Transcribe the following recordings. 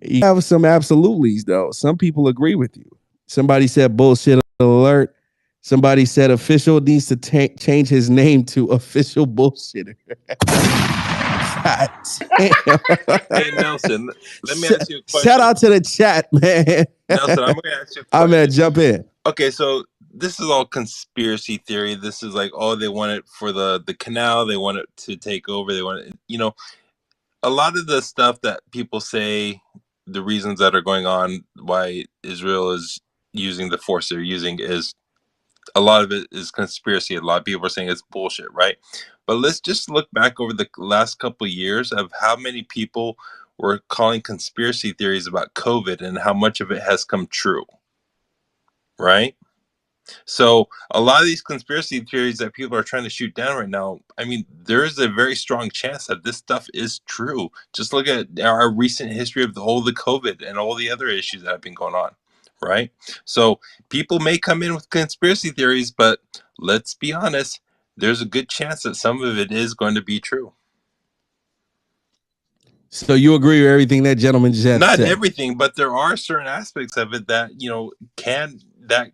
You have some absolutely's though. Some people agree with you. Somebody said bullshit alert. Somebody said official needs to change his name to official bullshitter. God damn. Hey Nelson, let me ask you a Shout question. out to the chat, man. Nelson, I'm gonna ask you a I'm gonna question. jump in. Okay, so this is all conspiracy theory. This is like, oh, they want it for the canal. They want it to take over. They want it, a lot of the stuff that people say, the reasons that are going on why Israel is using the force they're using is a lot of it is conspiracy. A lot of people are saying it's bullshit, right? But let's just look back over the last couple of years of how many people were calling conspiracy theories about COVID and how much of it has come true, right? So a lot of these conspiracy theories that people are trying to shoot down right now, I mean, there is a very strong chance that this stuff is true. Just look at our recent history of all the COVID and all the other issues that have been going on, right? So people may come in with conspiracy theories, but let's be honest, there's a good chance that some of it is going to be true. So you agree with everything that gentleman just had to say? Not everything, but there are certain aspects of it that, that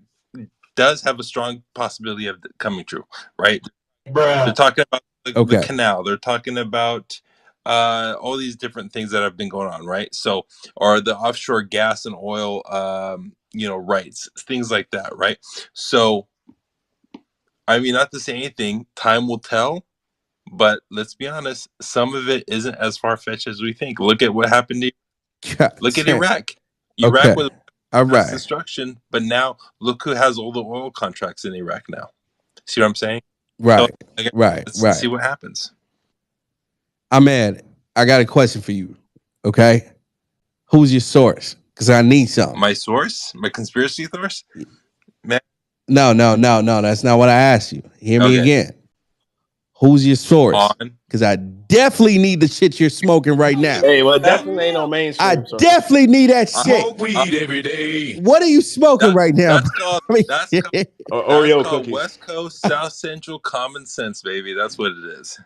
does have a strong possibility of coming true, right? They're talking about the canal. They're talking about all these different things that have been going on, right? So, or the offshore gas and oil, rights, things like that, right? So, I mean, not to say anything, time will tell. But let's be honest, some of it isn't as far fetched as we think. Look at what happened look at Iraq. Iraq was mass destruction, but now look who has all the oil contracts in Iraq now. See what I'm saying? Right, So, right. See what happens. Ahmed, I got a question for you. Okay, who's your source? Because I need something. My source, my conspiracy source. Man. No. That's not what I asked you. Hear me again. Who's your source? Because I definitely need the shit you're smoking right now. Hey, well, definitely ain't no mainstream. I definitely need that shit. Smoke weed every day. What are you smoking right now? That's called Oreo cookies. West Coast, South Central common sense, baby. That's what it is.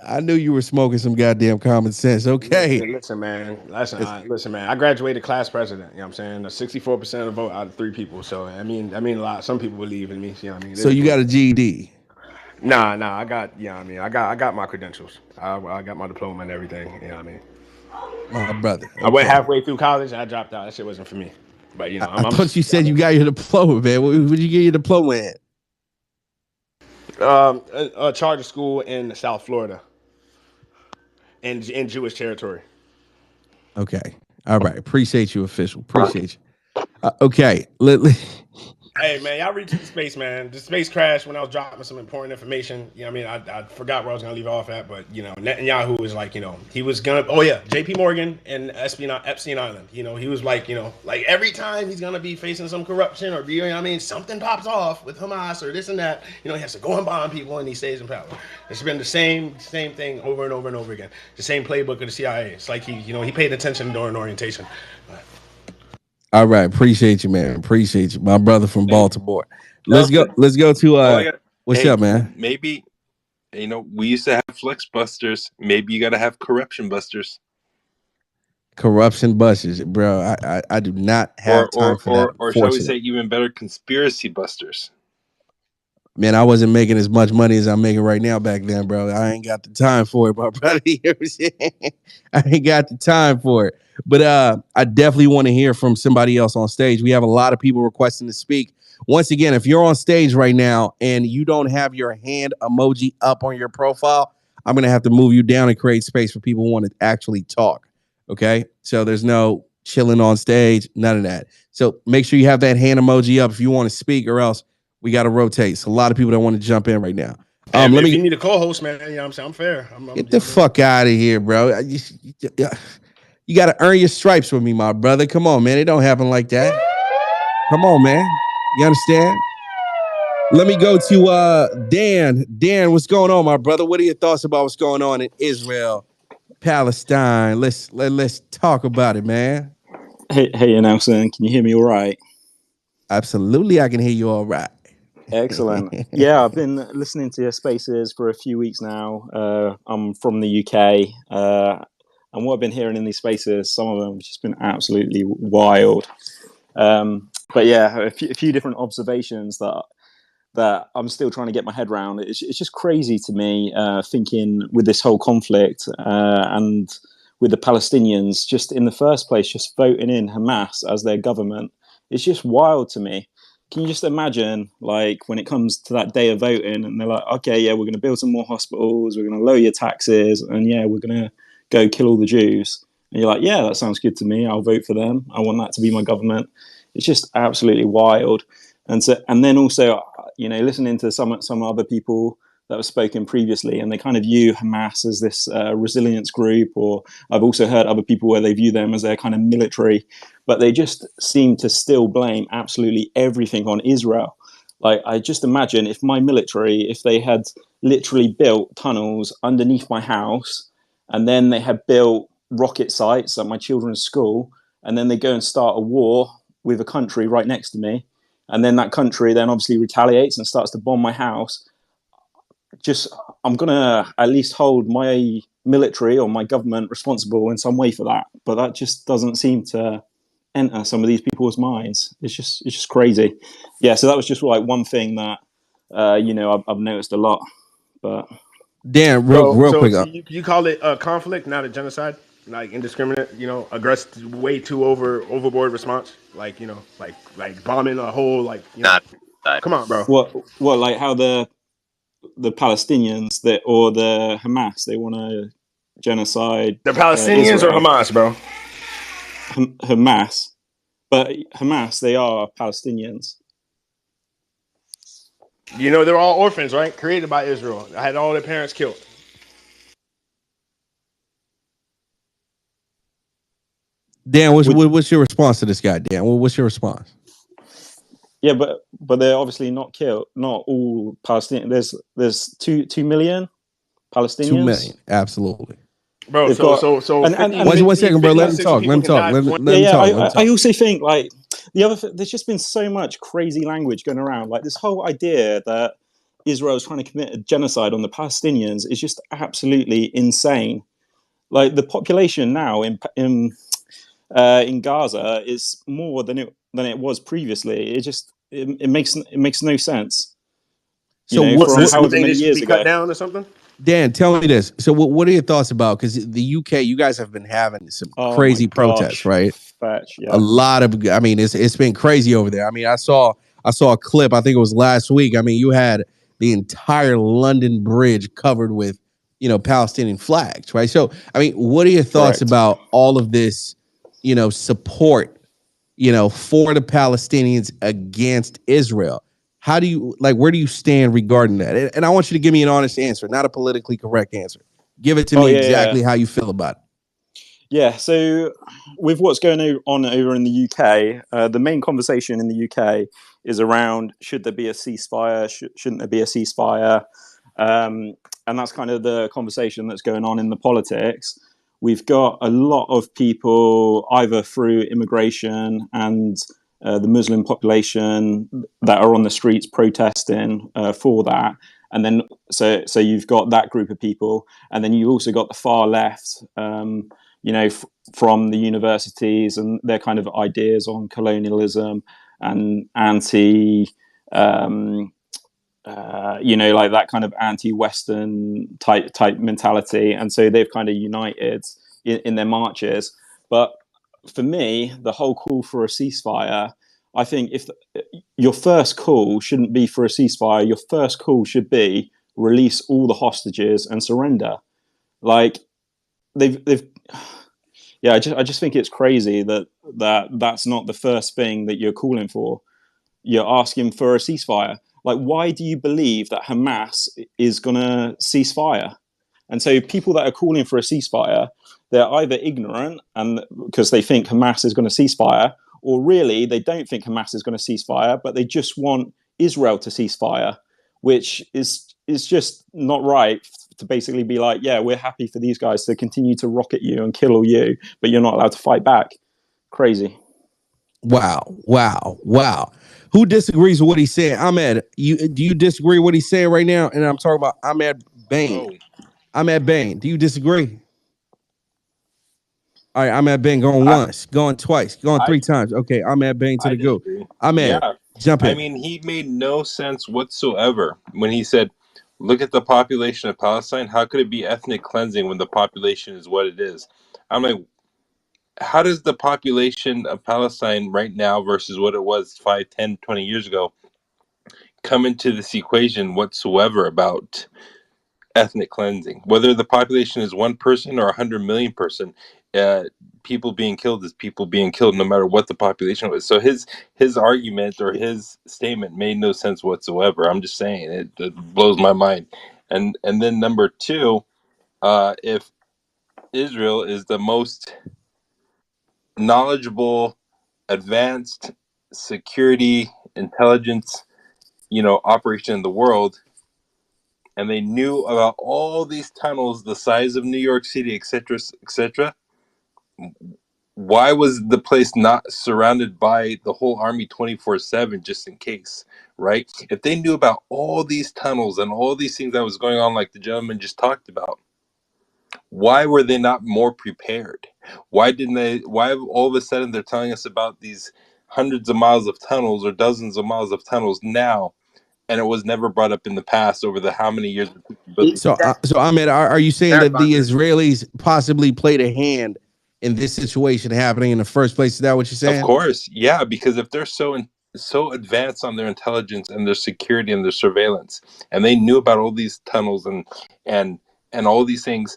I knew you were smoking some goddamn common sense. Okay. Listen, man. I graduated class president. You know what I'm saying? 64% of the vote out of 3 people. So I mean a lot. Some people believe in me. You know what I mean? So you got a GED? Nah. I got I got my credentials. I got my diploma and everything. You know what I mean? My brother. Okay. I went halfway through college and I dropped out. That shit wasn't for me. But I thought you said you got your diploma, man. Where'd you get your diploma at? A charter school in South Florida. In Jewish territory. Okay. All right. Appreciate you, official. Appreciate you. Okay. Hey, man, y'all reached the space, man. The space crashed when I was dropping some important information. You know what I mean? I forgot where I was going to leave off at, but, Netanyahu was like, he was going to, JP Morgan and Epstein Island. He was like, like every time he's going to be facing some corruption or, something pops off with Hamas or this and that, he has to go and bomb people and he stays in power. It's been the same thing over and over and over again. The same playbook of the CIA. It's like he paid attention during orientation. All right, appreciate you, man. Appreciate you, my brother from Baltimore. Let's go to what's up, man? Maybe we used to have flex busters. Maybe you got to have corruption busters. Corruption busters, bro. I do not have time for that. Or shall we say even better, conspiracy busters. Man, I wasn't making as much money as I'm making right now back then, bro. I ain't got the time for it, my brother. I ain't got the time for it. But I definitely want to hear from somebody else on stage. We have a lot of people requesting to speak. Once again, if you're on stage right now and you don't have your hand emoji up on your profile, I'm going to have to move you down and create space for people who want to actually talk. Okay? So there's no chilling on stage, none of that. So make sure you have that hand emoji up if you want to speak, or else we got to rotate. So a lot of people that want to jump in right now. If you need a co-host, man, I'm saying I'm fair. Get the fuck out of here, bro. You got to earn your stripes with me, my brother. Come on, man. It don't happen like that. Come on, man. You understand? Let me go to Dan. Dan, what's going on, my brother? What are your thoughts about what's going on in Israel, Palestine? Let's talk about it, man. Hey, Nelson, can you hear me all right? Absolutely, I can hear you all right. Excellent. Yeah, I've been listening to your spaces for a few weeks now. I'm from the UK. And what I've been hearing in these spaces, some of them have just been absolutely wild. But yeah, a few different observations that I'm still trying to get my head around. It's just crazy to me, thinking with this whole conflict and with the Palestinians, just in the first place, just voting in Hamas as their government. It's just wild to me. Can you just imagine, like, when it comes to that day of voting and they're like, okay, yeah, we're going to build some more hospitals, we're going to lower your taxes, and yeah, we're going to go kill all the Jews. And you're like, yeah, that sounds good to me. I'll vote for them. I want that to be my government. It's just absolutely wild. And then also, listening to some other people that have spoken previously, and they kind of view Hamas as this resilience group, or I've also heard other people where they view them as their kind of military, but they just seem to still blame absolutely everything on Israel. Like, I just imagine if my military, if they had literally built tunnels underneath my house, and then they had built rocket sites at my children's school, and then they go and start a war with a country right next to me, and then that country then obviously retaliates and starts to bomb my house, I'm going to at least hold my military or my government responsible in some way for that. But that just doesn't seem to enter some of these people's minds. It's just crazy. Yeah, so that was just like one thing that, I've noticed a lot. But Dan, real quick. So you call it a conflict, not a genocide? Like indiscriminate, aggressive, way too overboard response, like bombing a whole, Not come on, bro. what like how the Palestinians or the Hamas, they want to genocide The Palestinians or Hamas, bro? Hamas, but Hamas, they are Palestinians. They're all orphans, right? Created by Israel. I had all their parents killed. Dan, what's your response to this guy, Dan? What's your response? Yeah, but they're obviously not killed. Not all Palestinians. There's 2 million Palestinians. 2 million, absolutely. Bro, one second, bro. Let him talk. I also think, like, there's just been so much crazy language going around. Like, this whole idea that Israel is trying to commit a genocide on the Palestinians is just absolutely insane. Like, the population now in Gaza is more than it was previously. It makes no sense. So however many years ago, cut down or something. Dan, tell me this. So what are your thoughts about, because the UK, you guys have been having some crazy protests, right? Yeah. A lot of, it's been crazy over there. I saw a clip, I think it was last week. You had the entire London Bridge covered with, Palestinian flags, right? So, what are your thoughts about all of this, support, for the Palestinians against Israel? How do you, where do you stand regarding that? And I want you to give me an honest answer, not a politically correct answer. Give it to me exactly how you feel about it. Yeah, so with what's going on over in the UK, the main conversation in the UK is around, should there be a ceasefire? Shouldn't there be a ceasefire? And that's kind of the conversation that's going on in the politics. We've got a lot of people either through immigration and the Muslim population that are on the streets protesting for that. And then so you've got that group of people. And then you also got the far left, from the universities and their kind of ideas on colonialism and anti, like that kind of anti-Western type mentality. And so they've kind of united in their marches. But for me, the whole call for a ceasefire, I think if your first call shouldn't be for a ceasefire, your first call should be release all the hostages and surrender. Like I just think it's crazy that's not the first thing that you're calling for. You're asking for a ceasefire. Like, why do you believe that Hamas is gonna cease fire? And so people that are calling for a ceasefire, they're either ignorant and because they think Hamas is going to cease fire, or really they don't think Hamas is going to cease fire, but they just want Israel to cease fire, which is just not right to basically be like, yeah, we're happy for these guys to continue to rocket you and kill all you, but you're not allowed to fight back. Crazy. Wow. Who disagrees with what he's saying? Ahmed, do you disagree with what he's saying right now? And I'm talking about Ahmed Bain. Ahmed Bain, do you disagree? All right, I'm at Bang going I, once, going twice, going I 3 times. Okay, I'm at Bang to I the go. disagree. I'm at Yeah, jump I in. mean, he made no sense whatsoever when he said, "Look at the population of Palestine. How could it be ethnic cleansing when the population is what it is?" I'm like, how does the population of Palestine right now versus what it was 5, 10, 20 years ago come into this equation whatsoever about ethnic cleansing? Whether the population is 1 person or 100 million person, uh, people being killed is people being killed, no matter what the population was. So his argument or his statement made no sense whatsoever. I'm just saying it blows my mind. And then number two, if Israel is the most knowledgeable, advanced security intelligence, operation in the world, and they knew about all these tunnels the size of New York City, etc., etc., why was the place not surrounded by the whole army 24/7 just in case, right? If they knew about all these tunnels and all these things that was going on, like the gentleman just talked about, why were they not more prepared? Why all of a sudden they're telling us about these hundreds of miles of tunnels or dozens of miles of tunnels now, and it was never brought up in the past over the how many years people built these? So Ahmed, are you saying Sorry that about the this. Israelis possibly played a hand in this situation happening in the first place? Is that what you're Of saying? course, yeah, because if they're so advanced on their intelligence and their security and their surveillance, and they knew about all these tunnels and and all these things,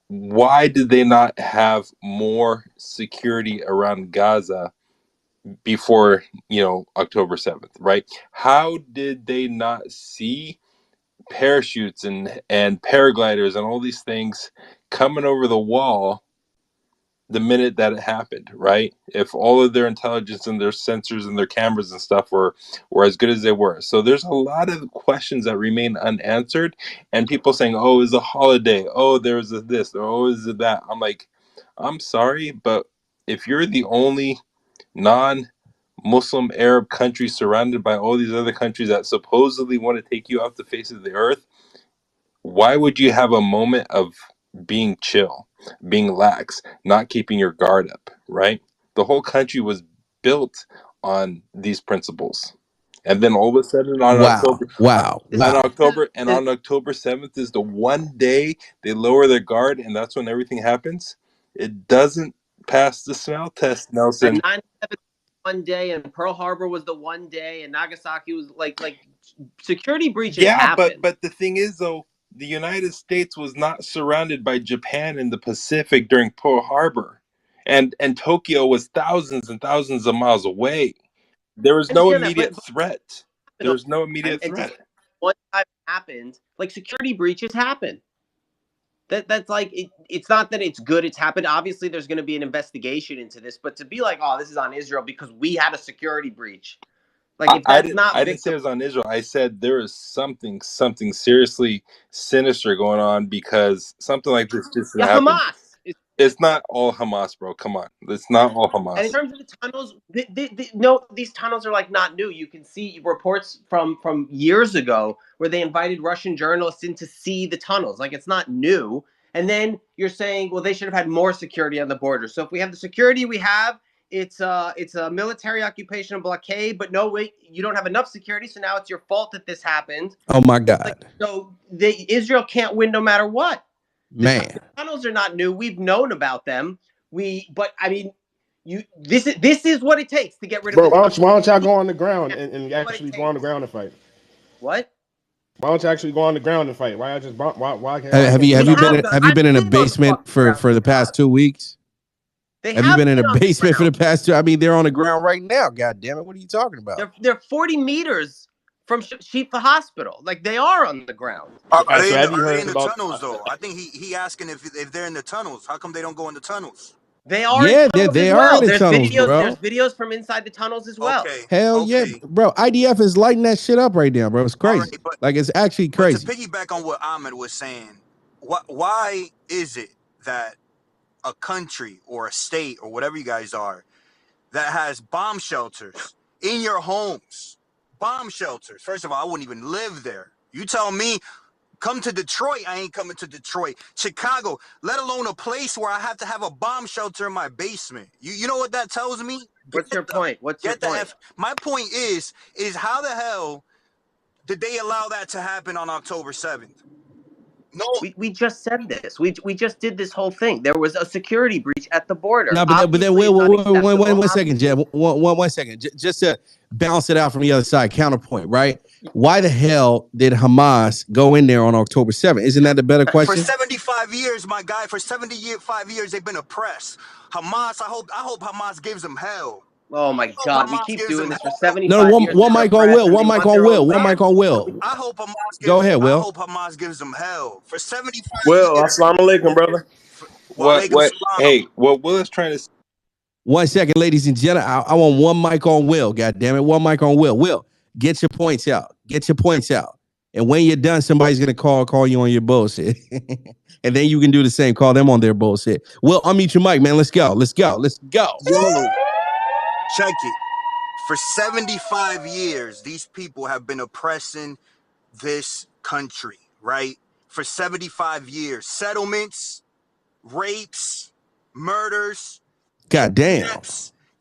why did they not have more security around Gaza before October 7th, right? How did they not see parachutes and paragliders and all these things coming over the wall the minute that it happened, right? If all of their intelligence and their sensors and their cameras and stuff were as good as they were. So there's a lot of questions that remain unanswered, and people saying, "Oh, it's a holiday. Oh, there was a this. Or oh, is it that?" I'm like, I'm sorry, but if you're the only non-Muslim Arab country surrounded by all these other countries that supposedly want to take you off the face of the earth, why would you have a moment of being chill, being lax, not keeping your guard up, right? The whole country was built on these principles. And then all of a sudden Wow, wow, This on wow. October and is on October 7th is the one day they lower their guard, and that's when everything happens. It doesn't pass the smell test, like Nelson. 9/11 one day, and Pearl Harbor was the one day, and Nagasaki was like security breaches Yeah, but happen. but the thing is though, the United States was not surrounded by Japan in the Pacific during Pearl Harbor. And Tokyo was thousands and thousands of miles away. There was I no understand that, immediate but threat. you know, There's no immediate and to threat. say one time it happened, like security breaches happen. That's like it's not that it's good. It's happened. Obviously, there's going to be an investigation into this, but to be like, oh, this is on Israel because we had a security breach. Like if that's I not didn't say victim, it was on Israel. I said there is something seriously sinister going on because something like this just yeah, happened. Hamas is. It's not all Hamas, bro. Come on. It's not all And in Hamas. terms of the tunnels, no, these tunnels are like not new. You can see reports from years ago where they invited Russian journalists in to see the tunnels. Like it's not new. And then you're saying, well, they should have had more security on the border. So if we have the security we have, it's a military occupation and blockade. But no, wait, you don't have enough security, so now it's your fault that this happened. Oh my Like God, so, Israel can't win no matter what. The man. tunnels are not new. We've known about them. But I mean, this is what it takes to get rid of Bro, the tunnels. why don't y'all go on the ground and What it actually go on the takes. ground and fight? What? Why don't you actually go on the ground and fight? Why I just why Have can't you we have They you just been have go? in, gone. have you I've been in a been on the basement fucking for ground for with the past God. 2 weeks? They Have you have been in a been on the basement for the ground. past two? I mean, they're on the ground right now. God damn it! What are you talking about? They're 40 meters from Shifa Hospital. Like they are on the ground. All right, so have you Are they in heard the about? tunnels though? I think he asking if they're in the tunnels. How come they don't go in the tunnels? They are in Yeah, tunnels they as are in well. the There's tunnels, videos. bro. There's videos from inside the tunnels as well. Okay, Hell yeah, okay, bro. IDF is lighting that shit up right now, bro. It's all crazy. right. But Like it's actually but to crazy. piggyback on what Ahmed was saying, why is it that a country or a state or whatever you guys are that has bomb shelters in your homes, bomb shelters? First of all, I wouldn't even live there. You tell me Come to Detroit, I ain't coming to Detroit. Chicago, let alone a place where I have to have a bomb shelter in my basement. You know what that tells me? What's your point? What's your point? My point is how the hell did they allow that to happen on October 7th? No. We just said this. We just did this whole thing. There was a security breach at the border. No, but then Obviously, it's one unacceptable. second, Jeb. One second. Just to bounce it out from the other side, counterpoint, right? Why the hell did Hamas go in there on October 7th? Isn't that the better For question? 75 years, my guy, for 75 years, they've been oppressed. Hamas, I hope Hamas gives them hell. Oh my God, we keep doing this for 75 No, years. one mic on Will. One mic on Will. One mic on Will. I hope Hamas gives, Go ahead, Will. I hope Hamas gives them hell. For 75 Well, years. assalamu alaikum, brother. What? Hey, what Will is trying to say. 1 second, ladies and gentlemen. I want one mic on Will. God damn it. One mic on Will. Will, get your points out. Get your points out. And when you're done, somebody's gonna call you on your bullshit. And then you can do the same. Call them on their bullshit. Will, unmute your mic, man. Let's go. Yo, check it. For 75 years, these people have been oppressing this country, right? For 75 years. Settlements, rapes, murders. God damn.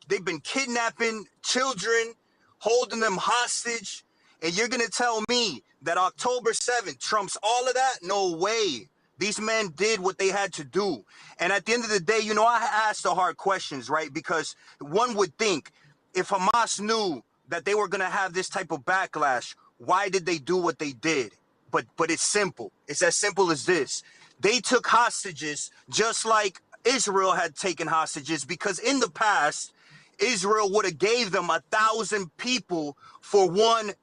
They've been kidnapping children, holding them hostage. And you're going to tell me that October 7th trumps all of that? No way. These men did what they had to do. And at the end of the day, you know, I asked the hard questions, right? Because one would think if Hamas knew that they were going to have this type of backlash, why did they do what they did? But it's simple. It's as simple as this. They took hostages just like Israel had taken hostages, because in the past, Israel would have gave them 1,000 people for one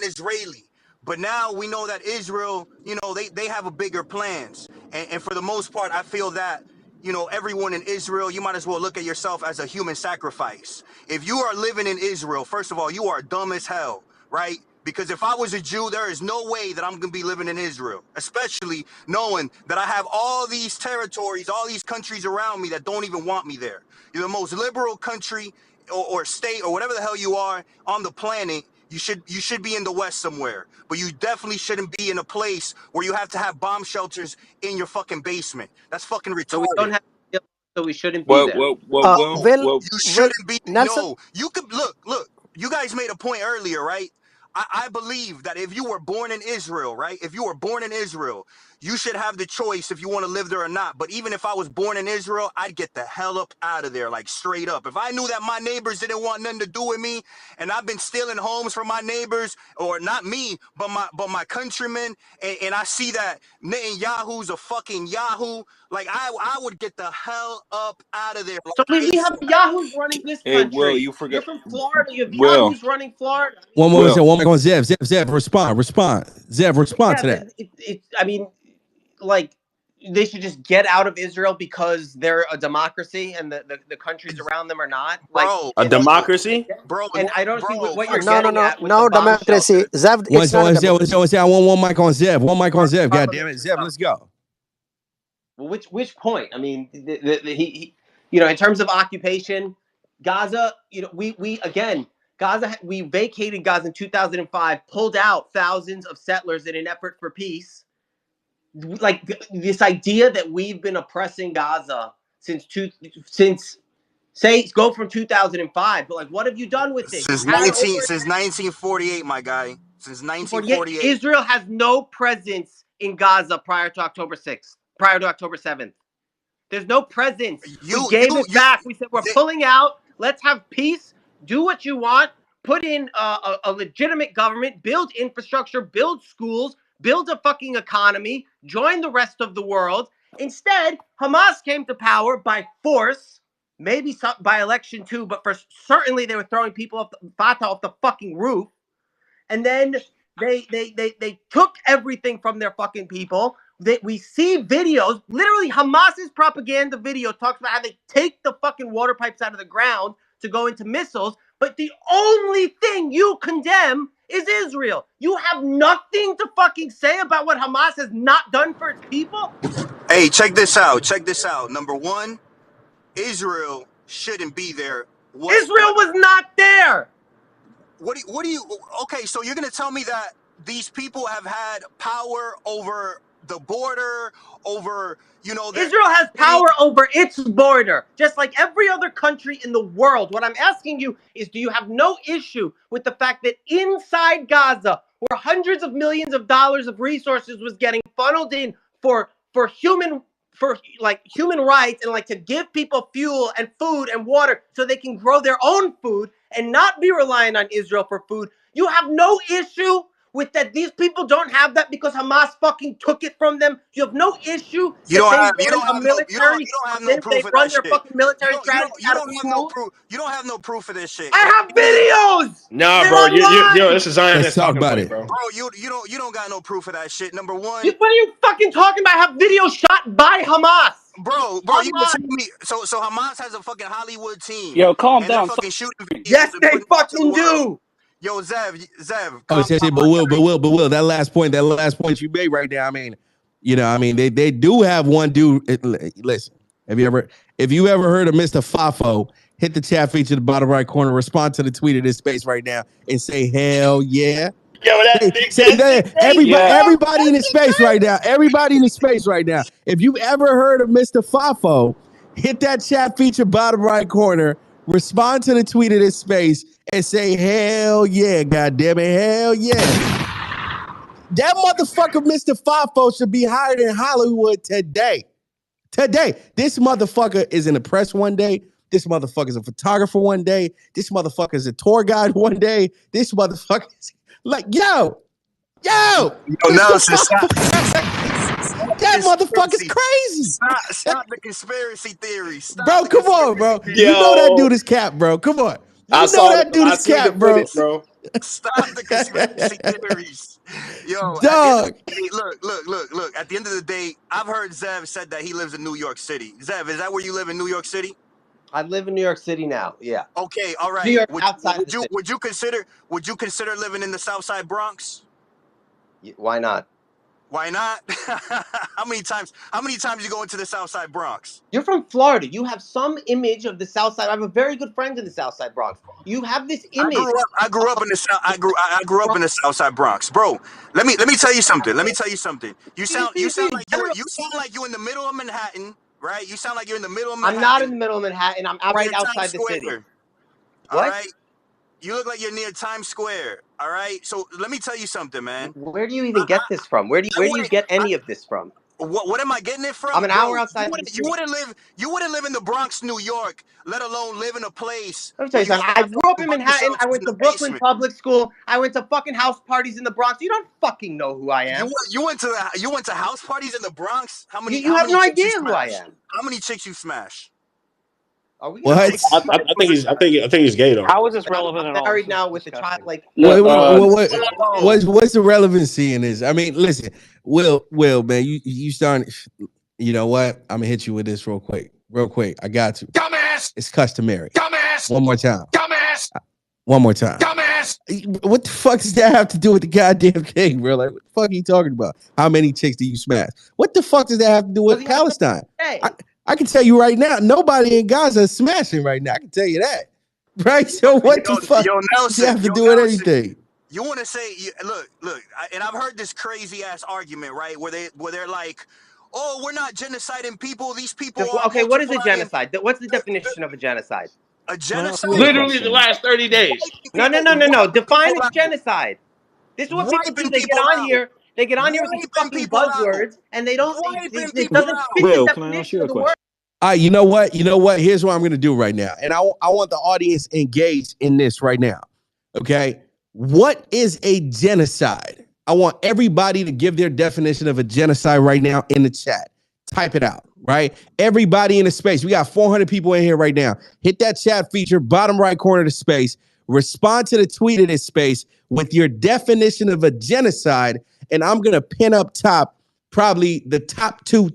Israeli. But now we know that Israel, you know, they have a bigger plans. And for the most part, I feel that, you know, everyone in Israel, you might as well look at yourself as a human sacrifice. If you are living in Israel, first of all, you are dumb as hell, right? Because if I was a Jew, there is no way that I'm going to be living in Israel, especially knowing that I have all these territories, all these countries around me that don't even want me there. You're the most liberal country or state or whatever the hell you are on the planet. You should be in the West somewhere, but you definitely shouldn't be in a place where you have to have bomb shelters in your fucking basement. That's fucking retarded. So we don't have. So we shouldn't be there. You shouldn't be. Nelson? No, you could look. You guys made a point earlier, right? I believe that if you were born in Israel, right? If you were born in Israel, you should have the choice if you want to live there or not. But even if I was born in Israel, I'd get the hell up out of there, like straight up. If I knew that my neighbors didn't want nothing to do with me, and I've been stealing homes from my neighbors, or not me, but my countrymen, and I see that Netanyahu's a fucking Yahoo, like I would get the hell up out of there. So we have Yahoos running this country. Hey, Will, you forgot. You're from Florida. You have Will. Yahoos running Florida. One mic on Zev. Zev, respond. Zev, respond to that. I mean, like, they should just get out of Israel because they're a democracy and the countries around them are not. Like, Bro, A democracy? bro, and I don't see what you're No, getting at with no the bomb democracy. shelter. Zev, it's not a democracy. I want one mic on Zev. One mic on Zev. God damn it, Zev, let's go. Well, which point? I mean, he you know, in terms of occupation, Gaza, you know, we again, Gaza, we vacated Gaza in 2005, pulled out thousands of settlers in an effort for peace. Like this idea that we've been oppressing Gaza since say go from 2005, but like, what have you done with it? Since 1948, my guy. Since 1948. Israel has no presence in Gaza prior to October 6th, prior to October 7th. There's no presence. We gave it back. We said we're pulling out. Let's have peace. Do what you want. Put in a legitimate government. Build infrastructure. Build schools. Build a fucking economy. Join the rest of the world. Instead, Hamas came to power by force. Maybe by election too, but for certainly they were throwing people off Fatah off the fucking roof. And then they took everything from their fucking people. We see videos, literally Hamas's propaganda video talks about how they take the fucking water pipes out of the ground to go into missiles. But the only thing you condemn is Israel. You have nothing to fucking say about what Hamas has not done for its people. Hey, check this out. Number one, Israel shouldn't be there. Israel was not there. What do you? Okay, so you're gonna tell me that these people have had power over the border, over, you know, Israel has power over its border, just like every other country in the world. What I'm asking you is, do you have no issue with the fact that inside Gaza, where hundreds of millions of dollars of resources was getting funneled in for human rights, and like to give people fuel and food and water so they can grow their own food and not be reliant on Israel for food, you have no issue with that? These people don't have that because Hamas fucking took it from them? You have no issue You that don't they have run a military? They proof of run that their shit. fucking military You strategy don't out of have no Moon? proof. You don't have no proof of this shit. I have videos. Nah, They're bro. online. This is Zionist Let's talk talking about point, it. bro. Bro, you don't got no proof of that shit. Number one, What are you fucking talking about? I have videos shot by Hamas. bro, you Online. telling me so Hamas has a fucking Hollywood team. Yo, calm and they're down. fucking shooting videos Yes, and they putting it out to the fucking world. do. Yo, Zev, Oh, calm shit, down, but Will, that last point you made right now. I mean, you know, I mean, they do have one dude. Listen, have you ever heard of Mr. Fafo? Hit the chat feature at the bottom right corner. Respond to the tweet of this space right now and say hell yeah. Yo, Everybody in the space right now. Everybody in the space right now. If you've ever heard of Mr. Fafo, hit that chat feature bottom right corner. Respond to the tweet of this space and say hell yeah, goddamn it, hell yeah. That motherfucker, Mr. Fafo, should be hired in Hollywood today. This motherfucker is in the press one day. This motherfucker is a photographer one day. This motherfucker is a tour guide one day. This motherfucker is like, yo, Nelson, stop. that motherfucker's crazy. Stop the conspiracy theories. Bro, come on, bro. You know that dude is cap, bro. Come on. I saw that dude is cap, bro. Stop the conspiracy theories. Yo, dog. Look. At the end of the day, I've heard Zev said that he lives in New York City. Zev, is that where you live in New York City? I live in New York City now. Yeah. Okay, all right. New York, outside the city. Would you consider living in the South Side Bronx? Why not? Why not? How many times you go into the South Side Bronx? You're from Florida. You have some image of the South Side. I have a very good friend in the South Side Bronx. You have this image. I grew up in the South. I grew up in the South Side Bronx, bro. Let me tell you something. You sound like you're in the middle of Manhattan, right? You sound like you're in the middle of Manhattan. I'm not in the middle of Manhattan. I'm right outside the city. All right. You look like you're near Times Square. All right. So let me tell you something, man. Where do you even get this from? Where do you get any of this from? What am I getting it from? I'm an hour outside. You wouldn't live in the Bronx, New York, let alone live in a place. Let me tell you something. I grew up in Manhattan. I went to Brooklyn Public School. I went to fucking house parties in the Bronx. You don't fucking know who I am. You went to house parties in the Bronx? How many? You have no idea who I am. How many chicks you smash? What? I think he's gay though. How is this relevant at all? I'm married now with a child. Like, what's the relevancy in this? I mean, listen, Will, man, you starting. You know what? I'm gonna hit you with this real quick. I got to. Dumbass. It's customary. Dumbass. One more time. Dumbass. One more time. Dumbass. What the fuck does that have to do with the goddamn thing, bro? Like, what the fuck are you talking about? How many chicks do you smash? What the fuck does that have to do with Palestine? I can tell you right now, nobody in Gaza is smashing right now. I can tell you that. Right? So what the fuck does that have to do with anything? You want to say, look, and I've heard this crazy ass argument, right? Where they're like, oh, we're not genociding people. These people are okay, what is a genocide? What's the definition of a genocide? A genocide? Literally the last 30 days. No. Define a genocide. This is what people do. They get on here. They get on here with these fucking buzzwords, and they don't. It doesn't fit Will, the can I ask definition you a of the question? word. All right, you know what? Here's what I'm going to do right now. And I want the audience engaged in this right now. Okay? What is a genocide? I want everybody to give their definition of a genocide right now in the chat. Type it out, right? Everybody in the space. We got 400 people in here right now. Hit that chat feature, bottom right corner of the space. Respond to the tweet of this space with your definition of a genocide. And I'm going to pin up top probably the top two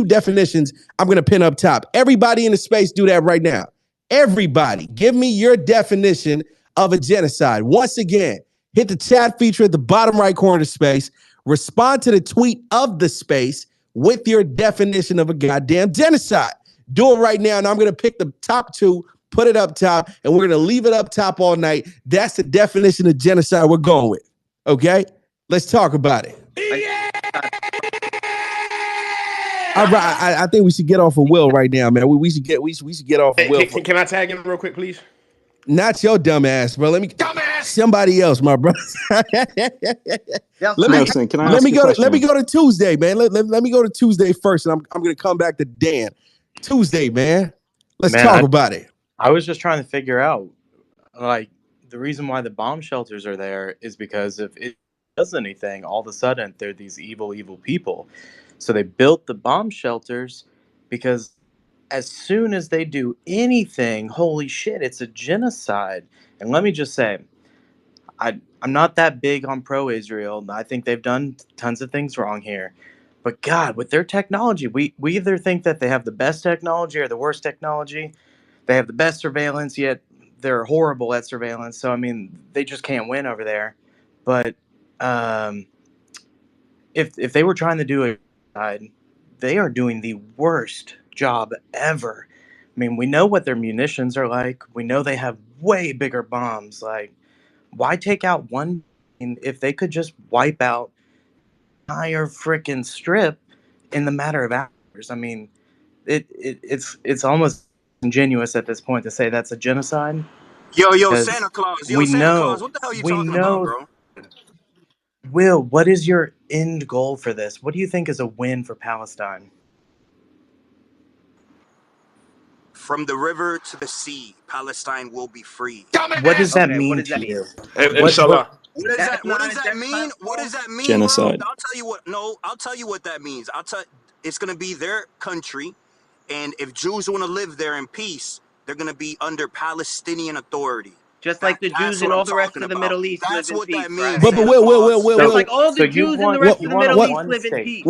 definitions. I'm going to pin up top. Everybody in the space, do that right now. Everybody, give me your definition of a genocide. Once again, hit the chat feature at the bottom right corner of the space. Respond to the tweet of the space with your definition of a goddamn genocide. Do it right now, and I'm going to pick the top two, put it up top, and we're going to leave it up top all night. That's the definition of genocide we're going with, okay? Let's talk about it. Yeah! I think we should get off of Will right now, man. We should get off of Will. Can I tag him real quick, please? Not your dumb ass, bro. Let me somebody else, my brother. Nelson, can I ask you a question? Let me go to Tuesday, man. Let me go to Tuesday first, and I'm gonna come back to Dan. Tuesday, man. Let's talk about it. I was just trying to figure out, like, the reason why the bomb shelters are there is because if it does anything, all of a sudden they're these evil people. So they built the bomb shelters because as soon as they do anything, holy shit, it's a genocide. And let me just say, I'm not that big on pro-Israel. I think they've done tons of things wrong here. But God, with their technology, we either think that they have the best technology or the worst technology. They have the best surveillance, yet they're horrible at surveillance. So, I mean, they just can't win over there. But if they were trying to do a genocide, they are doing the worst job ever. I mean, we know what their munitions are like. We know they have way bigger bombs. Like, why take out one if they could just wipe out the entire freaking strip in the matter of hours? I mean, it's almost ingenuous at this point to say that's a genocide. Yo, Santa Claus. Yo, Santa Claus. What the hell are you talking about, bro? Will, what is your end goal for this? What do you think is a win for Palestine? From the river to the sea, Palestine will be free. What does that mean to you? Inshallah. What does that mean? What does that mean, genocide. bro? I'll tell you what. No, I'll tell you what that means. It's gonna be their country, and if Jews want to live there in peace, they're gonna be under Palestinian authority. Just like the Jews in all the rest of the Middle East That's live in what peace. that means. But Will. Just like all the Jews in the rest of the Middle East live in peace.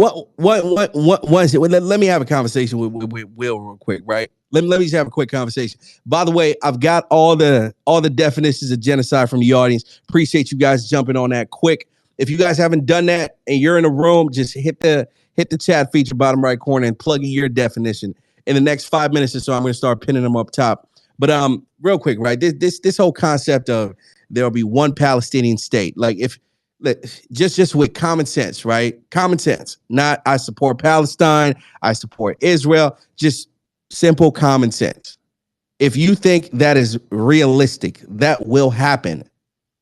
Let me have a conversation with Will real quick, right? Let me just have a quick conversation. By the way, I've got all the definitions of genocide from the audience. Appreciate you guys jumping on that quick. If you guys haven't done that and you're in the room, just hit the chat feature bottom right corner and plug in your definition. In the next 5 minutes or so, I'm going to start pinning them up top. But real quick, right? This whole concept of there'll be one Palestinian state, like just with common sense, right? Common sense. Not I support Palestine, I support Israel. Just simple common sense. If you think that is realistic, that will happen.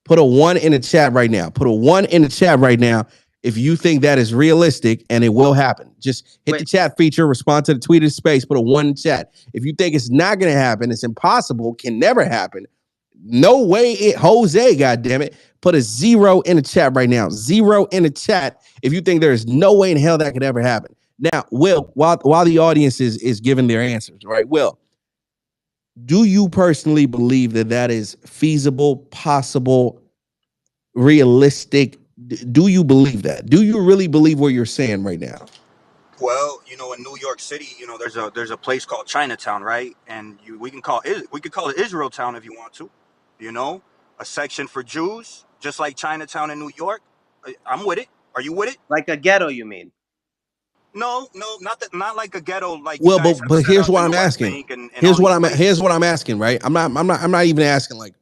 Put a 1 in the chat right now. Put a 1 in the chat right now if you think that is realistic and it will happen. Just hit the chat feature, respond to the tweeted space, put a 1 in the chat. If you think it's not going to happen, it's impossible, can never happen. No way Jose, goddammit. Put a 0 in the chat right now. 0 in the chat if you think there is no way in hell that could ever happen. Now, Will, while the audience is giving their answers, right? Will, do you personally believe that is feasible, possible, realistic? Do you believe that? Do you really believe what you're saying right now? Well, in New York City, there's a place called Chinatown, right? And we can call it Israel Town if you want to. A section for Jews, just like Chinatown in New York. I'm with it. Are you with it? Like a ghetto, you mean? No, not like a ghetto. Like, well, but here's what I'm asking. Here's what I'm asking, right? I'm not even asking like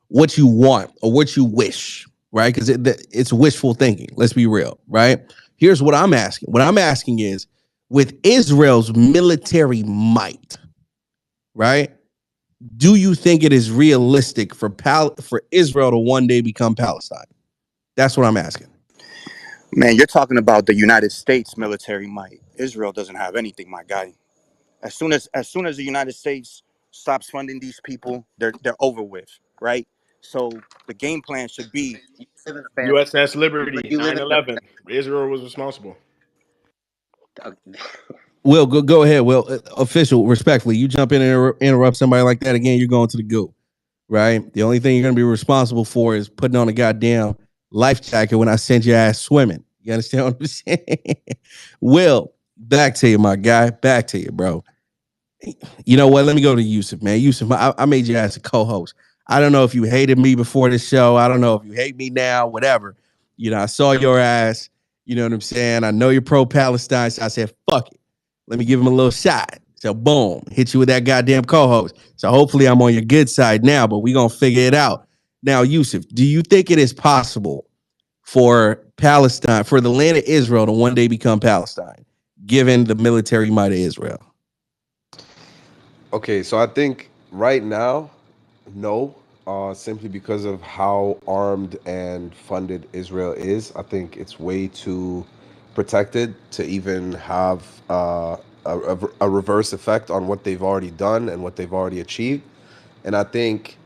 what you want or what you wish, right? Because it's wishful thinking. Let's be real, right? Here's what I'm asking. What I'm asking is, with Israel's military might, right? Do you think it is realistic for Israel to one day become Palestine? That's what I'm asking. Man, you're talking about the United States military might. Israel doesn't have anything, my guy. As soon as the United States stops funding these people, they're over with, right? So the game plan should be USS Liberty, 9/11. Israel was responsible. Will, go ahead. Will, official, respectfully, you jump in and interrupt somebody like that again, you're going to the goo, right? The only thing you're going to be responsible for is putting on a goddamn life jacket when I send your ass swimming. You understand what I'm saying? Will, back to you, my guy. Back to you, bro. You know what? Let me go to Yusuf, man. Yusuf, I made you as a co-host. I don't know if you hated me before this show. I don't know if you hate me now, whatever. I saw your ass. You know what I'm saying? I know you're pro-Palestine, so I said, fuck it. Let me give him a little shot. So, boom, hit you with that goddamn co-host. So, hopefully, I'm on your good side now, but we're going to figure it out. Now, Yusuf, do you think it is possible for Palestine, for the land of Israel to one day become Palestine, given the military might of Israel? Okay, so I think right now, no, simply because of how armed and funded Israel is. I think it's way too protected to even have a reverse effect on what they've already done and what they've already achieved. And I think,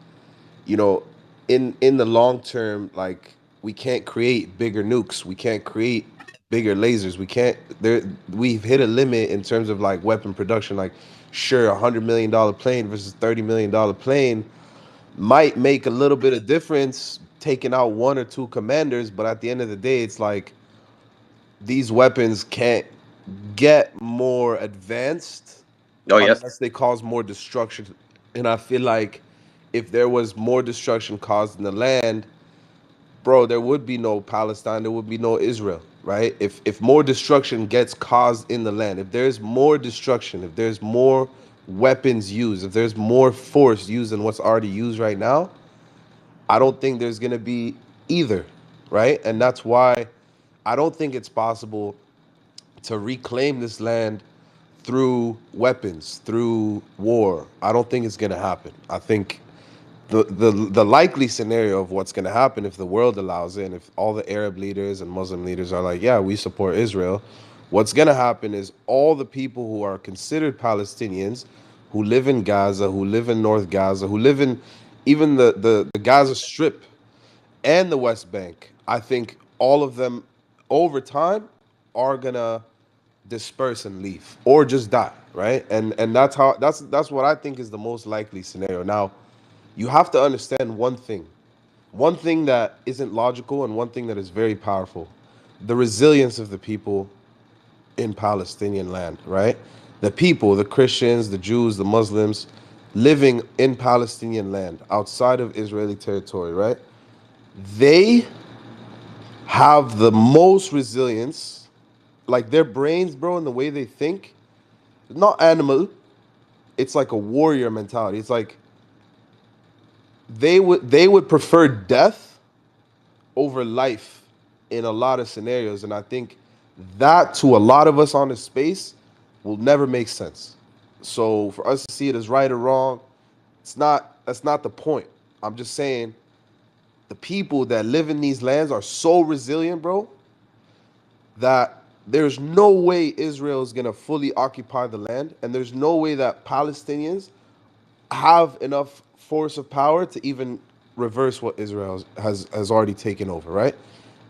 you know, in the long term, like we can't create bigger nukes, we can't create bigger lasers, we can't. There, we've hit a limit in terms of like weapon production. Like, sure, $100 million plane versus $30 million plane might make a little bit of difference taking out one or two commanders, but at the end of the day, it's like these weapons can't get more advanced Oh yes. unless they cause more destruction. And I feel like if there was more destruction caused in the land, bro, there would be no Palestine, there would be no Israel, right? If more destruction gets caused in the land, if there's more destruction, if there's more weapons used, if there's more force used than what's already used right now, I don't think there's gonna be either, right? And that's why I don't think it's possible to reclaim this land through weapons, through war. I don't think it's gonna happen. I think the likely scenario of what's going to happen if the world allows it, and if all the Arab leaders and Muslim leaders are like, yeah, we support Israel, what's going to happen is all the people who are considered Palestinians, who live in Gaza, who live in North Gaza, who live in even the Gaza Strip and the West Bank, I think all of them over time are going to disperse and leave or just die, right? And that's what I think is the most likely scenario. Now, you have to understand one thing that isn't logical and one thing that is very powerful: the resilience of the people in Palestinian land, right? The people, the Christians, the Jews, the Muslims living in Palestinian land outside of Israeli territory, right? They have the most resilience, like their brains, bro, and the way they think, not animal, it's like a warrior mentality. It's like they would prefer death over life in a lot of scenarios, and I think that to a lot of us on this space will never make sense. So for us to see it as right or wrong, that's not the point. I'm just saying the people that live in these lands are so resilient, bro, that there's no way Israel is gonna fully occupy the land, and there's no way that Palestinians have enough force of power to even reverse what Israel has already taken over, right?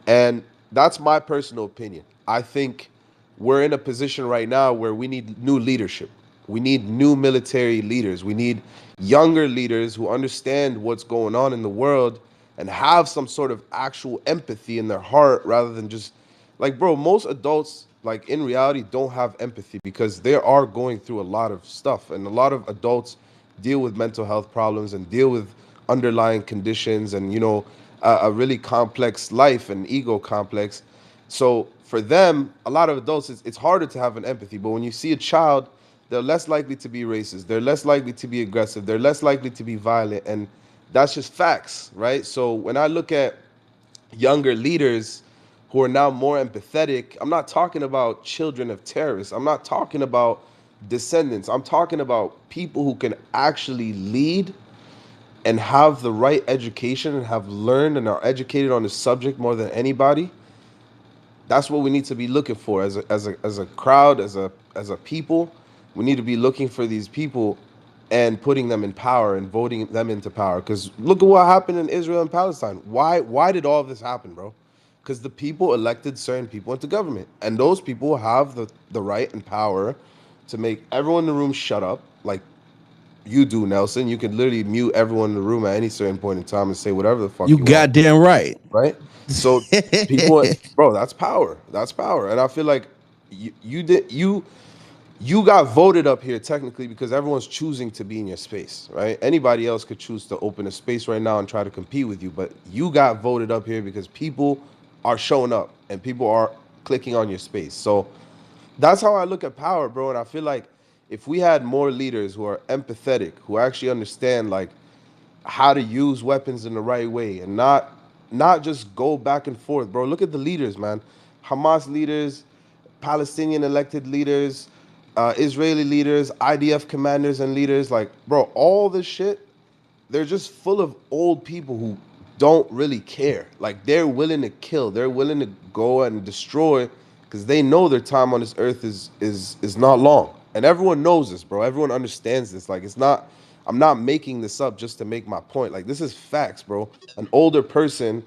And that's my personal opinion. I think we're in a position right now where we need new leadership. We need new military leaders. We need younger leaders who understand what's going on in the world and have some sort of actual empathy in their heart rather than just like, bro, most adults, like in reality, don't have empathy because they are going through a lot of stuff. And a lot of adults deal with mental health problems and deal with underlying conditions and, a really complex life and ego complex. So for them, a lot of adults, it's harder to have an empathy. But when you see a child, they're less likely to be racist. They're less likely to be aggressive. They're less likely to be violent. And that's just facts, right? So when I look at younger leaders who are now more empathetic, I'm not talking about children of terrorists. I'm not talking about descendants. I'm talking about people who can actually lead and have the right education and have learned and are educated on the subject more than anybody. That's what we need to be looking for as a crowd, as a people. We need to be looking for these people and putting them in power and voting them into power. Because look at what happened in Israel and Palestine. Why did all of this happen, bro? Because the people elected certain people into government, and those people have the right and power to make everyone in the room shut up, like you do, Nelson. You can literally mute everyone in the room at any certain point in time and say whatever the fuck You you want, goddamn right. right? So people, bro, that's power. That's power. And I feel like you got voted up here technically because everyone's choosing to be in your space, right? Anybody else could choose to open a space right now and try to compete with you, but you got voted up here because people are showing up and people are clicking on your space. So that's how I look at power, bro. And I feel like if we had more leaders who are empathetic, who actually understand like how to use weapons in the right way and not not just go back and forth, bro. Look at the leaders, man. Hamas leaders, Palestinian elected leaders, Israeli leaders, IDF commanders and leaders. Like, bro, all this shit, they're just full of old people who don't really care. Like, they're willing to kill. They're willing to go and destroy because they know their time on this earth is not long. And everyone knows this, bro. Everyone understands this. Like, it's not, I'm not making this up just to make my point. Like, this is facts, bro. An older person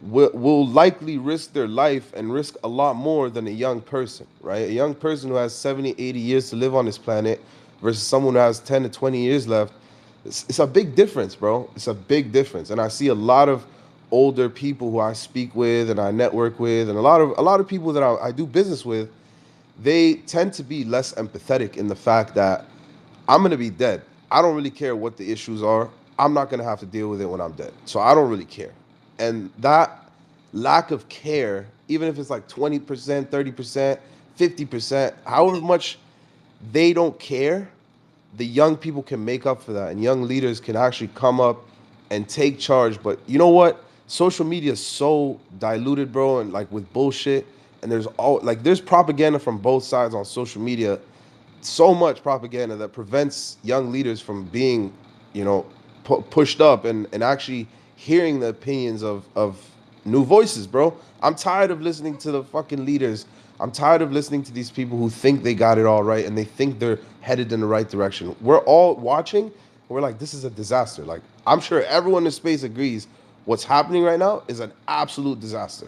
will likely risk their life and risk a lot more than a young person, right? A young person who has 70, 80 years to live on this planet versus someone who has 10 to 20 years left. It's a big difference, bro. It's a big difference. And I see a lot of older people who I speak with and I network with, and a lot of people that I do business with, they tend to be less empathetic in the fact that I'm going to be dead. I don't really care what the issues are. I'm not going to have to deal with it when I'm dead. So I don't really care. And that lack of care, even if it's like 20%, 30%, 50%, however much they don't care, the young people can make up for that. And young leaders can actually come up and take charge. But you know what? Social media is so diluted, bro, and like with bullshit. And there's propaganda from both sides on social media, so much propaganda that prevents young leaders from being, you know, pushed up and actually hearing the opinions of new voices, bro. I'm tired of listening to the fucking leaders. I'm tired of listening to these people who think they got it all right and they think they're headed in the right direction. We're all watching and we're like, this is a disaster. Like, I'm sure everyone in space agrees what's happening right now is an absolute disaster.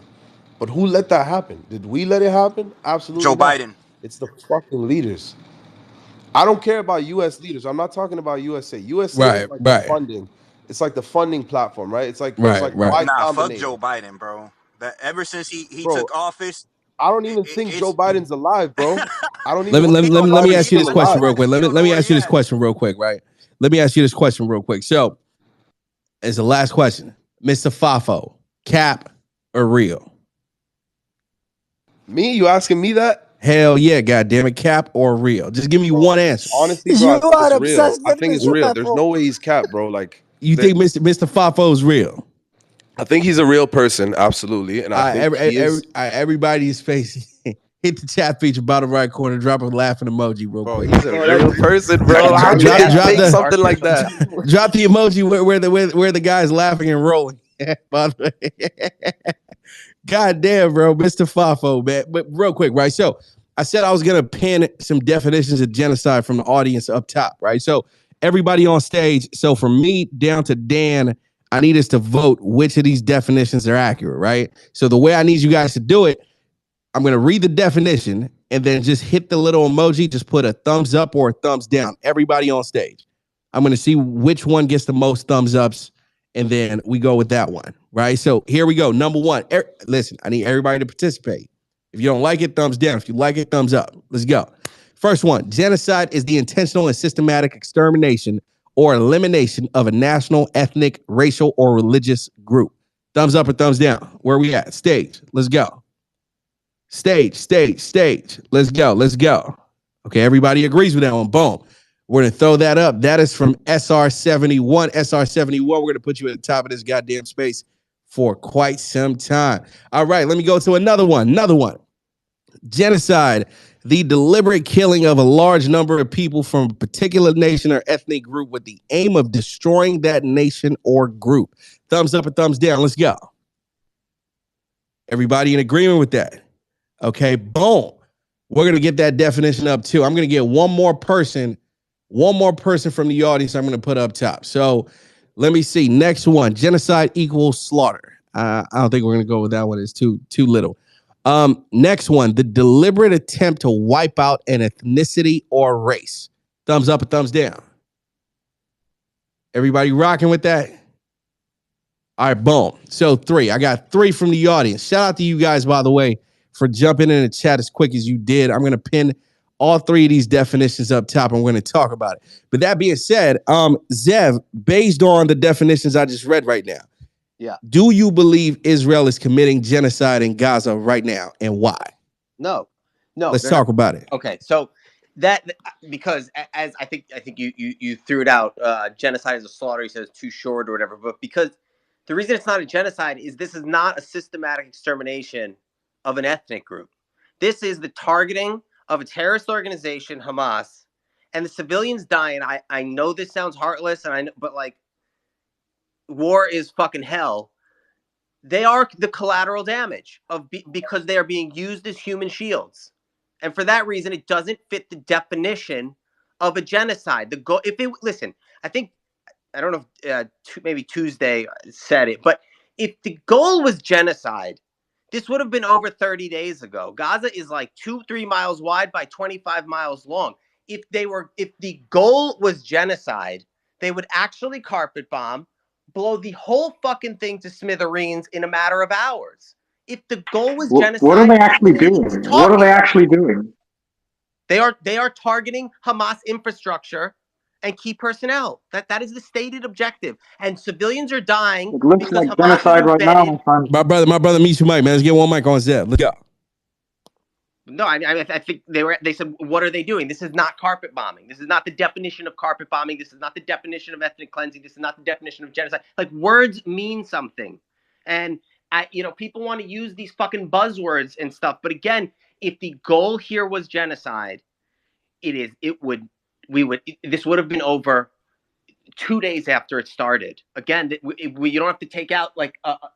But who let that happen? Did we let it happen? Absolutely Joe not. Biden. It's the fucking leaders. I don't care about U.S. leaders. I'm not talking about USA. USA is Right, like the right, funding. It's like the funding platform, right? It's right, like right. Y Nah, fuck Combinator, Joe Biden, bro. That ever since he bro. took office, I don't even think Joe it's Biden's alive, bro. I don't Let even me let think me you let Joe me don't know let me where Biden's ask you you don't still this know where question you alive. real at. quick. You don't Let know me where ask you you this at. question real quick, right? Let me ask you this question real quick. So, as the last question, Mr. Fafo, cap or real? Me, you asking me that? Hell yeah, goddamn it, cap or real? Just give me Bro, one answer. honestly, bro, You I think are it's real. obsessed I with think it's Mr. real. There's Fefo. no way he's capped, bro. Like, You think Mr. Fafo is real? I think he's a real person, absolutely, and I think he is. Everybody's face. Hit the chat feature bottom right corner. Drop a laughing emoji real Bro, quick. he's a Bro, real that's person, I bro. can How tell you could Drop they that drop fake happened. the something like Artificial that? intelligence. drop the emoji where the guy's laughing and rolling. By the way. God damn, bro, Mr. Fafo, man. But real quick, right? So I said I was gonna pin some definitions of genocide from the audience up top, right? So everybody on stage. So from me down to Dan, I need us to vote which of these definitions are accurate, right? So the way I need you guys to do it, I'm gonna read the definition and then just hit the little emoji, just put a thumbs up or a thumbs down. Everybody on stage. I'm gonna see which one gets the most thumbs ups, and then we go with that one, right? So here we go. Number one. Listen, I need everybody to participate. If you don't like it, thumbs down. If you like it, thumbs up. Let's go. First one: genocide is the intentional and systematic extermination or elimination of a national, ethnic, racial, or religious group. Thumbs up or thumbs down. Where are we at? Stage. Let's go. Stage. Let's go. Let's go. Okay, everybody agrees with that one. Boom. We're going to throw that up. That is from SR71. SR71, we're going to put you at the top of this goddamn space for quite some time. All right, let me go to another one. Another one. Genocide, the deliberate killing of a large number of people from a particular nation or ethnic group with the aim of destroying that nation or group. Thumbs up or thumbs down. Let's go. Everybody in agreement with that? Okay, boom. We're going to get that definition up too. I'm going to get one more person from the audience I'm going to put up top. So let me see. Next one, genocide equals slaughter. I don't think we're going to go with that one. It's too little. Next one, the deliberate attempt to wipe out an ethnicity or race. Thumbs up or thumbs down. Everybody rocking with that? All right, boom. So 3. I got 3 from the audience. Shout out to you guys, by the way, for jumping in the chat as quick as you did. I'm going to pin all 3 of these definitions up top, and we're going to talk about it. But that being said, Zev, based on the definitions I just read right now, Yeah. do you believe Israel is committing genocide in Gaza right now, and why? No. Let's talk about it. Okay, so that because as I think you threw it out, genocide is a slaughter. He says too short or whatever, but because The reason it's not a genocide is this is not a systematic extermination of an ethnic group. This is the targeting of a terrorist organization, Hamas, and the civilians dying. I know this sounds heartless, but like, war is fucking hell. They are the collateral damage because they are being used as human shields, and for that reason, it doesn't fit the definition of a genocide. Listen, I don't know if maybe Tuesday said it, but if the goal was genocide, this would have been over 30 days ago. Gaza is like 2-3 miles wide by 25 miles long. If the goal was genocide, they would actually carpet bomb, blow the whole fucking thing to smithereens in a matter of hours. If the goal was genocide, what are they actually they doing? need to What are they target. actually doing? They are targeting Hamas infrastructure and key personnel. That is the stated objective. And civilians are dying It looks because like Hamas is genocide right now, embedded. my friend. My brother, meet your mic, man. Let's get one mic on Zeb. Let's go. No, I think they said, what are they doing? This is not carpet bombing. This is not the definition of carpet bombing. This is not the definition of ethnic cleansing. This is not the definition of genocide. Like, words mean something. And people want to use these fucking buzzwords and stuff. But again, if the goal here was genocide, this would have been over 2 days after it started. Again, you don't have to take out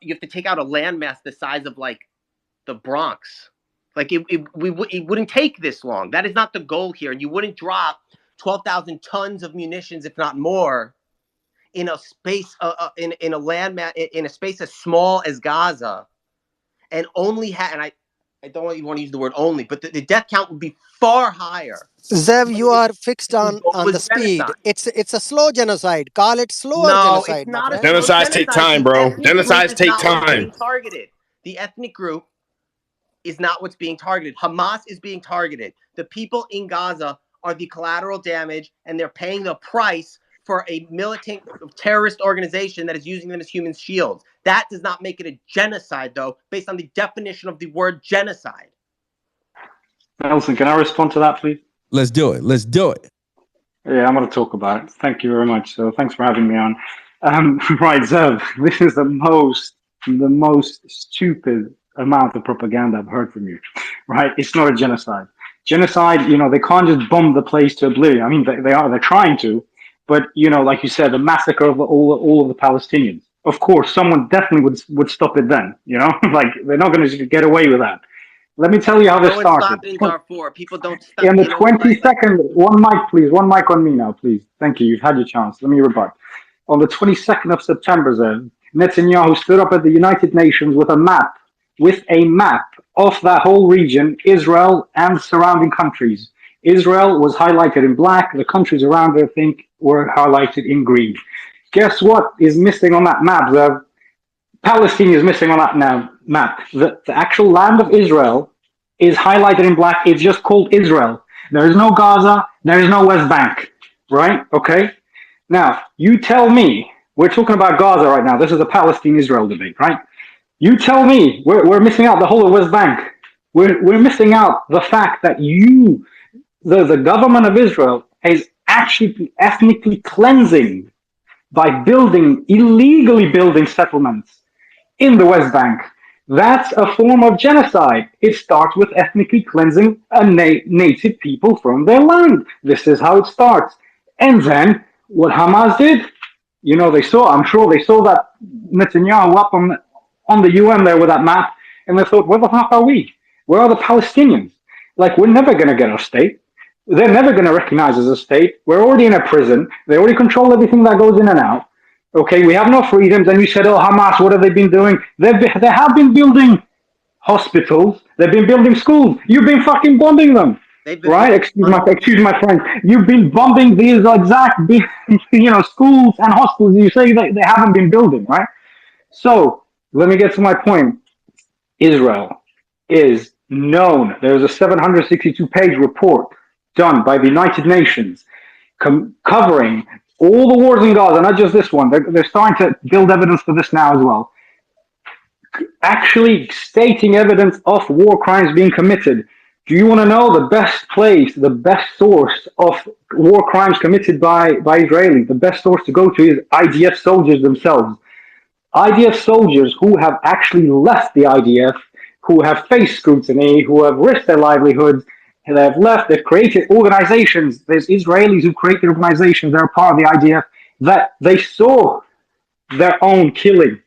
you have to take out a landmass the size of like the Bronx. Like it wouldn't take this long. That is not the goal here. And you wouldn't drop 12,000 tons of munitions, if not more, in a space in a landmass in a space as small as Gaza, and only and I don't even want to use the word only, but the death count would be far higher. Zev, you are fixed on the speed. Genocide. It's a slow genocide. Call it slower No, genocide, it's my not a friend. slow Genocides take time, The bro. ethnic group Genocides is take not what's time. being targeted. The ethnic group is not what's being targeted. Hamas is being targeted. The people in Gaza are the collateral damage, and they're paying the price for a militant terrorist organization that is using them as human shields. That does not make it a genocide, though, based on the definition of the word genocide. Nelson, can I respond to that, please? Let's do it. Yeah, I'm going to talk about it. Thank you very much. So thanks for having me on. Right, Zev, this is the most stupid amount of propaganda I've heard from you. Right? It's not a genocide. Genocide, they can't just bomb the place to oblivion. I mean, they're trying to, but like you said, the massacre of all of the Palestinians. Of course, someone definitely would stop it then. Like they're not going to get away with that. Let me tell you how this No one started. stopped in Darfur. People don't stop. In the 22nd, one mic, please. One mic on me now, please. Thank you. You've had your chance. Let me rebut. On the 22nd of September, then, Netanyahu stood up at the United Nations with a map of that whole region, Israel and surrounding countries. Israel was highlighted in black. The countries around it, I think, were highlighted in green. Guess what is missing on that map, Zev? Palestine is missing on that map. The actual land of Israel is highlighted in black. It's just called Israel. There is no Gaza. There is no West Bank. Right? Okay? Now, you tell me, we're talking about Gaza right now. This is a Palestine-Israel debate, right? You tell me, we're missing out the whole of West Bank. We're missing out the fact that the government of Israel is actually ethnically cleansing by illegally building settlements in the West Bank. That's a form of genocide. It starts with ethnically cleansing a native people from their land. This is how it starts. And then what Hamas did, I'm sure they saw that Netanyahu up on the UN there with that map, and they thought, where the fuck are we? Where are the Palestinians? Like, we're never going to get our state. They're never going to recognize us as a state. We're already in a prison. They already control everything that goes in and out. Okay, we have no freedoms. And you said, oh, Hamas, what have they been doing? They have been building hospitals. They've been building schools. You've been fucking bombing them. Right? Excuse my French. You've been bombing these exact schools and hospitals you say that they haven't been building, right? So let me get to my point. Israel is known. There's a 762-page report done by the United Nations covering all the wars in Gaza, not just this one. They're starting to build evidence for this now as well. Actually stating evidence of war crimes being committed. Do you want to know the best source of war crimes committed by Israelis? The best source to go to is IDF soldiers themselves. IDF soldiers who have actually left the IDF, who have faced scrutiny, who have risked their livelihoods, they have left, they've created organizations. There's Israelis who created organizations that are part of the IDF that they saw their own killing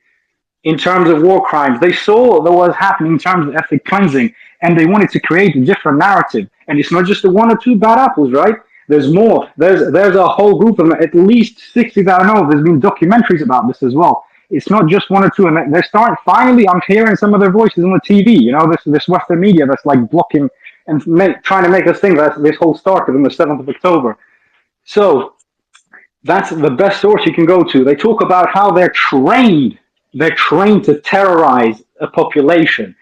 in terms of war crimes. They saw what was happening in terms of ethnic cleansing, and they wanted to create a different narrative. And it's not just the one or two bad apples, right? There's more. There's a whole group of them, at least 60 that I know. There's been documentaries about this as well. It's not just one or two, and they're starting. Finally, I'm hearing some of their voices on the TV. You know, this Western media that's like blocking and trying to make us think that this whole started on the 7th of October. So that's the best source you can go to. They talk about how they're trained. They're trained to terrorize a population.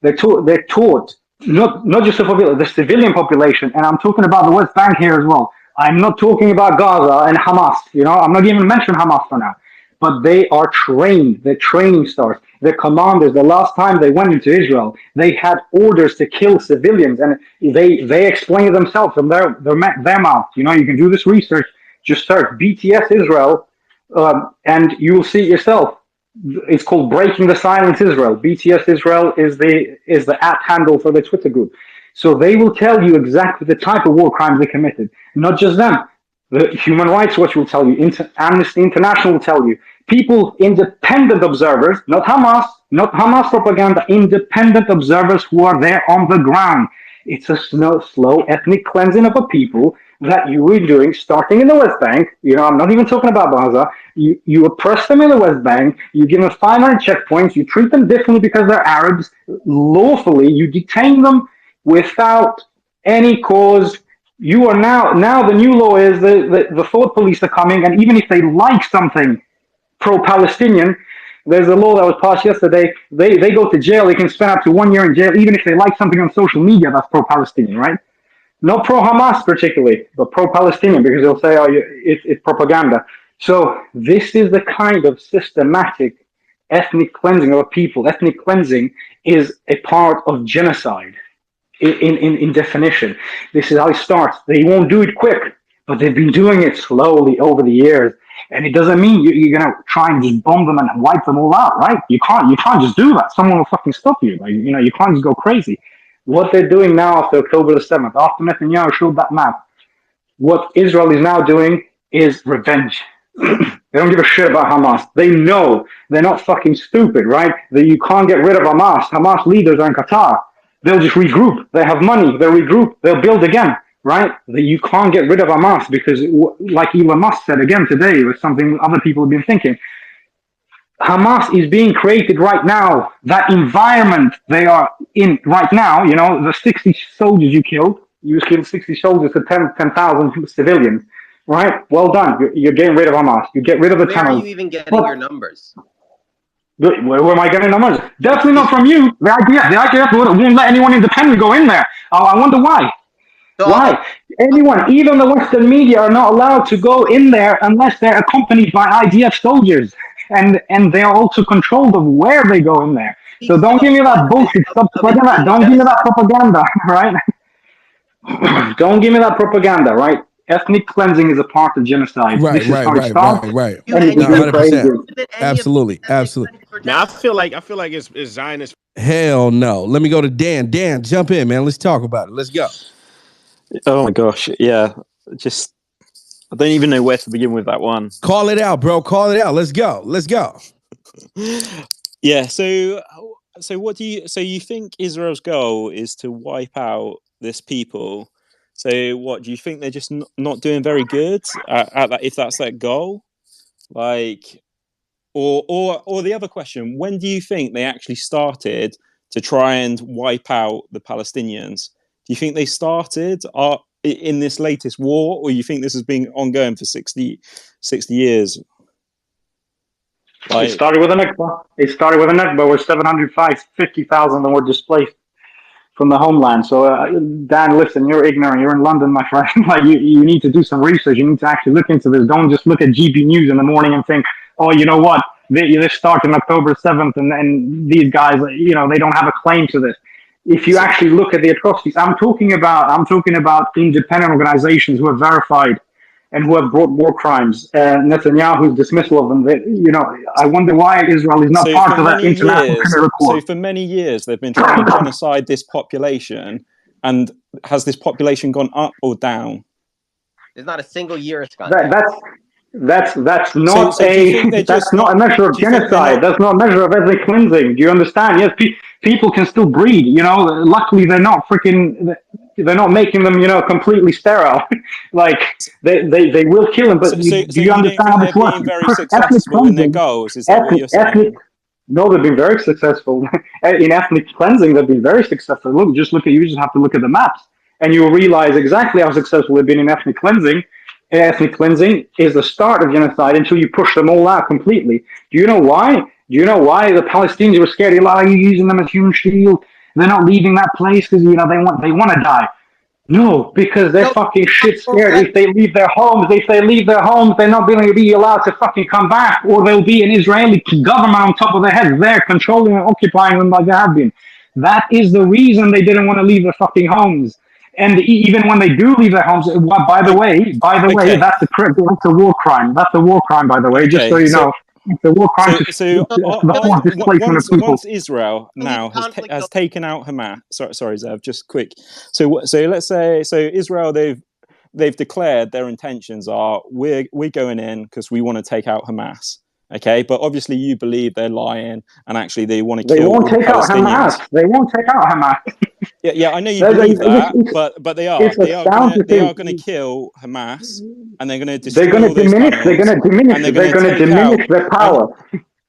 They're taught not just the civilian population, and I'm talking about the West Bank here as well. I'm not talking about Gaza and Hamas. You know, I'm not even mentioning Hamas for now. But they are trained. They're training stars. They're commanders. The last time they went into Israel, they had orders to kill civilians, and they explain it themselves from their mouth. You know, you can do this research. Just search BTS Israel, and you will see it yourself. It's called Breaking the Silence Israel. BTS Israel is the @ handle for the Twitter group. So they will tell you exactly the type of war crimes they committed. Not just them. The Human Rights Watch will tell you. Amnesty International will tell you. People, independent observers, not Hamas propaganda, independent observers who are there on the ground. It's a slow ethnic cleansing of a people that you were doing starting in the West Bank. You know, I'm not even talking about Gaza. You oppress them in the West Bank. You give them 500 checkpoints. You treat them differently because they're Arabs. Lawfully, you detain them without any cause. You are now the new law is the thought police are coming, and even if they like something pro-Palestinian, there's a law that was passed yesterday. They go to jail. They can spend up to 1 year in jail, even if they like something on social media that's pro-Palestinian, right? Not pro-Hamas particularly, but pro-Palestinian, because they'll say, oh, it's propaganda. So this is the kind of systematic ethnic cleansing of a people. Ethnic cleansing is a part of genocide in definition. This is how it starts. They won't do it quick, but they've been doing it slowly over the years. And it doesn't mean you're going to try and just bomb them and wipe them all out, right? You can't just do that. Someone will fucking stop you. Like, you know, you can't just go crazy. What they're doing now after October the 7th, after Netanyahu showed that map, what Israel is now doing is revenge. They don't give a shit about Hamas. They know they're not fucking stupid, right? That you can't get rid of Hamas. Hamas leaders are in Qatar. They'll just regroup. They have money. They'll regroup. They'll build again, right? That you can't get rid of Hamas because, like Elon Musk said again today, was something other people have been thinking. Hamas is being created right now. That environment they are in right now, you know, the 60 soldiers you killed 60 soldiers to 10,000 civilians, right? Well done. You're getting rid of Hamas. You get rid of the Where tunnels. are you even getting your numbers? Where am I getting numbers? Definitely not from you. The IDF won't let anyone independent go in there. I wonder why. So Why? Anyone, even the Western media, are not allowed to go in there unless they're accompanied by IDF soldiers. And they are also controlled of where they go in there. So don't give me that bullshit. Stop spreading that. Don't give me that propaganda, right? Don't give me that propaganda, right? Ethnic cleansing is a part of genocide. Right. And No, it was 100%. Absolutely. Now I feel like it's Zionist. Hell no. Let me go to Dan. Dan, jump in, man. Let's talk about it. Let's go. Oh my gosh, yeah. Just I don't even know where to begin with that one. Call it out, bro. Call it out. Let's go. Yeah. So what do you think Israel's goal is to wipe out this people? So what do you think they're just not doing very good at that? If that's their goal, like, or the other question: when do you think they actually started to try and wipe out the Palestinians? Do you think they started in this latest war, or you think this has been ongoing for 60 years? It started with a Nakba where 750,000 were displaced from the homeland. So, Dan, listen, you're ignorant. You're in London, my friend. Like, you need to do some research. You need to actually look into this. Don't just look at GB News in the morning and think, oh, you know what? This started on October 7th, and these guys, you know, they don't have a claim to this. If you actually look at the atrocities, I'm talking about independent organizations who are verified and who have brought war crimes. Netanyahu's dismissal of them. I wonder why Israel is not So part for of that many international years, criminal court. they've been trying to genocide this population. And has this population gone up or down? There's not a single year it's gone That, down. that's not So do you think they're that's just not a not? measure of Do you think they're genocide. not? That's not a measure of ethnic cleansing. Do you understand? Yes, people can still breed. Luckily they're not making them completely sterile. Like they will kill them. But So do you you don't understand think how they're this works? being very Ethnic successful in their cleansing, goals? Is that what you're ethnic. saying? No, they've been very successful in ethnic cleansing. They've been very successful. You just have to look at the maps, and you'll realize exactly how successful they've been in ethnic cleansing. Ethnic cleansing is the start of genocide until you push them all out completely. Do you know why? Do you know why the Palestinians were scared? You're using them as human shield. They're not leaving that place because they want to die. No, because they're No, fucking shit scared. let- If they leave their homes, they're not going to be allowed to fucking come back, or there'll be an Israeli government on top of their heads there controlling and occupying them like they have been. That is the reason they didn't want to leave their fucking homes. And even when they do leave their homes, by the way, Okay. that's a war crime. That's a war crime, by the way, just so Okay. you know. It's a war crime So to displacement of people. once Israel now has taken out Hamas. Sorry, Zev. Just quick. So let's say Israel they've declared their intentions are we're going in because we want to take out Hamas. Okay, but obviously you believe they're lying and actually they want to They kill all won't the take out Palestinians. Hamas. They won't take out Hamas. Yeah, I know you believe that, but they are gonna kill Hamas and they're gonna destroy They're going all to those diminish. tunnels. They're going to diminish. And They're going to take diminish out, their power.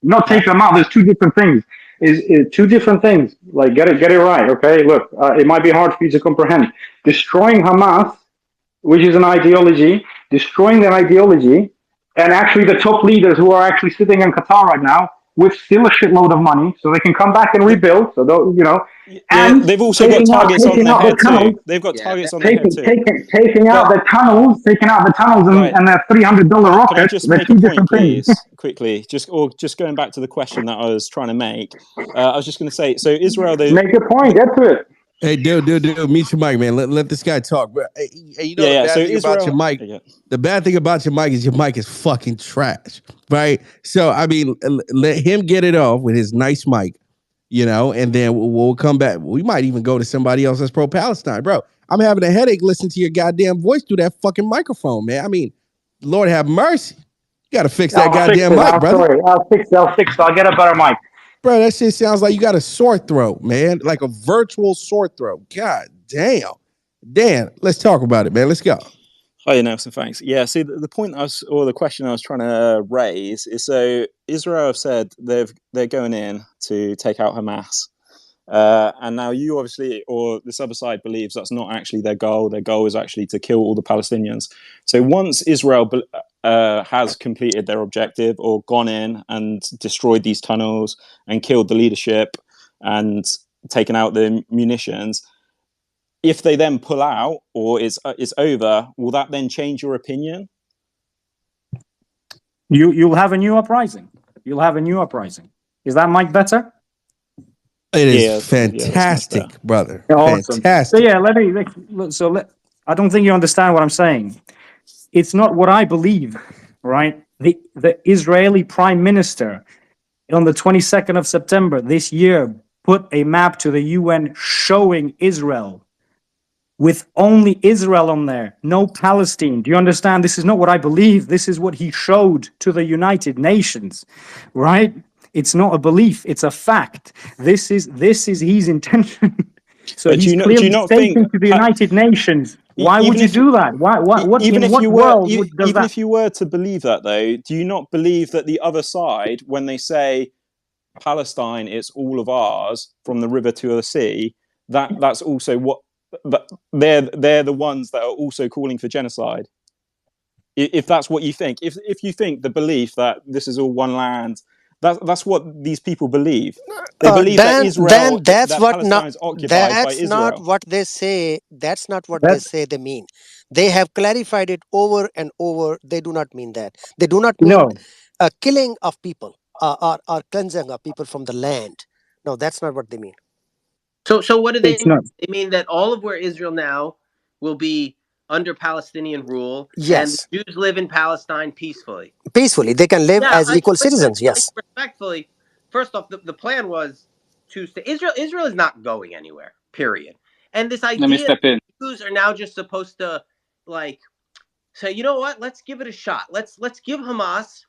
Not take them out. There's two different things. Is two different things. Like get it right. Okay. Look, it might be hard for you to comprehend. Destroying Hamas, which is an ideology, destroying their ideology, and actually the top leaders who are actually sitting in Qatar right now with still a shitload of money, so they can come back and rebuild. So and they've also got targets on their head too. They've got targets on their head too. Taking out the tunnels, and their $300 rockets. Can I just make a point, please, quickly? Just going back to the question that I was trying to make. I was just going to say, so Israel, they make a point. Get to it. Hey, dude, meet your mic, man. Let this guy talk. Hey, the bad thing about your mic. Yeah. The bad thing about your mic is fucking trash, right? So I mean, let him get it off with his nice mic, and then we'll come back. We might even go to somebody else that's pro-Palestine, bro. I'm having a headache listening to your goddamn voice through that fucking microphone, man. I mean, Lord have mercy. You got to fix that goddamn mic, brother. Sorry, I'll fix it. I'll get a better mic. Bro, that shit sounds like you got a sore throat, man. Like a virtual sore throat. God damn. Dan, let's talk about it, man. Let's go. Hi, Nelson. Thanks. Yeah, see, the point the question I was trying to raise is, so Israel have said they're going in to take out Hamas. And now you obviously, or this other side, believes that's not actually their goal. Their goal is actually to kill all the Palestinians. So once Israel has completed their objective or gone in and destroyed these tunnels and killed the leadership and taken out the munitions, if they then pull out or it's over, will that then change your opinion? You'll have a new uprising. Is that mic better? It is fantastic, brother. Awesome. Fantastic. So I don't think you understand what I'm saying. It's not what I believe, right? The Israeli Prime Minister on the 22nd of September this year put a map to the UN showing Israel with only Israel on there, no Palestine. Do you understand? This is not what I believe. This is what he showed to the United Nations, right? It's not a belief, it's a fact. This is his intention. So but he's clearly stating to the United Nations. Why would you do that? If you were to believe that, though, do you not believe that the other side, when they say Palestine, it's all of ours from the river to the sea, that's also what they're the ones that are also calling for genocide? If that's what you think, if you think the belief that this is all one land. That's what these people believe. They believe that Israel, Palestine is occupied by Israel. That's not what they say. That's not what they say they mean. They have clarified it over and over. They do not mean that. They do not mean a killing of people or cleansing of people from the land. No, that's not what they mean. So what do they mean? They mean that all of where Israel now will be under Palestinian rule, and Yes, the Jews live in Palestine peacefully. peacefully. They can live Yeah, as equal citizens. like, Yes. respectfully, first off, the plan was to stay. Israel is not going anywhere, period. And this Let me idea step in. that Jews are now just supposed to, like, say, you know what, let's give it a shot. Let's give Hamas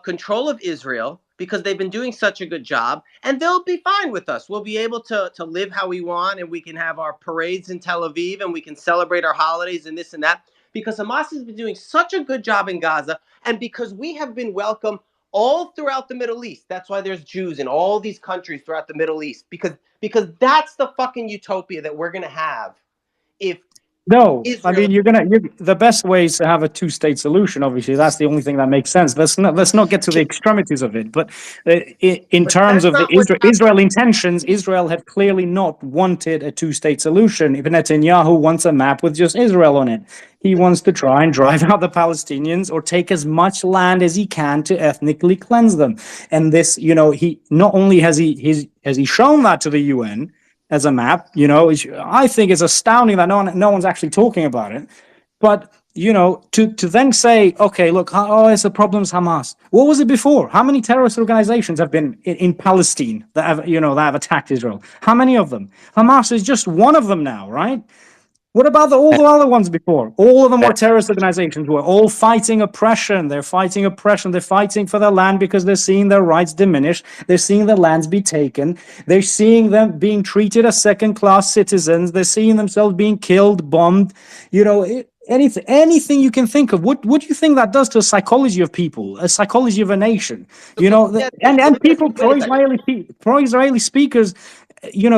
control of Israel because they've been doing such a good job, and they'll be fine with us. We'll be able to live how we want, and we can have our parades in Tel Aviv, and we can celebrate our holidays and this and that, because Hamas has been doing such a good job in Gaza, and because we have been welcome all throughout the Middle East. That's why there's Jews in all these countries throughout the Middle East, because that's the fucking utopia that we're gonna have if No, I Israel. mean the best way is to have a two-state solution. Obviously, that's the only thing that makes sense. Let's not get to the extremities of it. But in But terms that's of the not what's Israel intentions, Israel have clearly not wanted a two-state solution. Even Netanyahu wants a map with just Israel on it. He wants to try and drive out the Palestinians or take as much land as he can to ethnically cleanse them. And this, he not only has he shown that to the UN as a map, I think it's astounding that no one's actually talking about it. But to then say, okay, look, it's the problem's Hamas. What was it before? How many terrorist organizations have been in Palestine that have attacked Israel? How many of them? Hamas is just one of them now, right? What about all the other ones before? All of them were terrorist organizations who are all fighting oppression. They're fighting oppression. They're fighting for their land because they're seeing their rights diminish. They're seeing their lands be taken. They're seeing them being treated as second-class citizens. They're seeing themselves being killed, bombed. Anything you can think of. What do you think that does to the psychology of people, a psychology of a nation? And people, pro-Israeli speakers,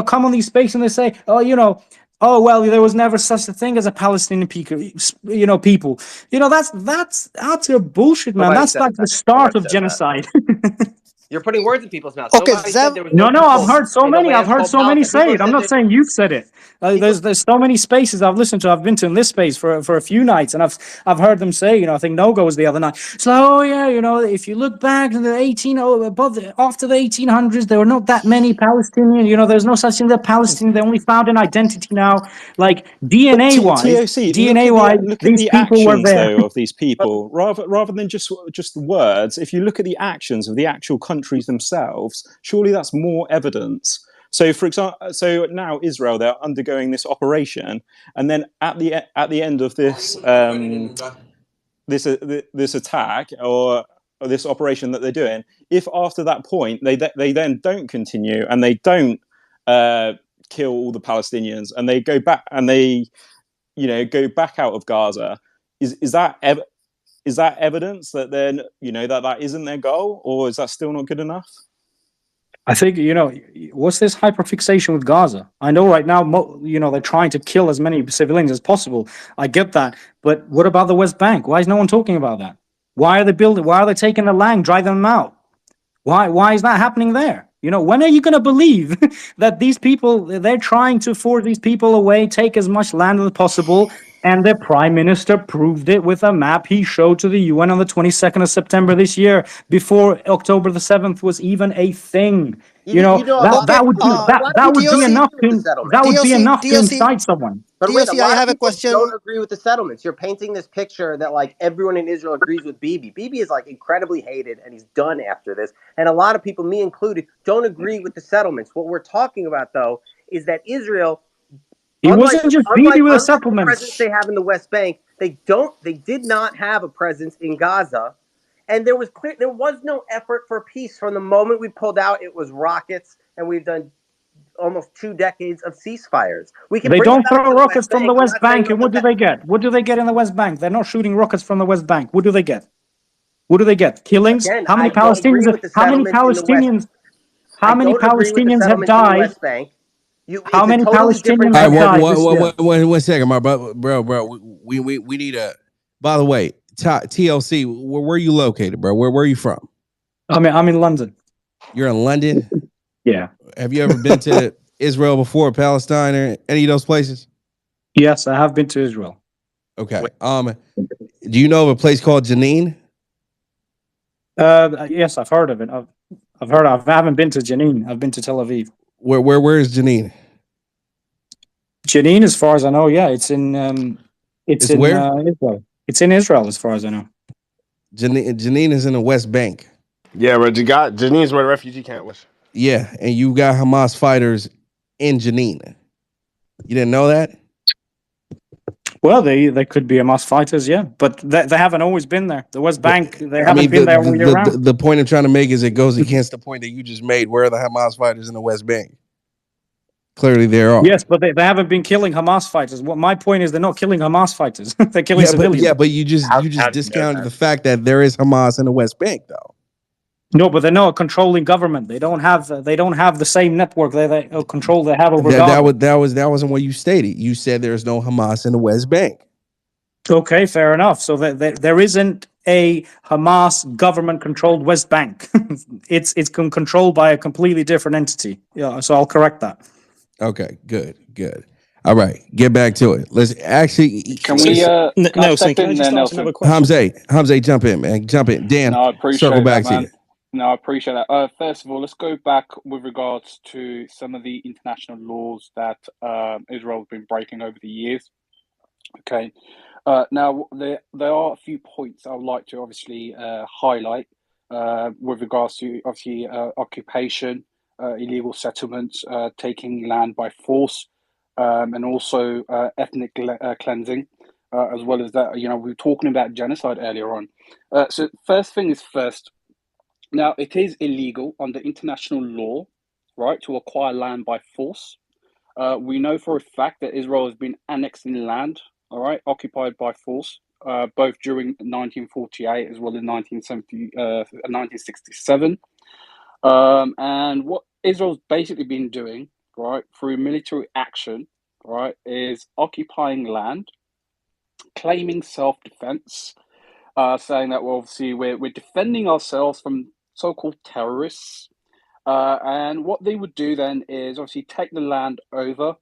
come on these spaces and they say, oh, well, there was never such a thing as a Palestinian people. That's utter bullshit, man. That's like the start of genocide. You're putting words in people's mouths. Okay, Nobody said Zev. there was No, no I've heard so many. I've heard so many say it. I'm not that saying you've said it. There's so many spaces I've listened to. I've been to in this space for a few nights, and I've heard them say, I think Nogo was the other night. It's like, oh yeah, if you look back to the after the 1800s, there were not that many Palestinian. There's no such thing as Palestinian. They only found an identity now, like DNA wise. Look at These the people were actions there. though of these people, rather than just the words. If you look at the actions of the actual countries themselves, surely that's more evidence. So, for example, now Israel, they're undergoing this operation, and then at the end of this this attack or this operation that they're doing, if after that point they then don't continue and they don't kill all the Palestinians and they go back and they go back out of Gaza, is that evidence that then that isn't their goal, or is that still not good enough? I think, what's this hyperfixation with Gaza? I know right now, they're trying to kill as many civilians as possible. I get that. But what about the West Bank? Why is no one talking about that? Why are they taking the land, driving them out? Why is that happening there? When are you going to believe that these people, they're trying to force these people away, take as much land as possible, and their prime minister proved it with a map he showed to the UN on the 22nd of September this year, before October the 7th was even a thing. That would be enough to incite someone. But wait, a DOC, I lot of have a people question. don't agree with the settlements. You're painting this picture that like everyone in Israel agrees with Bibi. Bibi is like incredibly hated, and he's done after this. And a lot of people, me included, don't agree with the settlements. What we're talking about, though, is that Israel, it wasn't just Bibi with the settlements. The presence they have in the West Bank, they did not have a presence in Gaza, and there was no effort for peace from the moment we pulled out. It was rockets, and we've done almost 2 decades of ceasefires. They don't throw rockets from the West Bank, and what do they get? What do they get in the West Bank? They're not shooting rockets from the West Bank. What do they get? What do they get? Killings? Again, How many Palestinians have died? How many Palestinians have died? One second, my bro. We need a. By the way, TLC, where are you located, bro? Where are you from? I'm in London. You're in London? Yeah. Have you ever been to Israel before, Palestine, or any of those places? Yes, I have been to Israel. Okay. Do you know of a place called Jenin? Yes, I've heard of it. I haven't been to Jenin. I've been to Tel Aviv. Where is Jenin? Jenin, as far as I know, yeah, it's in It's It's in where? Israel. It's in Israel, as far as I know. Jenin is in the West Bank. Yeah, but you got Janine's where the refugee camp was. Yeah, and you got Hamas fighters in Jenin. You didn't know that? Well, they could be Hamas fighters, yeah, but they haven't always been there. The West But Bank, they I haven't mean, been there all year round. the point I'm trying to make is it goes against the point that you just made. Where are the Hamas fighters in the West Bank? Clearly, there are. Yes, but they haven't been killing Hamas fighters. What my point is, they're not killing Hamas fighters. They're killing civilians. But you just How do you know discounted that? the fact that there is Hamas in the West Bank, though. No, but they're not a controlling government. They don't have the same network they control they have over Gaza. That wasn't what you stated. You said there's no Hamas in the West Bank. Okay, fair enough. So there isn't a Hamas government-controlled West Bank. it's controlled by a completely different entity. Yeah, so I'll correct that. Okay, good. All right, get back to it. Let's actually. Can we? Nelson, can I just ask another question? Hamza, jump in, man. Jump in. Dan, No, I appreciate circle back that, to man. you. No, I appreciate that. First of all, let's go back with regards to some of the international laws that Israel has been breaking over the years. Okay. Now, there are a few points I would like to obviously highlight with regards to obviously occupation, illegal settlements, taking land by force, and also ethnic cleansing, as well as that. We were talking about genocide earlier on. So first thing is first. Now, it is illegal under international law, right, to acquire land by force. We know for a fact that Israel has been annexing land, all right, occupied by force, both during 1948 as well as 1967. And what Israel's basically been doing, right, through military action, right, is occupying land, claiming self-defense, saying that, well, obviously we're defending ourselves from so-called terrorists. And what they would do then is obviously take the land over,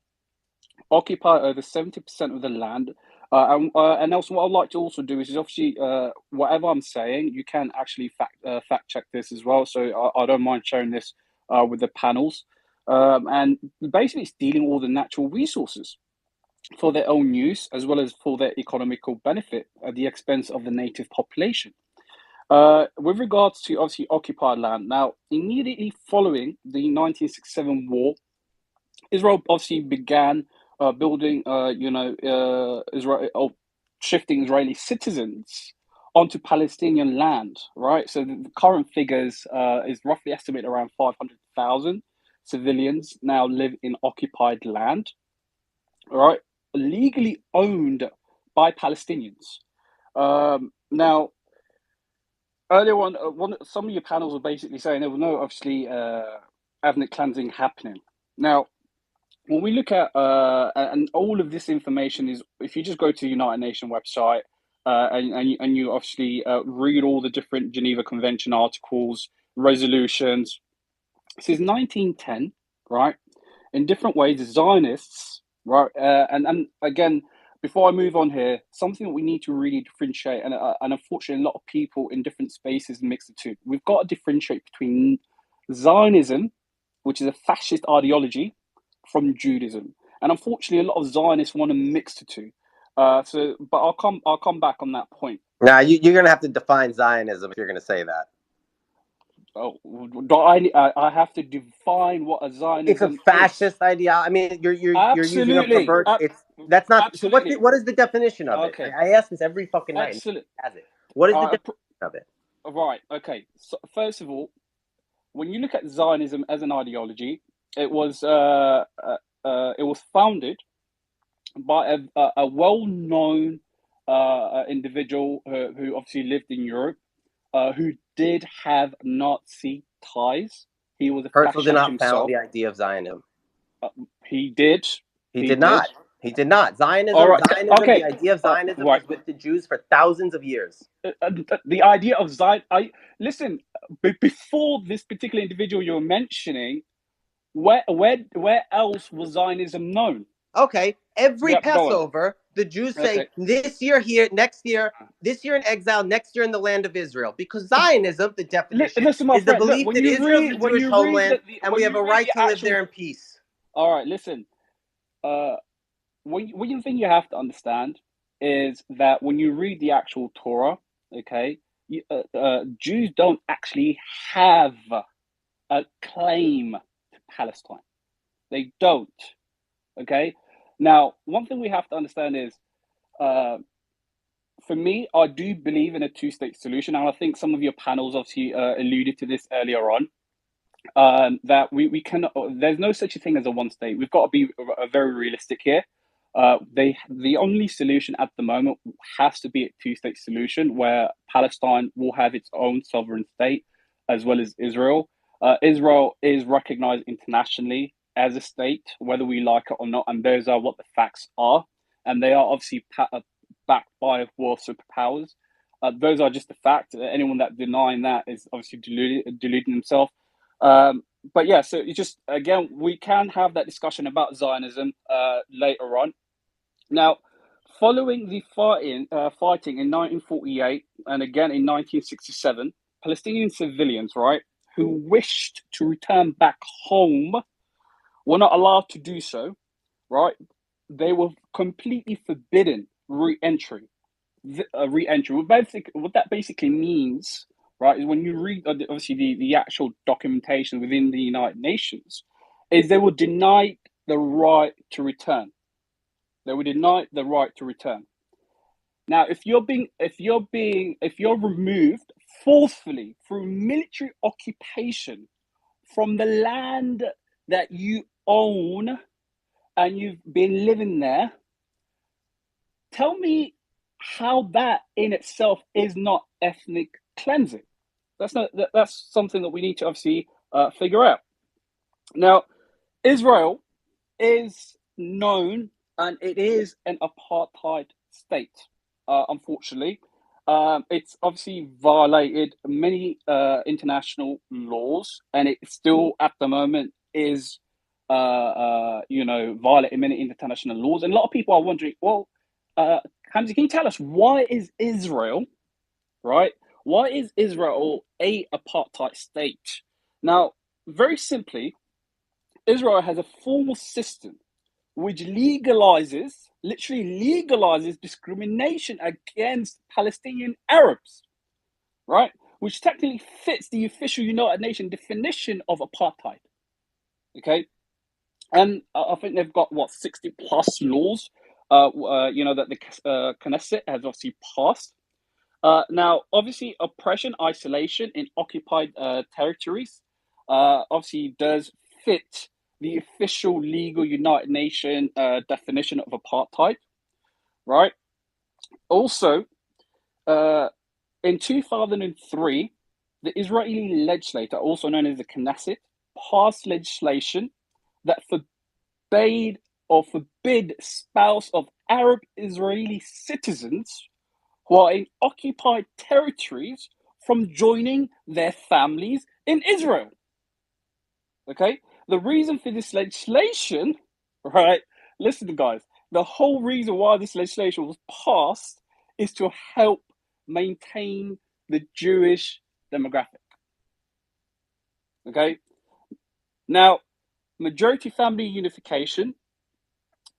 occupy over 70% of the land. And also, what I'd like to also do is obviously whatever I'm saying, you can actually fact check this as well. So I don't mind sharing this with the panels. And basically, stealing all the natural resources for their own use as well as for their economical benefit at the expense of the native population. With regards to obviously occupied land, now immediately following the 1967 war, Israel obviously began building, shifting Israeli citizens onto Palestinian land, right? So the current figures is roughly estimated around 500,000 civilians now live in occupied land, right? Legally owned by Palestinians. Now, earlier on, some of your panels were basically saying there was no obviously ethnic cleansing happening. Now, when we look at and all of this information is, if you just go to the United Nations website and you obviously read all the different Geneva Convention articles, resolutions, since 1910, right? In different ways, the Zionists, right? And again, before I move on here, something that we need to really differentiate, and unfortunately, a lot of people in different spaces mix the two. We've got to differentiate between Zionism, which is a fascist ideology, from Judaism, and unfortunately, a lot of Zionists want to mix the two. But I'll come back on that point. Now you're gonna have to define Zionism if you're gonna say that. Oh, do I have to define what a Zionism It's a fascist idea. I mean, you're using a pervert. That's not. Absolutely. So what is the definition of it? Okay. I ask this every fucking night. Absolutely. Has it? What is the definition of it? Right. Okay. So first of all, when you look at Zionism as an ideology, it was founded by a well-known individual who obviously lived in Europe, who did have Nazi ties. He was a Herzl did not himself. found the idea of Zionism. He did. He did not. He did not. Zionism. Right. Zionism. Okay. The idea of Zionism was with the Jews for thousands of years. The idea of Zion. Listen. Before this particular individual you're mentioning, where else was Zionism known? Okay. Every Passover, the Jews say this year here, next year, this year in exile, next year in the land of Israel. Because Zionism, the definition, is the belief that Israel is the Jewish homeland and we have a right to live there in peace. All right, listen. One thing you have to understand is that when you read the actual Torah, okay, Jews don't actually have a claim to Palestine. They don't. Okay. Now, one thing we have to understand is, for me, I do believe in a two-state solution, and I think some of your panels obviously alluded to this earlier on. That we cannot. There's no such a thing as a one state. We've got to be very realistic here. The only solution at the moment has to be a two-state solution where Palestine will have its own sovereign state as well as Israel. Israel is recognized internationally as a state, whether we like it or not, and those are what the facts are. And they are obviously backed by world superpowers. Those are just the facts. Anyone that denying that is obviously deluding themselves. But yeah, so you just, again, we can have that discussion about Zionism later on. Now, following the fighting in 1948 and again in 1967, Palestinian civilians, right, who wished to return back home were not allowed to do so, right? They were completely forbidden re-entry. What that basically means, right, is when you read obviously the actual documentation within the United Nations, is they were denied the right to return. They were denied the right to return. Now, if you're removed forcefully through military occupation from the land that you own and you've been living there, tell me how that in itself is not ethnic cleansing. That's something that we need to obviously figure out. Now, Israel is known, and it is an apartheid state. Unfortunately, it's obviously violated many international laws, and it still at the moment is, violating many international laws. And a lot of people are wondering, well, Hamza, can you tell us why is Israel, right? Why is Israel a apartheid state? Now, very simply, Israel has a formal system which literally legalizes discrimination against Palestinian Arabs, right? Which technically fits the official United Nations definition of apartheid. Okay, and I think they've got 60 plus laws, that the Knesset has obviously passed. Now, obviously, oppression, isolation in occupied territories, obviously does fit the official legal United Nations definition of apartheid, right? Also, in 2003, the Israeli legislature, also known as the Knesset, passed legislation that forbid spouse of Arab Israeli citizens who are in occupied territories from joining their families in Israel. Okay? The reason for this legislation, right? Listen, guys, the whole reason why this legislation was passed is to help maintain the Jewish demographic. Okay? Now, majority family unification.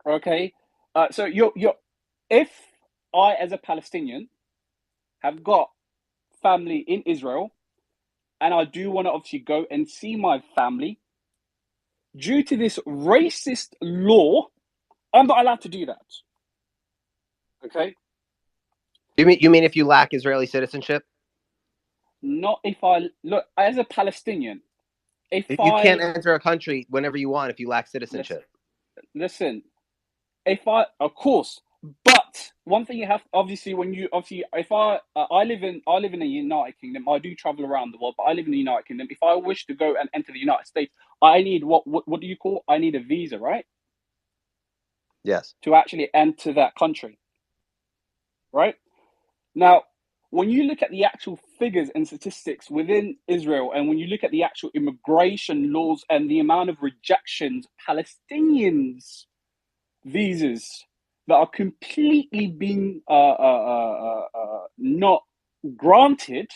Okay? So if I, as a Palestinian, have got family in Israel, and I do want to obviously go and see my family, due to this racist law, I'm not allowed to do that. Okay? You mean if you lack Israeli citizenship? Not if I look as a Palestinian. You can't enter a country whenever you want if you lack citizenship. Listen, of course, but one thing you have, obviously, if I live in the United Kingdom, I do travel around the world, but I live in the United Kingdom. If I wish to go and enter the United States, I need what do you call? I need a visa, right? Yes. To actually enter that country, right? Now, when you look at the actual figures and statistics within Israel, and when you look at the actual immigration laws and the amount of rejections, Palestinians' visas that are completely being not granted,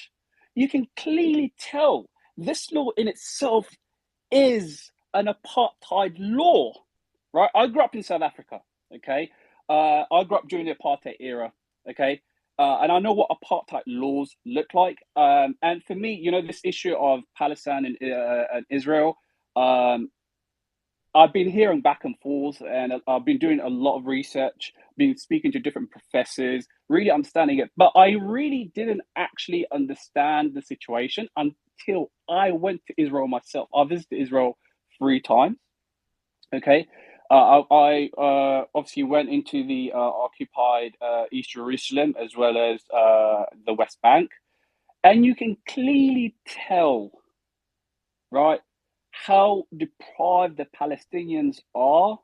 you can clearly tell this law in itself is an apartheid law, right? I grew up in South Africa, okay? I grew up during the apartheid era. Okay. And I know what apartheid laws look like. And for me, this issue of Palestine and Israel, I've been hearing back and forth, and I've been doing a lot of research, been speaking to different professors, really understanding it. But I really didn't actually understand the situation until I went to Israel myself. I visited Israel 3 times. Okay. I obviously went into the occupied East Jerusalem as well as the West Bank, and you can clearly tell, right, how deprived the Palestinians are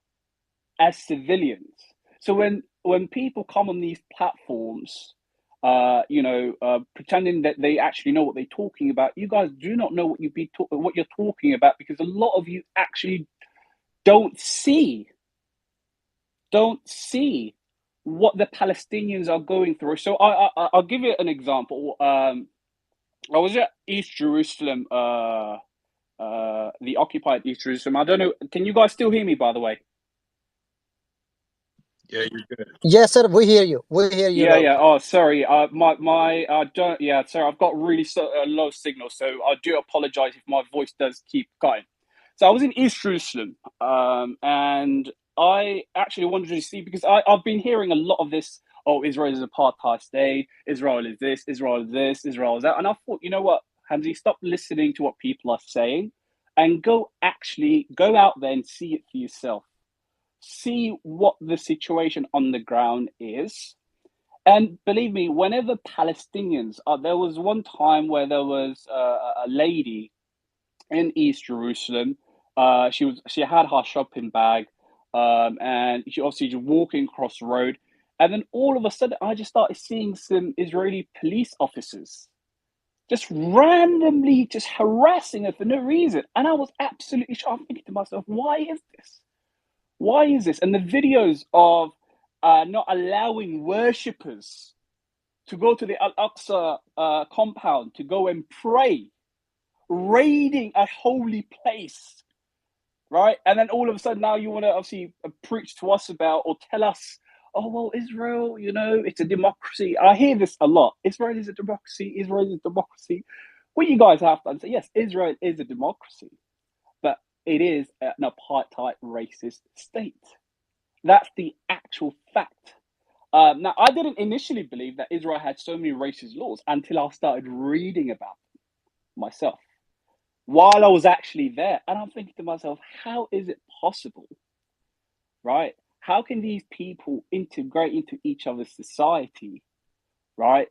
as civilians. So when people come on these platforms, pretending that they actually know what they're talking about, you guys do not know what you're talking about, because a lot of you actually don't see what the Palestinians are going through. So I'll give you an example. I was at East Jerusalem, the occupied East Jerusalem. I don't know. Can you guys still hear me, by the way? Yeah, you're good. Yes, sir. We hear you. We hear you. Yeah. Oh, sorry. I don't. Yeah, sorry. I've got really low signal, so I do apologize if my voice does keep cutting. So I was in East Jerusalem, and I actually wanted to see, because I've been hearing a lot of this. Oh, Israel is an apartheid state. Israel is this. Israel is this. Israel is that. And I thought, you know what, Hamzi, stop listening to what people are saying, and go out there and see it for yourself. See what the situation on the ground is. And believe me, whenever Palestinians, there was one time where there was a lady in East Jerusalem. She had her shopping bag, and she obviously just walking across the road, and then all of a sudden, I just started seeing some Israeli police officers just randomly just harassing her for no reason, and I was absolutely shocked. I'm thinking to myself, why is this? Why is this? And the videos of not allowing worshippers to go to the Al-Aqsa compound to go and pray, raiding a holy place, right? And then all of a sudden now you want to obviously preach to us about, or tell us, oh, well, Israel, it's a democracy. I hear this a lot. Israel is a democracy. Israel is a democracy. What you guys have to understand, yes, Israel is a democracy, but it is an apartheid racist state. That's the actual fact. Now, I didn't initially believe that Israel had so many racist laws until I started reading about them myself while I was actually there. And I'm thinking to myself, how is it possible, right? How can these people integrate into each other's society, right,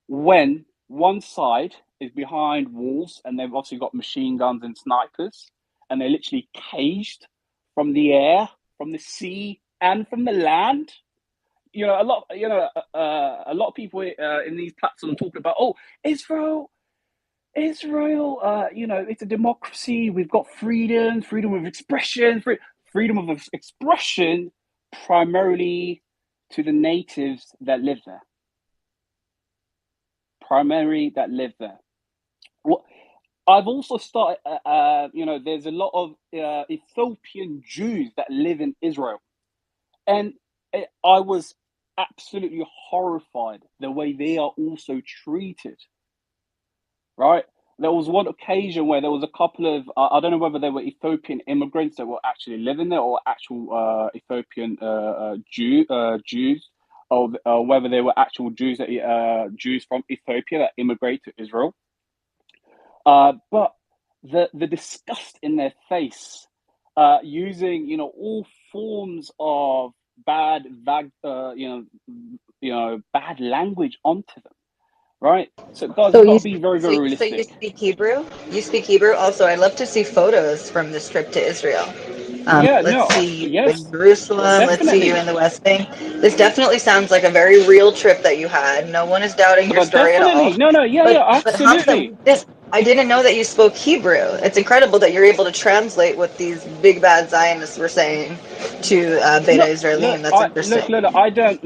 when one side is behind walls and they've obviously got machine guns and snipers, and they're literally caged from the air, from the sea, and from the land? A lot of people in these platforms talking about, oh, Israel, it's a democracy. We've got freedom of expression, freedom of expression, primarily to the natives that live there. I've also started, there's a lot of Ethiopian Jews that live in Israel, and I was absolutely horrified the way they are also treated, right? There was one occasion where there was a couple of, I don't know whether they were Ethiopian immigrants that were actually living there, or actual Ethiopian Jews, or whether they were actual Jews from Ethiopia that immigrated to Israel. But the disgust in their face, using all forms of bad language onto them, right? So guys, So we've you got to be very, very so you realistic. speak Hebrew? You speak Hebrew? Also, I'd love to see photos from this trip to Israel. Let's see you in Yes, Jerusalem. Let's see you definitely. in the West Bank. This definitely sounds like a very real trip that you had. No one is doubting your story at Definitely. all. No, yeah, But Hamza, absolutely. I didn't know that you spoke Hebrew. It's incredible that you're able to translate what these big bad Zionists were saying to Beta Israelim. That's interesting. I don't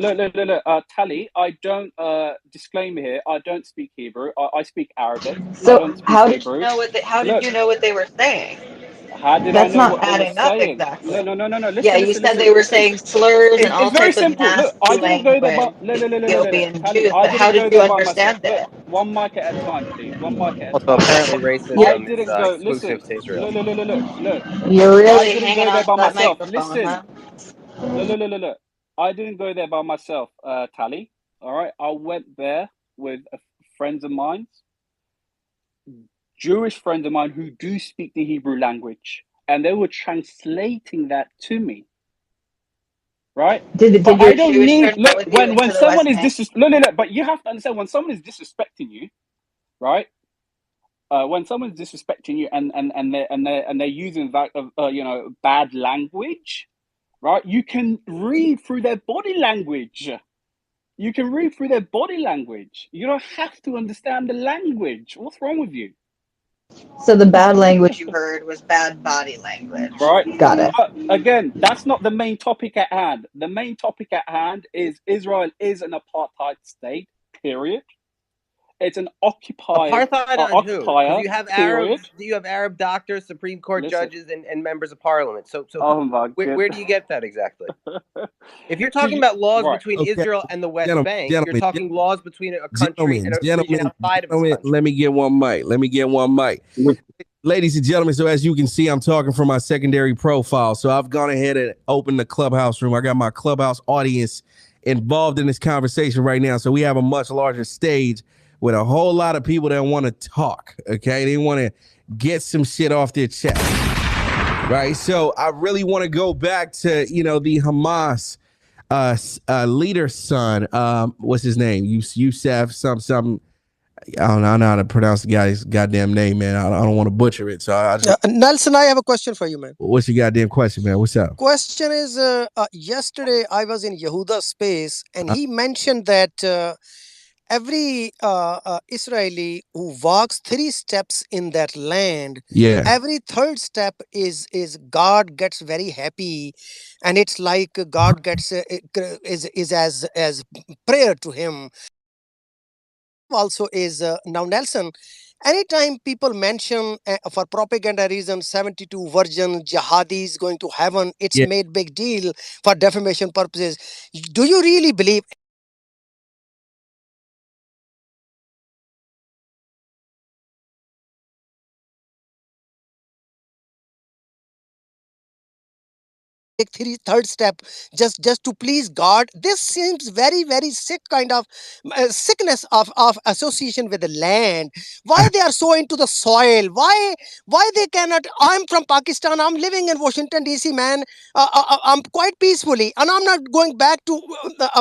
Tally. I don't disclaimer here. I don't speak Hebrew. I speak Arabic. I So don't speak Hebrew. how did Look, you know what they were saying? How did I That's know not what they were adding up saying? exactly. No. Yeah, Listen, you listen, said listen, they were listen. saying slurs and all It's very type of simple. Look, I nasty didn't go there, language but to look, Ethiopian Tally, Jews, I but how didn't did go you there by myself. understand Look, it? one mic at a time, please. One mic at a Also, time. apparently I racism is didn't go. Listen, exclusive to Israel. look. You're I really didn't hanging go there on to by that myself. microphone, Listen, huh? look. I didn't go there by myself, Tally. All right, I went there with friends of mine, Jewish friends of mine who do speak the Hebrew language, and they were translating that to me. Right, but Did your I don't Jewish need friend go look with you when into the someone West is Bank? look. But you have to understand when someone is disrespecting you, right? When someone's disrespecting you and they're using that bad language, right? You can read through their body language. You can read through their body language. You don't have to understand the language. What's wrong with you? So the bad language you heard was bad body language. Right? Got it. But again, that's not the main topic at hand. The main topic at hand is Israel is an apartheid state, period. It's an Apartheid on who? Because occupier, you have period. Arabs, you have Arab doctors, Supreme Court Listen, judges, and members of parliament. So oh my where goodness. do you get that exactly? If you're Because talking about laws right. between Okay, Israel and the West gentlemen, Bank, you're gentlemen, talking laws between a country gentlemen, and a region gentlemen, outside of its gentlemen. country. Let me get one mic. Ladies and gentlemen, so as you can see, I'm talking from my secondary profile. So I've gone ahead and opened the clubhouse room. I got my clubhouse audience involved in this conversation right now. So we have a much larger stage with a whole lot of people that want to talk. Okay, they want to get some shit off their chest. Right. So I really want to go back to, the Hamas leader's son. What's his name? Youssef, something. I don't know how to pronounce the guy's goddamn name, man. I don't want to butcher it. So Nelson, I have a question for you, man. What's your goddamn question, man? What's up? Question is, yesterday I was in Yehuda's space and he mentioned that every Israeli who walks 3 steps in that land, Yeah. every third step is God gets very happy, and it's like God gets is as prayer to him. Also is now Nelson. Anytime people mention for propaganda reasons 72 virgin jihadis going to heaven, it's Yeah. made big deal for defamation purposes. Do you really believe 3rd step just to please God? This seems very sick kind of sickness of association with the land. Why they are so into the soil? Why they cannot? I'm from Pakistan. I'm living in Washington DC, man. I'm quite peacefully, and I'm not going back to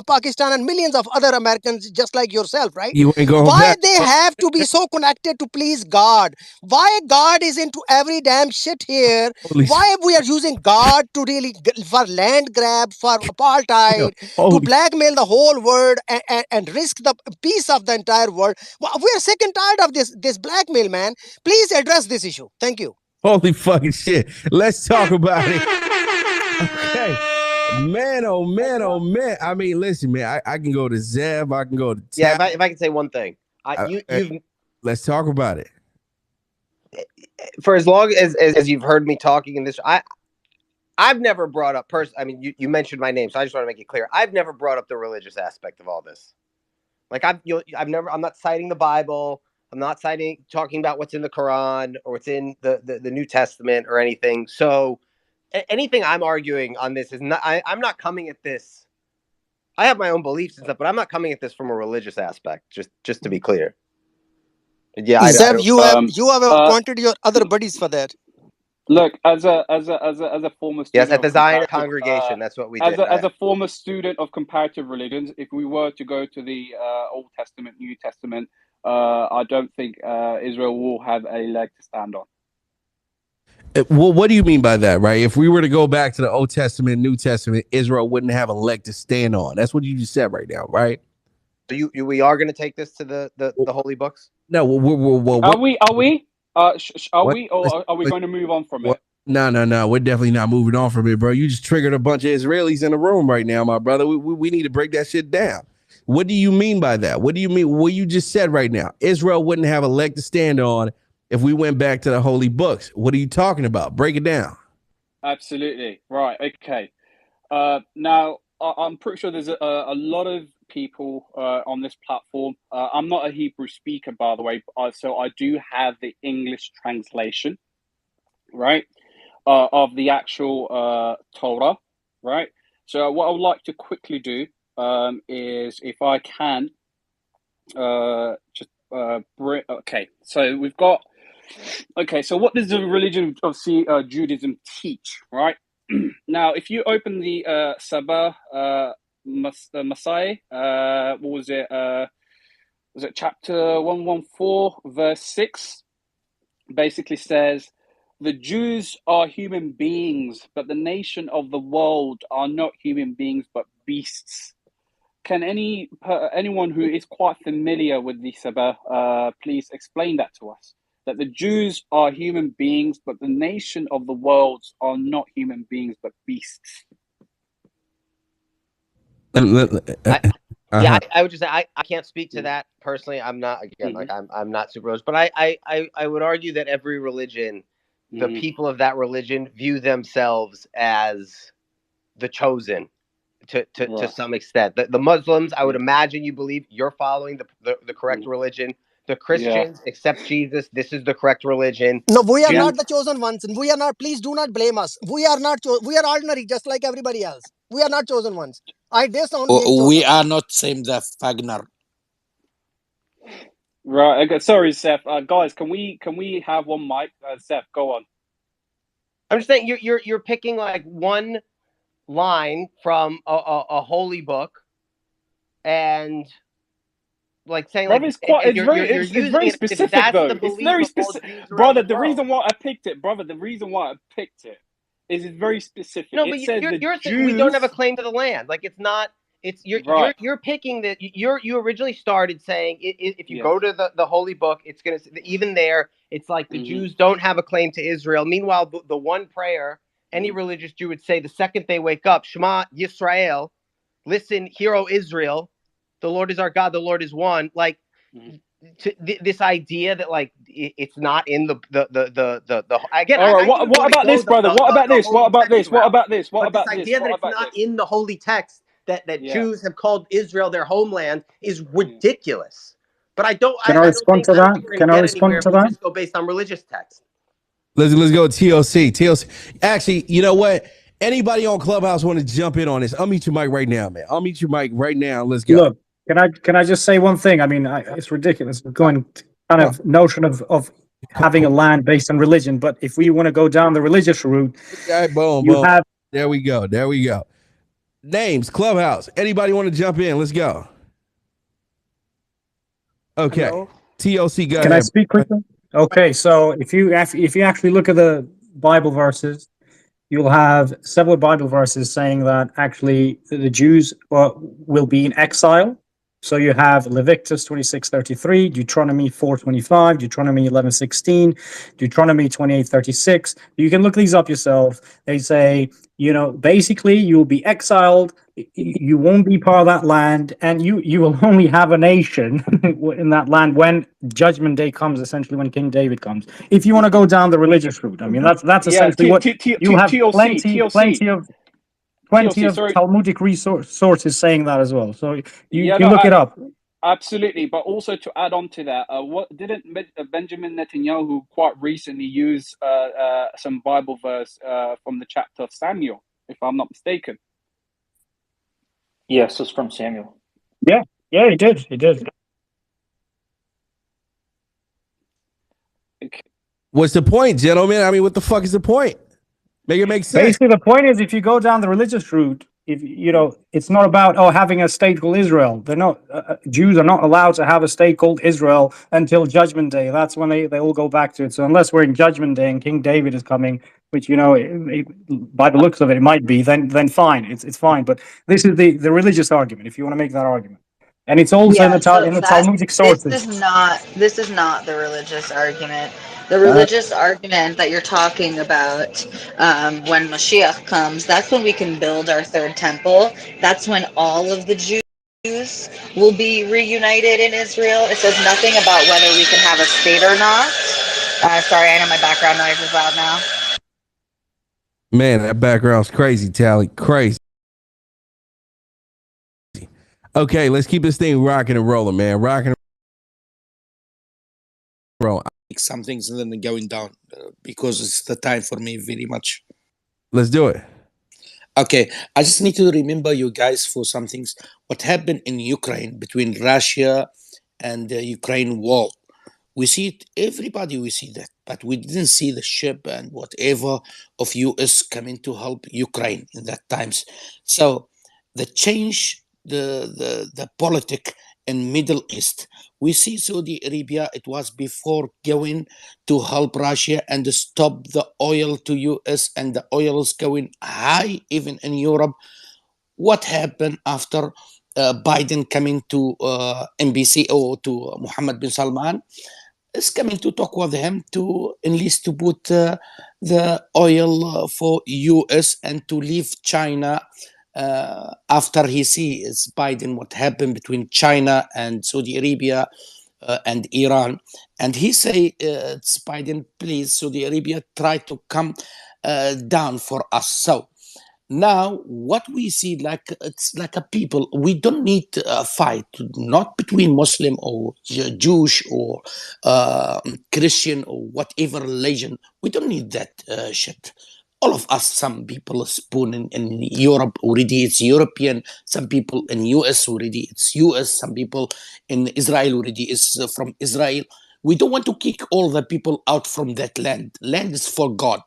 Pakistan and millions of other Americans just like yourself, right? You ain't going Why back. they have to be so connected to please God? Why God is into every damn shit here? Why we are using God to really for land grab, for apartheid, to blackmail the whole world and risk the peace of the entire world? We are sick and tired of this blackmail, man. Please address this issue. Thank you. Holy fucking shit. Let's talk about it. Okay. Man, oh man. I mean, listen, man, I can go to Zev. I can go to Yeah, if I can say one thing. Let's talk about it. For as long as you've heard me talking in this, I've never brought up I mean, you mentioned my name, so I just want to make it clear. I've never brought up the religious aspect of all this. Like I'm not citing the Bible. I'm not talking about what's in the Quran or what's in the New Testament or anything. So anything I'm arguing on this is not. I'm not coming at this. I have my own beliefs and stuff, but I'm not coming at this from a religious aspect. Just to be clear. Yeah, Zev, you have appointed your other buddies for that. Look, as a former student, yes, at the Zion congregation, that's what we did. As a former student of comparative religions, if we were to go to the Old Testament, New Testament, I don't think Israel will have a leg to stand on. Well, what do you mean by that, right? If we were to go back to the Old Testament, New Testament, Israel wouldn't have a leg to stand on. That's what you just said right now, right? So we are going to take this to the holy books? No, are we? Are we, or are we going to move on from it? No. We're definitely not moving on from it, bro. You just triggered a bunch of Israelis in the room right now, my brother. We need to break that shit down. What do you mean by that? What do you mean? What you just said right now? Israel wouldn't have a leg to stand on if we went back to the holy books. What are you talking about? Break it down. Absolutely. Right. Okay. Now, I'm pretty sure there's a lot of people on this platform. I'm not a Hebrew speaker, by the way, so I do have the English translation, right, of the actual Torah, right? So what I would like to quickly do is, if I can, just bring. Okay, so we've got. Okay, so what does the religion of Judaism teach, right? Now, if you open the Sabah Messiah, what was it? Was it chapter 114, verse 6? Basically says, the Jews are human beings, but the nation of the world are not human beings, but beasts. Can anyone who is quite familiar with the Sabah please explain that to us? That the Jews are human beings, but the nation of the world are not human beings, but beasts. I would just say I can't speak to that personally. I'm not like I'm not super religious, but I would argue that every religion, the people of that religion view themselves as the chosen to some extent. The Muslims, I would imagine you believe you're following the correct religion. The Christians accept Jesus. This is the correct religion. No, we are not the chosen ones. We are not. Please do not blame us. We are not. We are ordinary, just like everybody else. We are not chosen ones. I disown being chosen. We are not same the Fagner. Right. Okay. Sorry, Seth. Guys, can we have one mic? Seth, go on. I'm just saying you're picking like one line from a holy book, and like saying Brother, like it's very specific though. It's very specific, brother. The reason why I picked it, brother, is it's very specific. No, but you're saying we don't have a claim to the land. Like it's not. It's you're picking that. You originally started saying if you go to the holy book, it's gonna even there. It's like the Jews don't have a claim to Israel. Meanwhile, the one prayer any religious Jew would say the second they wake up, Shema Yisrael, listen, hear, O Israel, the Lord is our God, the Lord is one. Like this idea that like it's not in the again. All right, what about this, brother? What about this? What about this? What about this? What about this? This idea that it's not in the holy text that Jews have called Israel their homeland is ridiculous. But I don't. Can I respond to that? Can I respond to that? Just go based on religious text. Let's go TLC. TLC. Actually, you know what? Anybody on Clubhouse want to jump in on this? I'll meet your mic right now, man. I'll meet your mic right now. Let's go. Look, can I just say one thing? I mean, it's ridiculous. We're going kind of notion of having a land based on religion, but if we want to go down the religious route, boom. There we go. Names, Clubhouse. Anybody want to jump in? Let's go. Okay. Hello? TLC, go ahead. Can I speak quickly? Okay, so if you actually look at the Bible verses, you'll have several Bible verses saying that actually the Jews will be in exile. So you have Leviticus 26:33, Deuteronomy 4:25, Deuteronomy 11:16, Deuteronomy 28:36. You can look these up yourself. They say, basically you'll be exiled, you won't be part of that land, and you will only have a nation in that land when Judgment Day comes, essentially when King David comes. If you want to go down the religious route, I mean that's essentially what you have plenty of Talmudic sources saying that as well. So you look it up. Absolutely, but also to add on to that, what didn't Benjamin Netanyahu quite recently use some Bible verse from the chapter of Samuel, if I'm not mistaken? Yes, it's from Samuel. Yeah, he did. What's the point, gentlemen? I mean, what the fuck is the point? Make it make sense. Basically, the point is, if you go down the religious route, it's not about having a state called Israel. They're not Jews are not allowed to have a state called Israel until Judgment Day. That's when they all go back to it. So unless we're in Judgment Day and King David is coming, which by the looks of it, it might be, then fine, it's fine. But this is the religious argument, if you want to make that argument, and it's also in the Talmudic sources. This is not the religious argument. The religious argument that you're talking about, when Mashiach comes, that's when we can build our third temple. That's when all of the Jews will be reunited in Israel. It says nothing about whether we can have a state or not. Sorry, I know my background noise is loud now. Man, that background's crazy, Tally. Crazy. Okay, let's keep this thing rocking and rolling, man. Rocking and rolling. Something's then going down because it's the time for me very much. Let's do it. Okay, I just need to remember you guys for some things. What happened in Ukraine between Russia and the Ukraine war? We see it, everybody we see that, but we didn't see the ship and whatever of US coming to help Ukraine in that times. So the change, the politic in Middle East, we see Saudi Arabia, it was before going to help Russia and stop the oil to US, and the oil is going high even in Europe. What happened after Biden coming to NBC or to Mohammed bin Salman? Is coming to talk with him to enlist to put the oil for US and to leave China after he sees Biden what happened between China and Saudi Arabia and Iran, and he say it's Biden, please Saudi Arabia try to come down for us. So now what we see, like it's like a people, we don't need a fight, not between Muslim or Jewish or Christian or whatever religion. We don't need that shit. All of us, some people is born in Europe already, it's European. Some people in US already, it's US. Some people in Israel already is from Israel. We don't want to kick all the people out from that land. Land is for God.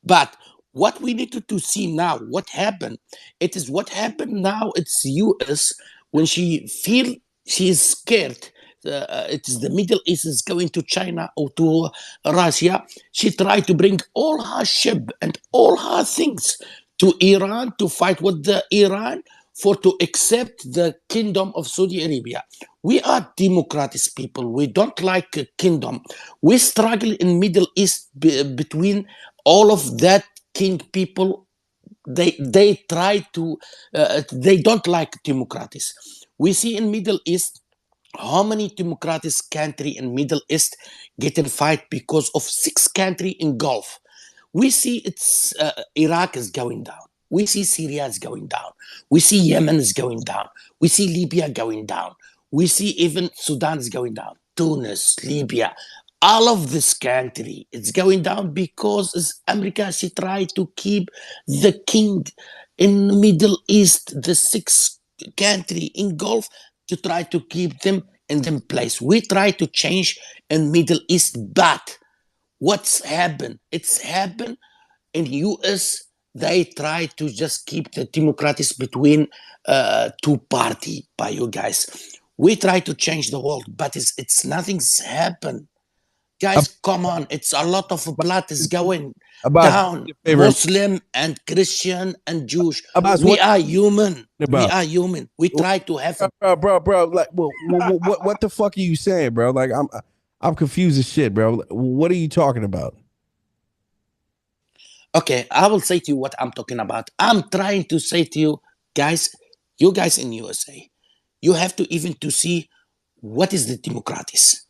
But what we need to see now, what happened, it is what happened now, it's US, when she feel she is scared, it is the Middle East is going to China or to Russia, she tried to bring all her ship and all her things to Iran to fight with the Iran for to accept the kingdom of Saudi Arabia. We are democratic people. We don't like a kingdom. We struggle in Middle East between all of that king people. They try to they don't like democracies. We see in Middle East how many democratic country in Middle East getting fight because of 6 country in Gulf. We see it's Iraq is going down. We see Syria is going down. We see Yemen is going down. We see Libya going down. We see even Sudan is going down. Tunis, Libya, all of this country, it's going down because America, she tried to keep the king in Middle East, the 6 country in Gulf, to try to keep them in them place. We try to change in Middle East, but what's happened? It's happened in US. They try to just keep the democrats between 2 party by you guys. We try to change the world, but it's nothing's happened. Guys, come on. It's a lot of blood is going down. Muslim and Christian and Jewish. We are human. We are human. We try to have bro. Like, what the fuck are you saying, bro? Like, I'm confused as shit, bro. What are you talking about? Okay, I will say to you what I'm talking about. I'm trying to say to you guys in USA, you have to even to see what is the democracies.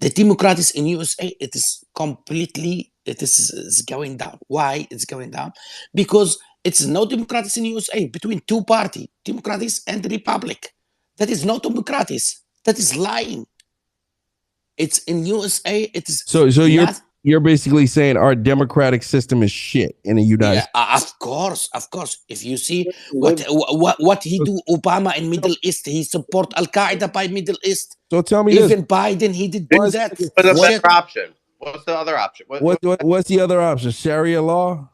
The democracies in USA, it is completely, is going down. Why it's going down? Because it's no democracies in USA between 2 party, Democrats and Republic. That is not democracies. That is lying. It's in USA. It is so you're basically saying our democratic system is shit in the United States. Of course. If you see what he do, Obama in Middle East, he support Al Qaeda by Middle East. So tell me even Biden, he did do that. What's the better option? What's the other option? What's the other option? Sharia law?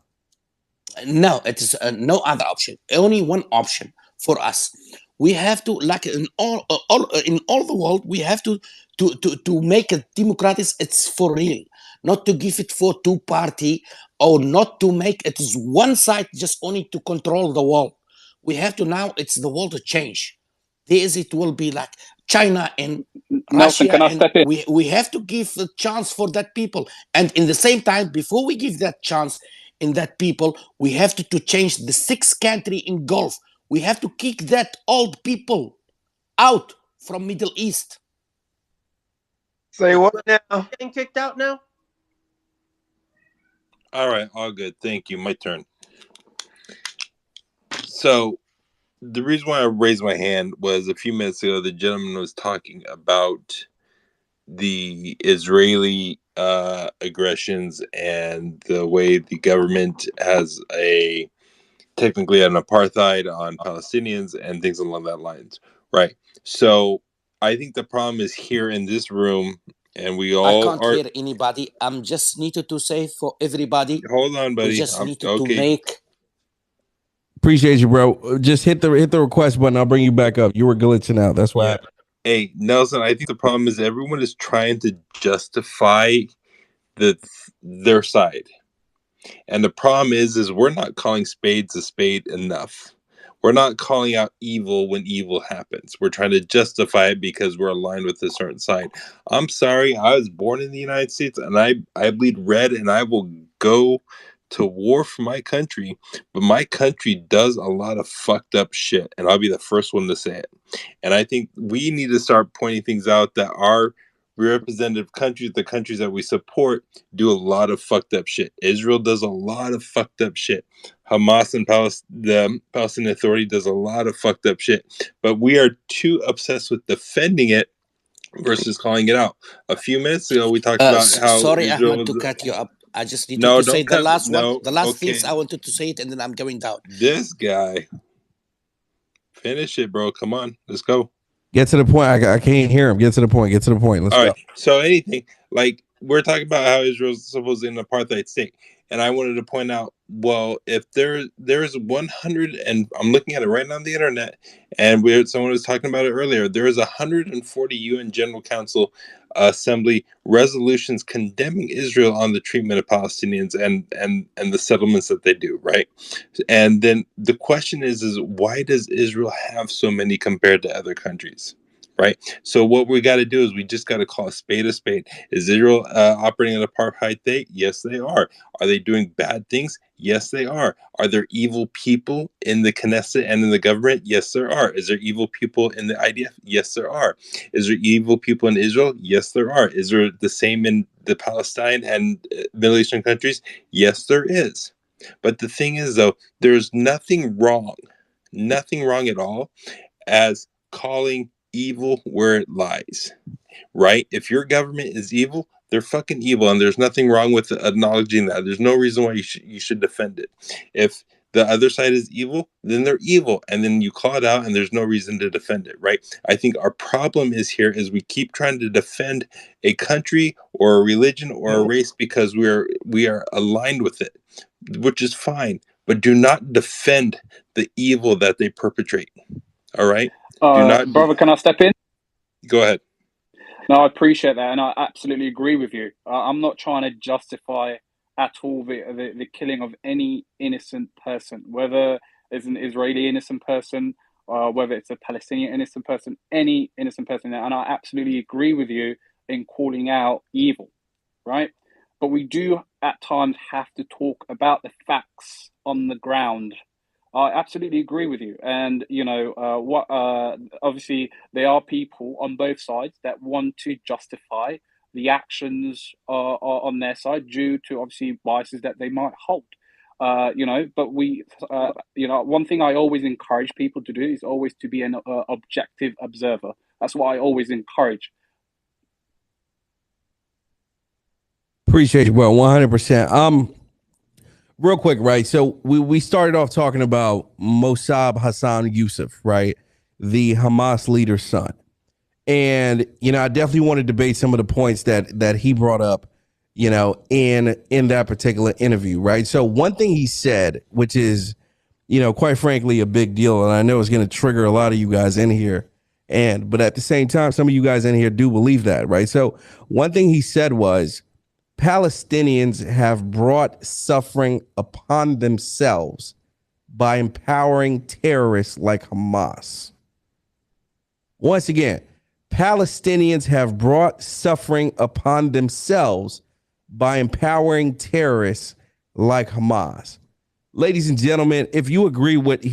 No, it is no other option. Only one option for us. We have to, like in all the world, we have to make a democratic. It's for real, not to give it for 2 party, or not to make it is one side just only to control the world. We have to now. It's the world to change. It will be like China and Nelson, Russia, can I and step in? we have to give a chance for that people. And in the same time, before we give that chance in that people, we have to change the 6 country in Gulf. We have to kick that old people out from Middle East. Say what now? Getting kicked out now? All right, all good. Thank you. My turn. So the reason why I raised my hand was a few minutes ago, the gentleman was talking about the Israeli aggressions and the way the government has technically an apartheid on Palestinians and things along that lines, right? So I think the problem is here in this room, and we I all can't are. hear anybody. I'm just needed to say for everybody, Hold on, we buddy. just I'm needed to okay. make. Appreciate you, bro. Just hit the request button. I'll bring you back up. You were glitching out. That's why. Yeah. Hey, Nelson, I think the problem is everyone is trying to justify their side. And the problem is we're not calling spades a spade enough. We're not calling out evil when evil happens. We're trying to justify it because we're aligned with a certain side. I'm sorry, I was born in the United States and I bleed red and I will go to war for my country, but my country does a lot of fucked up shit, and I'll be the first one to say it. And I think we need to start pointing things out that our representative countries, the countries that we support, do a lot of fucked up shit. Israel does a lot of fucked up shit. Hamas and the Palestinian Authority does a lot of fucked up shit. But we are too obsessed with defending it versus calling it out. A few minutes ago, we talked about how Sorry, Israel Ahmed, to was. cut you up. I just needed No, to say don't the cut. last one, No, the last okay. things I wanted to say it, and then I'm going down. This guy. Finish it, bro. Come on. Let's go. Get to the point. I can't hear him. Get to the point. Get to the point. Let's All go. right. So anything like we're talking about how Israel's supposedly an apartheid state, and I wanted to point out, well, if there's 100, and I'm looking at it right now on the internet, and someone was talking about it earlier. There is 140 UN General Council Assembly resolutions condemning Israel on the treatment of Palestinians and the settlements that they do, right? And then the question is why does Israel have so many compared to other countries? Right. So what we got to do is we just got to call a spade a spade. Is Israel operating an apartheid state? Yes, they are. Are they doing bad things? Yes, they are. Are there evil people in the Knesset and in the government? Yes, there are. Is there evil people in the IDF? Yes, there are. Is there evil people in Israel? Yes, there are. Is there the same in the Palestine and Middle Eastern countries? Yes, there is. But the thing is, though, there's nothing wrong at all as calling evil where it lies, right? If your government is evil, they're fucking evil, and there's nothing wrong with acknowledging that. There's no reason why you should defend it. If the other side is evil, then they're evil, and then you call it out, and there's no reason to defend it, right? I think our problem is here is we keep trying to defend a country or a religion or a race because we are aligned with it, which is fine, but do not defend the evil that they perpetrate. All right? Do not. Brother, can I step in? Go ahead. No, I appreciate that, and I absolutely agree with you. I'm not trying to justify at all the killing of any innocent person, whether it's an Israeli innocent person, whether it's a Palestinian innocent person, any innocent person. And I absolutely agree with you in calling out evil, right? But we do at times have to talk about the facts on the ground. I absolutely agree with you, and obviously there are people on both sides that want to justify the actions on their side due to obviously biases that they might hold. But one thing I always encourage people to do is always to be an objective observer. That's what I always encourage. Appreciate you, bro. 100%. Real quick, right? So we started off talking about Mossab Hassan Yusuf, right? The Hamas leader's son. And, I definitely want to debate some of the points that he brought up, in that particular interview, right? So one thing he said, which is, quite frankly, a big deal, and I know it's going to trigger a lot of you guys in here. But at the same time, some of you guys in here do believe that, right? So one thing he said was, Palestinians have brought suffering upon themselves by empowering terrorists like Hamas. Once again, Palestinians have brought suffering upon themselves by empowering terrorists like Hamas. Ladies and gentlemen, if you agree with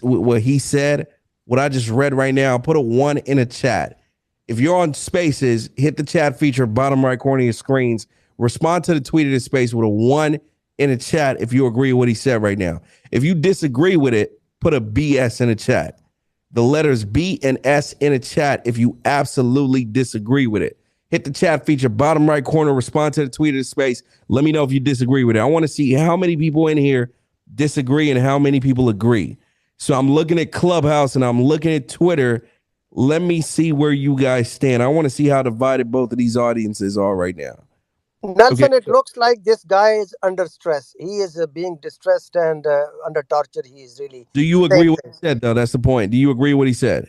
what he said, what I just read right now, put a 1 in a chat. If you're on Spaces, hit the chat feature bottom right corner of your screens. Respond to the tweet of the space with a 1 in the chat if you agree with what he said right now. If you disagree with it, put a BS in the chat. The letters B and S in the chat if you absolutely disagree with it. Hit the chat feature, bottom right corner, respond to the tweet of the space. Let me know if you disagree with it. I want to see how many people in here disagree and how many people agree. So I'm looking at Clubhouse and I'm looking at Twitter. Let me see where you guys stand. I want to see how divided both of these audiences are right now. Nelson, it looks like this guy is under stress. He is being distressed and under torture. He is really. Do you agree with what he said, though? That's the point. Do you agree with what he said?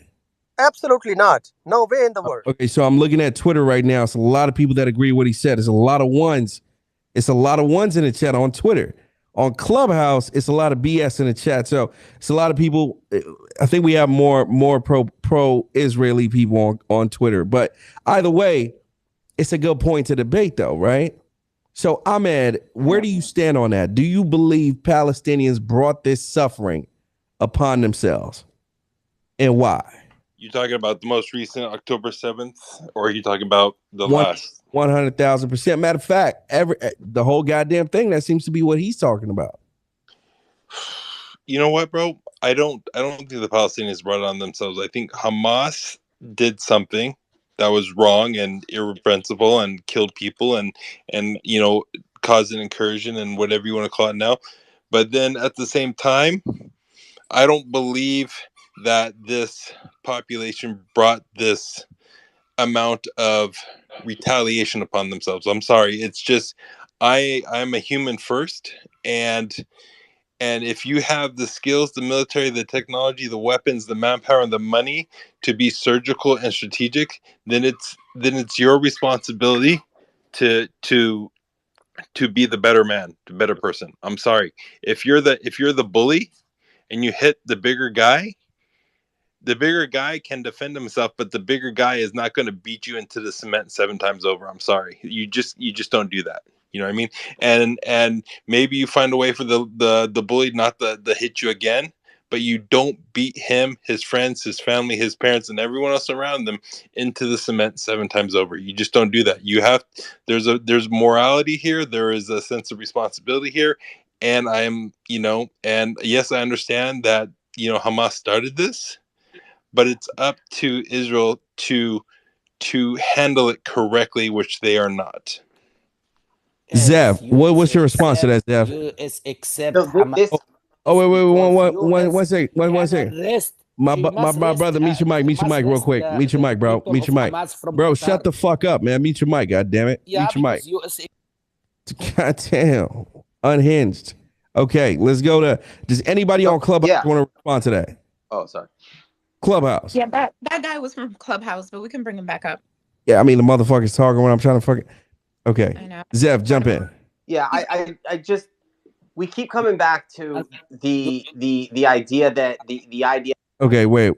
Absolutely not. No way in the world. Okay, so I'm looking at Twitter right now. It's a lot of people that agree with what he said. It's a lot of ones. It's a lot of ones in the chat on Twitter. On Clubhouse, it's a lot of BS in the chat. So it's a lot of people. I think we have more pro-Israeli people on Twitter. But either way, it's a good point to debate, though, right? So Ahmed, where do you stand on that? Do you believe Palestinians brought this suffering upon themselves, and why? You talking about the most recent October 7th, or are you talking about the last? 100,000%. Matter of fact, the whole goddamn thing, that seems to be what he's talking about. You know what, bro? I don't think the Palestinians brought it on themselves. I think Hamas did something that was wrong and irreprehensible and killed people and you know, caused an incursion and whatever you want to call it now. But then at the same time, I don't believe that this population brought this amount of retaliation upon themselves. I'm sorry. It's just I'm a human first, and if you have the skills, the military, the technology, the weapons, the manpower, and the money to be surgical and strategic, then it's your responsibility to be the better man, the better person. I'm sorry. If you're the bully and you hit the bigger guy can defend himself, but the bigger guy is not going to beat you into the cement 7 times over. I'm sorry. You just don't do that. You know what I mean? And maybe you find a way for the bully not to hit you again, but you don't beat him, his friends, his family, his parents, and everyone else around them into the cement 7 times over. You just don't do that. There's morality here. There is a sense of responsibility here. And and yes, I understand that, Hamas started this, but it's up to Israel to handle it correctly, which they are not. Zev, what's your response to that, Zev? US accept This, Hamas. One second. My brother, mute your mic real quick. Mute your mic, bro. Mute your mic. Bro, shut the fuck up, man. Mute your mic, God damn it. Mute your mic. God damn. Unhinged. Okay, let's go to, does anybody on Clubhouse want to respond to that? Oh, sorry. Clubhouse. Yeah, that guy was from Clubhouse, but we can bring him back up. Yeah, I mean, the motherfucker's talking when I'm trying to fucking. Okay. I know. Zev, jump in. Yeah, I just, we keep coming back to the idea that the idea. Okay, wait.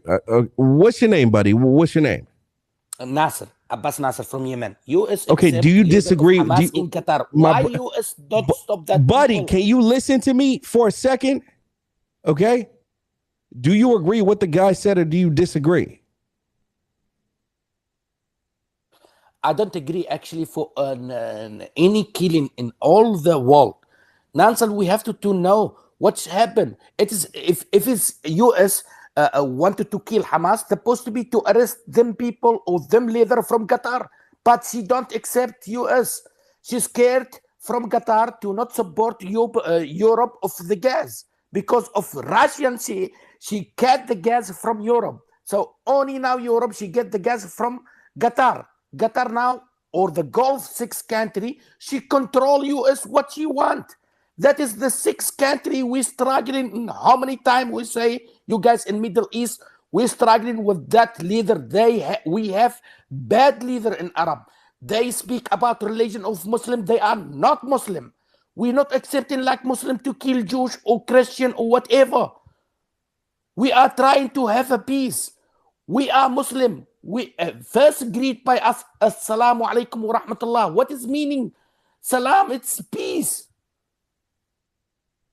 What's your name, buddy? What's your name? Nasser, Abbas Nasser from Yemen. US. Okay, do you disagree? In Qatar. Why US don't stop that? Buddy, people? Can you listen to me for a second? Okay. Do you agree with the guy said, or do you disagree? I don't agree actually for any killing in all the world. Nansen, we have to know what's happened. It is if it's US wanted to kill Hamas, supposed to be to arrest them people or them leader from Qatar, but she don't accept US. She's scared from Qatar to not support Europe of the gas because of Russian. She get the gas from Europe, so only now Europe she get the gas from Qatar. Qatar now, or the Gulf 6 country, she control US what she want. That is the 6th country we struggling. How many times we say, you guys in Middle East, we're struggling with that leader. We have bad leader in Arab. They speak about religion of Muslim. They are not Muslim. We're not accepting like Muslim to kill Jewish or Christian or whatever. We are trying to have a peace. We are Muslim. We first greet by us, Assalamu alaikum wa rahmatullah. What is meaning? Salam, it's peace.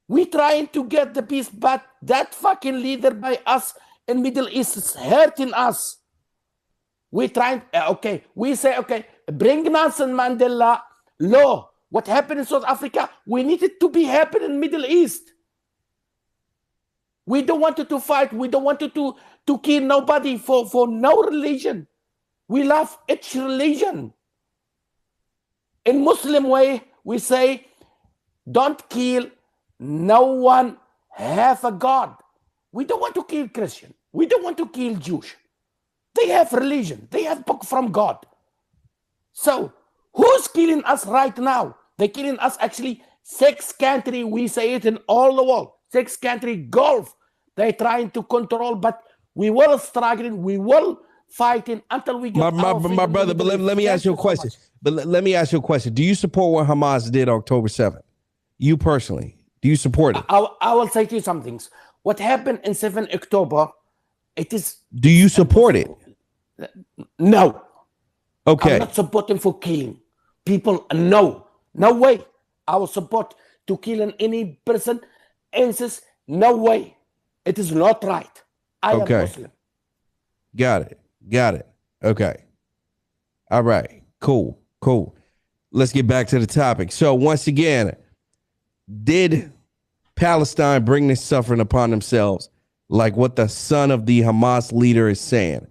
We trying to get the peace, but that fucking leader by us in Middle East is hurting us. We trying, okay, we say, okay, bring Nelson Mandela law. What happened in South Africa, we need it to be happen in Middle East. We don't want to fight. We don't want to kill nobody for no religion. We love each religion. In Muslim way, we say, don't kill, no one have a God. We don't want to kill Christian. We don't want to kill Jewish. They have religion. They have book from God. So who's killing us right now? They're killing us actually 6 countries. We say it in all the world. 6 countries, Gulf. They're trying to control, but we will struggling. We will fighting until we get my brother. But let me ask you a question. Let me ask you a question. Do you support what Hamas did October 7th? You personally, do you support it? I will say to you some things. What happened in 7 October, it is... Do you support it? No. Okay. I'm not supporting for killing people. No. No way. I will support to killing any person. Insist. No way. It is not right. I am Muslim. Got it. Okay. All right. Cool. Let's get back to the topic. So once again, did Palestine bring this suffering upon themselves, like what the son of the Hamas leader is saying?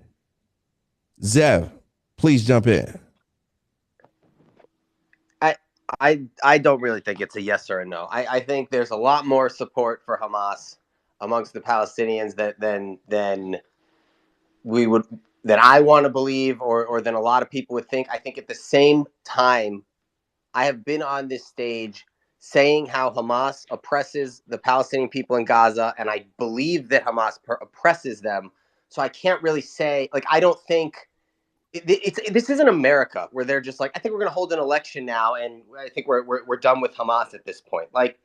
Zev, please jump in. I don't really think it's a yes or a no. I think there's a lot more support for Hamas amongst the Palestinians than I want to believe or than a lot of people would think. I think at the same time, I have been on this stage saying how Hamas oppresses the Palestinian people in Gaza, and I believe that Hamas oppresses them. So I can't really say, like, I don't think this isn't America where they're just like, I think we're going to hold an election now, and I think we're done with Hamas at this point. Like,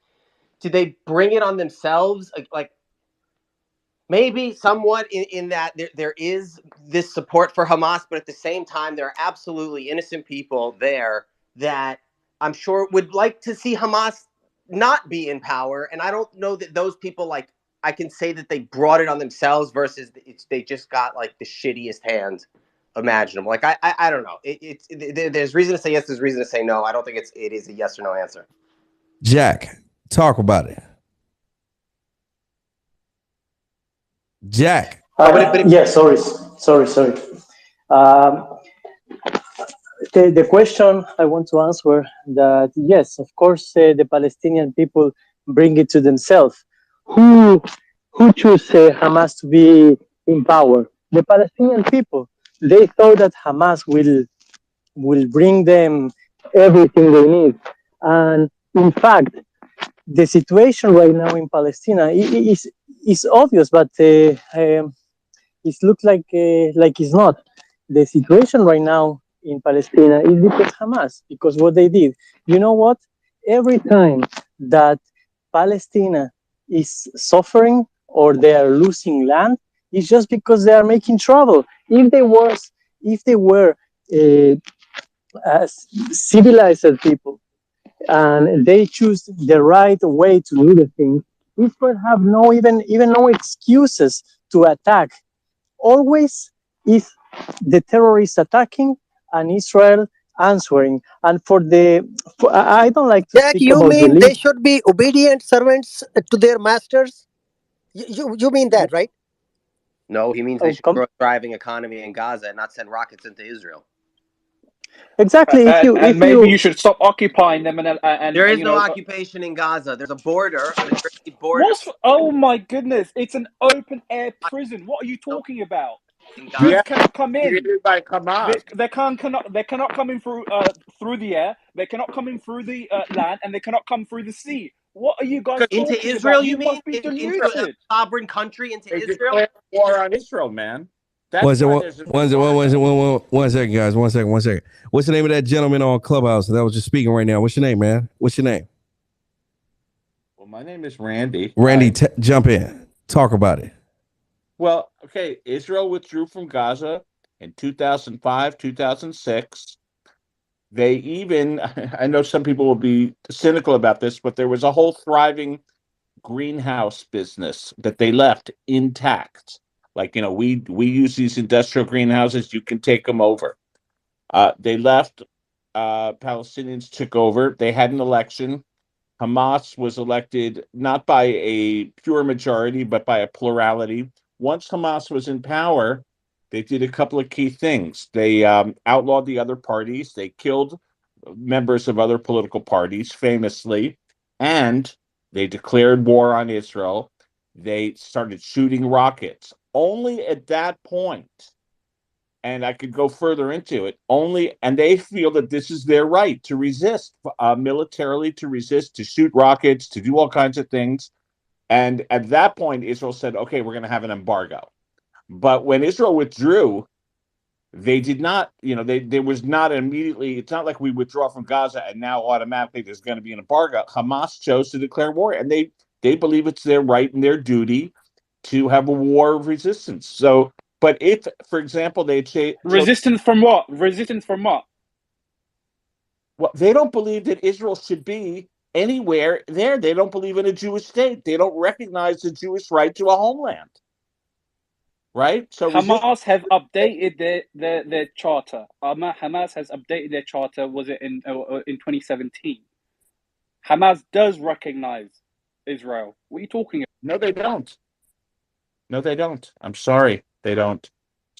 did they bring it on themselves? Like maybe somewhat in that there is this support for Hamas, but at the same time, there are absolutely innocent people there that I'm sure would like to see Hamas not be in power. And I don't know that those people, like, I can say that they brought it on themselves versus they just got like the shittiest hand imaginable. Like, I don't know. There's reason to say yes. There's reason to say no. I don't think it is a yes or no answer. Jack, talk about it. Jack. Yeah, sorry. The question I want to answer that yes, of course, the Palestinian people bring it to themselves. Who choose Hamas to be in power? The Palestinian people. They thought that Hamas will bring them everything they need, and in fact, the situation right now in Palestine is obvious, but it looks like it's not. The situation right now in Palestine is because Hamas, because what they did. You know what? Every time that Palestine is suffering or they are losing land, it's just because they are making trouble. If they were civilized people, and they choose the right way to do the thing, Israel have no even no excuses to attack. Always is the terrorists attacking and Israel answering. And I don't like to Jack, speak you about mean they should be obedient servants to their masters? You mean that, right? No, he means they should grow a thriving economy in Gaza and not send rockets into Israel. Exactly. Maybe you should stop occupying them. And there is no occupation in Gaza. There's a border, an Israeli border. Oh my goodness! It's an open air prison. What are you talking about? Goods cannot come in. They cannot come in through the air. They cannot come in through the land, and they cannot come through the sea. What are you guys talking into Israel? about? You mean must be deluded. into a sovereign country into Israel? War on Israel, man. One second, guys. One second. What's the name of that gentleman on Clubhouse that was just speaking right now? What's your name, man? What's your name? Well, my name is Randy. Randy, jump in. Talk about it. Well, okay. Israel withdrew from Gaza in 2005, 2006. They even, I know some people will be cynical about this, but there was a whole thriving greenhouse business that they left intact. Like, we use these industrial greenhouses. You can take them over. They left Palestinians took over. They had an election. Hamas was elected not by a pure majority, but by a plurality. Once Hamas was in power, they did a couple of key things. They outlawed the other parties. They killed members of other political parties, famously, and they declared war on Israel. They started shooting rockets. Only at that point, and I could go further into it, only, and they feel that this is their right to resist, militarily, to resist, to shoot rockets, to do all kinds of things. And at that point, Israel said, okay, we're going to have an embargo. But when Israel withdrew, they did not, there was not immediately, it's not like we withdraw from Gaza and now automatically there's going to be an embargo. Hamas chose to declare war, and they believe it's their right and their duty to have a war of resistance. So, but if, for example, they resistance from what? Resistance from what? Well, they don't believe that Israel should be anywhere there. They don't believe in a Jewish state. They don't recognize the Jewish right to a homeland. Right? So Hamas have updated their charter. Hamas has updated their charter. Was it in 2017? Hamas does recognize Israel. What are you talking about? No, they don't. No, they don't. I'm sorry, they don't.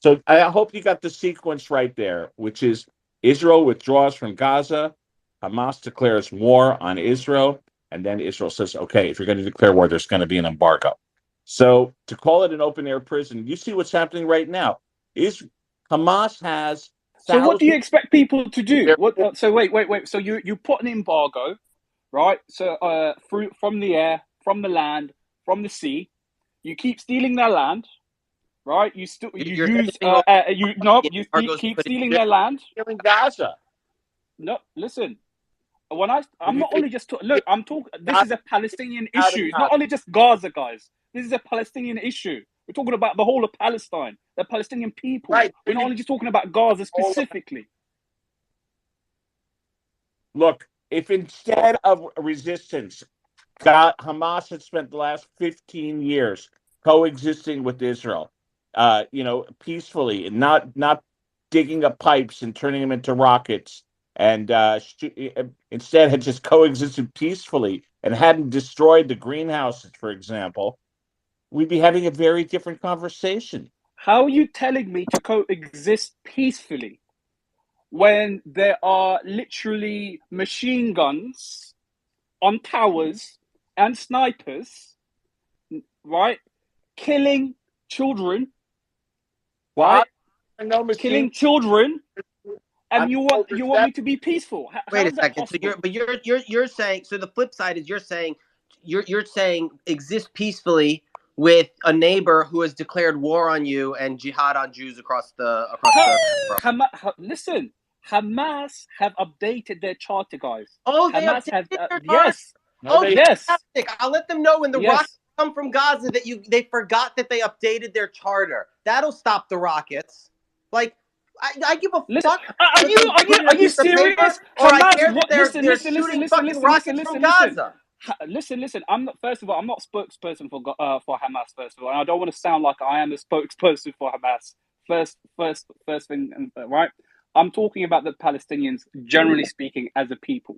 So I hope you got the sequence right there, which is Israel withdraws from Gaza, Hamas declares war on Israel, and then Israel says, okay, if you're going to declare war, there's going to be an embargo. So to call it an open air prison, you see what's happening right now. Hamas has. So what do you expect people to do? So wait. So you put an embargo, right? So from the air, from the land, from the sea, you keep stealing their land, right? You keep stealing their land. Stealing Gaza. No, listen. I'm not only just look. I'm talking. This is a Palestinian issue. It's not only just Gaza, guys. This is a Palestinian issue. We're talking about the whole of Palestine, the Palestinian people. Right. We're not only just talking about Gaza specifically. Look, if instead of resistance, Hamas had spent the last 15 years coexisting with Israel, peacefully, and not digging up pipes and turning them into rockets, and instead had just coexisted peacefully and hadn't destroyed the greenhouses, for example, we'd be having a very different conversation. How are you telling me to coexist peacefully when there are literally machine guns on towers and snipers, right? Killing children, right? Killing children, and you want me to be peaceful? Wait a second. So you're saying, so the flip side is you're saying exist peacefully with a neighbor who has declared war on you and jihad on Jews across the. Listen, Hamas have updated their charter, guys. Oh, they Hamas updated their charter? yes. Oh, yes. Fantastic. I'll let them know when the rockets come from Gaza that they forgot that they updated their charter. That'll stop the rockets. Like, I give a fuck. Are you serious? Listen. I'm not. First of all, I'm not spokesperson for Hamas. First of all, and I don't want to sound like I am a spokesperson for Hamas. First thing, right? I'm talking about the Palestinians, generally speaking, as a people,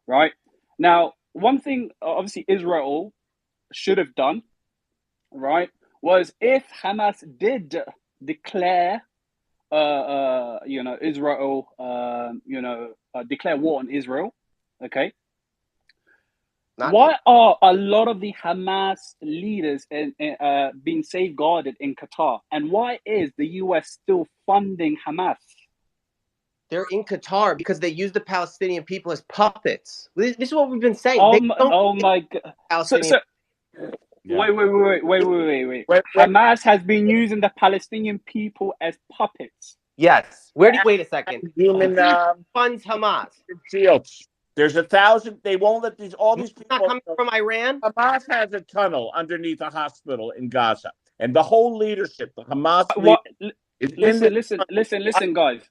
right? Now, one thing, obviously, Israel should have done, right, was if Hamas did declare Israel, declare war on Israel, okay? Why are a lot of the Hamas leaders being safeguarded in Qatar? And why is the US still funding Hamas? They're in Qatar because they use the Palestinian people as puppets. This is what we've been saying. Oh my God. Wait. Hamas has been using the Palestinian people as puppets. Yes. Wait a second. Human funds Hamas. Shields. There's 1,000. They won't let all these people. Not coming from Iran. Hamas has a tunnel underneath a hospital in Gaza, and the whole leadership, the Hamas. Listen, guys.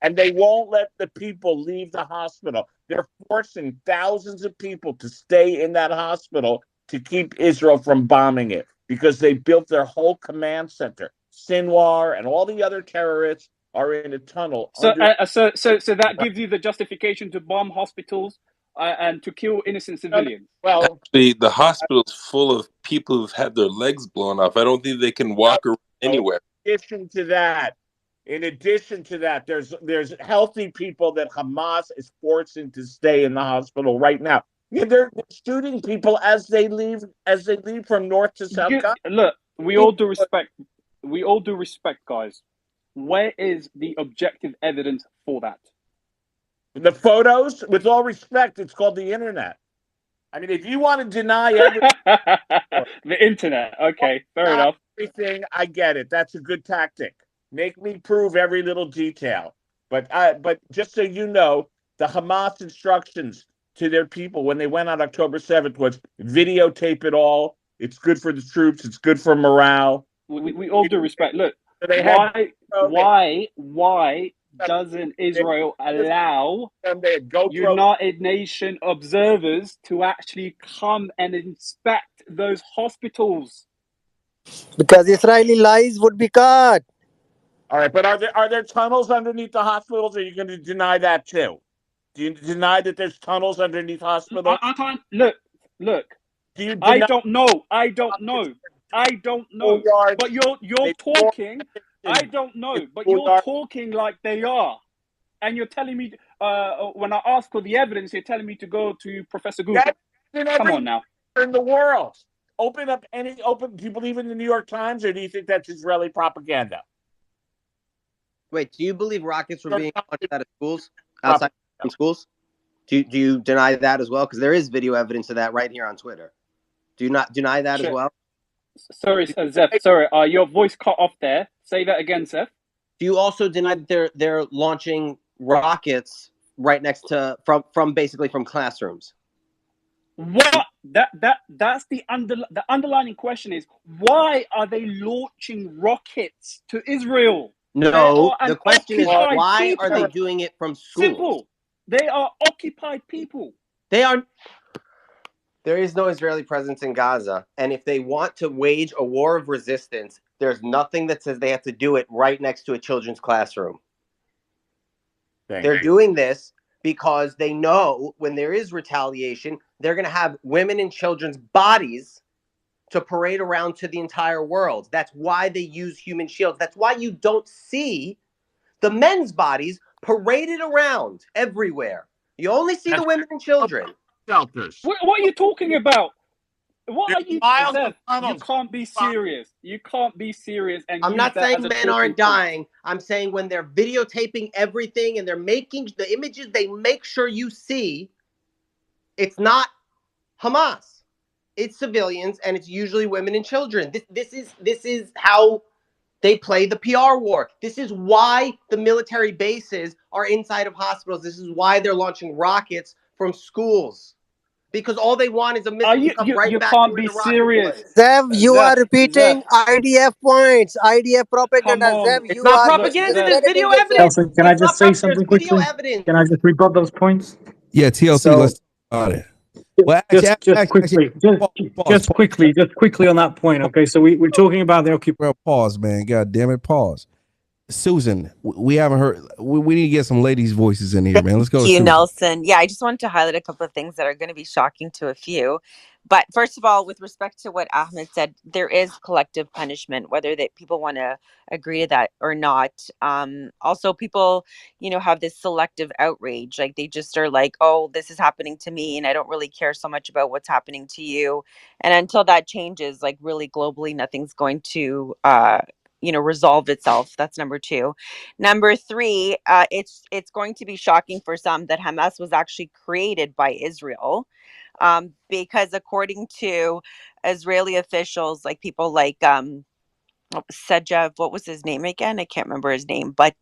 And they won't let the people leave the hospital. They're forcing thousands of people to stay in that hospital to keep Israel from bombing it because they built their whole command center. Sinwar and all the other terrorists are in a tunnel So, under. so that gives you the justification to bomb hospitals and to kill innocent civilians. Well, The hospital's full of people who've had their legs blown off. I don't think they can walk around anywhere. In addition to that, there's healthy people that Hamas is forcing to stay in the hospital right now. Yeah, they're shooting people as they leave from north to south. Look, we all do respect, guys. Where is the objective evidence for that? The photos, with all respect, it's called the internet. I mean, if you want to deny everything, the internet, okay, fair enough. Everything, I get it. That's a good tactic. Make me prove every little detail. But just so you know, the Hamas instructions to their people when they went on October 7th was videotape it all. It's good for the troops. It's good for morale. We all do respect. Look, why doesn't Israel allow United Nations observers to actually come and inspect those hospitals? Because Israeli lies would be caught. All right, but are there tunnels underneath the hospitals? Or are you going to deny that too? Do you deny that there's tunnels underneath hospitals? I can't look. Do you I don't know. But you're talking. I don't know, but you're talking like they are, and you're telling me when I ask for the evidence, you're telling me to go to Professor Google. Come on now. In the world, do you believe in the New York Times, or do you think that's Israeli propaganda? Wait, do you believe rockets were being launched out of schools, outside from schools? Do you deny that as well? Because there is video evidence of that right here on Twitter. Do you not deny that as well? Sorry, Zeph. Sorry, your voice cut off there. Say that again, Zeph. Do you also deny that they're launching rockets right next to from basically from classrooms? What? That's the underlying question is, why are they launching rockets to Israel? No, the question is, why are they doing it from schools? Simple. They are occupied people. They are. There is no Israeli presence in Gaza, and if they want to wage a war of resistance, there's nothing that says they have to do it right next to a children's classroom. They're doing this because they know when there is retaliation, they're going to have women and children's bodies to parade around to the entire world. That's why they use human shields. That's why you don't see the men's bodies paraded around everywhere. You only see the women and children. Shelters. What are you talking about? What are you? Zeph, you can't be serious. You can't be serious. And I'm not saying men aren't dying. I'm saying when they're videotaping everything and they're making the images, they make sure you see it's not Hamas. It's civilians, and it's usually women and children. This is how they play the PR war. This is why the military bases are inside of hospitals. This is why they're launching rockets from schools. Because all they want is a missile to come right back to where the rocket was. Zev, you are repeating IDF points, IDF propaganda. Zev, it's not propaganda. There's video evidence. Nelson, can I just say something quickly? Can I just rebut those points? Yeah, TLC, let's talk about it. Well, just quickly on that point. Okay, so we're talking about the occupation. Pause, man. God damn it, pause. Susan, we haven't heard. We need to get some ladies' voices in here, man. Let's go. Thank you, Nelson. Yeah, I just wanted to highlight a couple of things that are going to be shocking to a few. But first of all, with respect to what Ahmed said, there is collective punishment, whether that people want to agree to that or not. Also, people, have this selective outrage. Like they just are like, oh, this is happening to me, and I don't really care so much about what's happening to you. And until that changes, like really globally, nothing's going to resolve itself. That's number two. Number three, it's going to be shocking for some that Hamas was actually created by Israel, because according to Israeli officials, like people like Sejev, what was his name again? I can't remember his name, but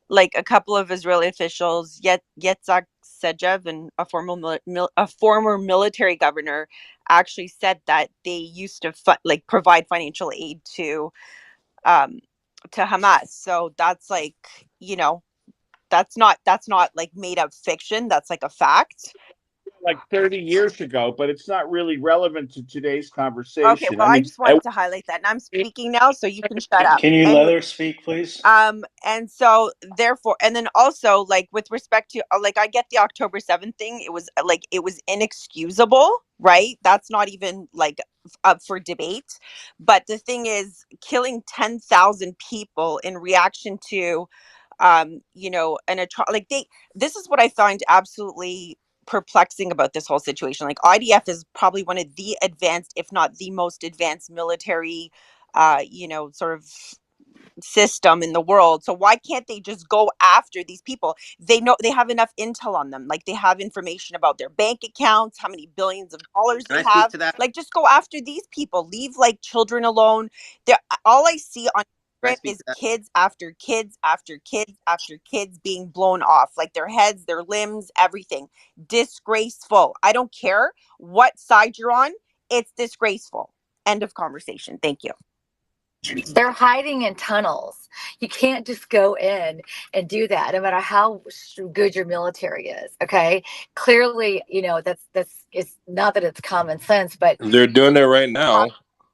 like a couple of Israeli officials, Yitzhak Sejev and a former military governor, actually said that they used to provide financial aid to Hamas. So that's like, that's not like made up fiction. That's like a fact. like 30 years ago, but it's not really relevant to today's Okay, conversation. well, I I mean, just wanted to highlight that, and I'm speaking now, so you can shut up. Can you let Anyway, her speak, please? and so therefore, and then also, like, with respect to, like, I get the October 7th thing. It was like, it was inexcusable, right? That's not even like up for debate. But the thing is, killing 10,000 people in reaction to like, this is what I find absolutely perplexing about this whole situation. Like, IDF is probably one of the advanced, if not the most advanced military sort of system in the world. So why can't they just go after these people? They know, they have enough intel on them. Like, they have information about their bank accounts, how many billions of dollars Can they I speak have. to that? Like, just go after these people. Leave, like, children alone. They're, all I see on Can I Instagram speak is to that? kids after kids after kids after kids being blown off, like their heads, their limbs, everything. Disgraceful. I don't care what side you're on. It's disgraceful. End of conversation. Thank you. They're hiding in tunnels. You can't just go in and do that, no matter how good your military is. Okay, clearly, that's it's not that it's common sense, but They're doing it right now.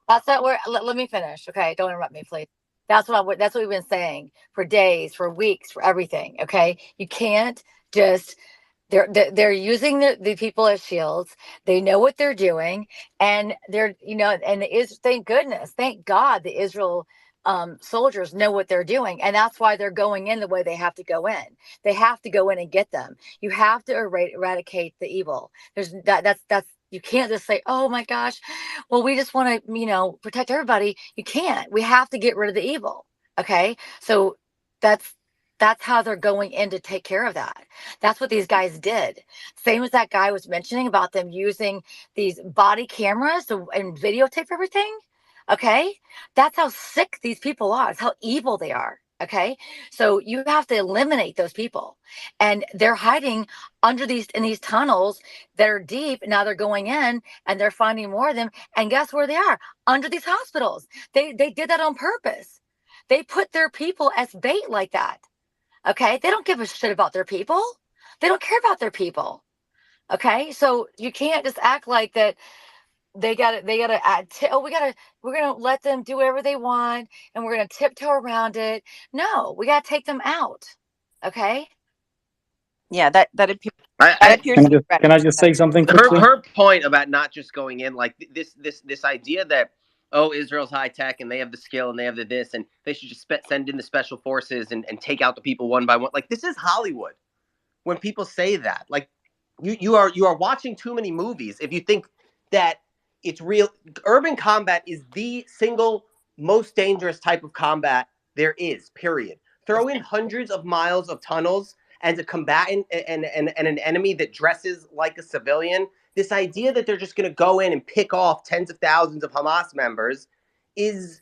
that's not where. Let me finish. Okay, don't interrupt me, please. That's what we've been saying for days, for weeks, for everything. Okay, you can't just. They're using the people as shields. They know what they're doing, and thank goodness, thank God, the Israel soldiers know what they're doing, and that's why they're going in the way they have to go in. They have to go in and get them. You have to eradicate the evil. That's you can't just say, oh my gosh, well, we just want to protect everybody. You can't. We have to get rid of the evil. Okay, so that's how they're going in to take care of that. That's what these guys did. Same as that guy was mentioning about them using these body cameras and videotape everything. Okay, that's how sick these people are. It's how evil they are. Okay, so you have to eliminate those people, and they're hiding in these tunnels that are deep. Now they're going in and they're finding more of them. And guess where they are? Under these hospitals. They did that on purpose. They put their people as bait like that. Okay, they don't give a shit about their people. They don't care about their people. Okay, so you can't just act like that. We're gonna let them do whatever they want, and we're gonna tiptoe around it. No, we gotta take them out. Okay. Yeah, that appears I to be Can I just say something quickly? Her point about not just going in, like this idea that, oh, Israel's high tech and they have the skill and they have the this and they should just send in the special forces and take out the people one by one. Like, this is Hollywood. When people say that, like, you are watching too many movies if you think that it's real. Urban combat is the single most dangerous type of combat there is, period. Throw in hundreds of miles of tunnels and a combatant and an enemy that dresses like a civilian. This idea that they're just going to go in and pick off tens of thousands of Hamas members is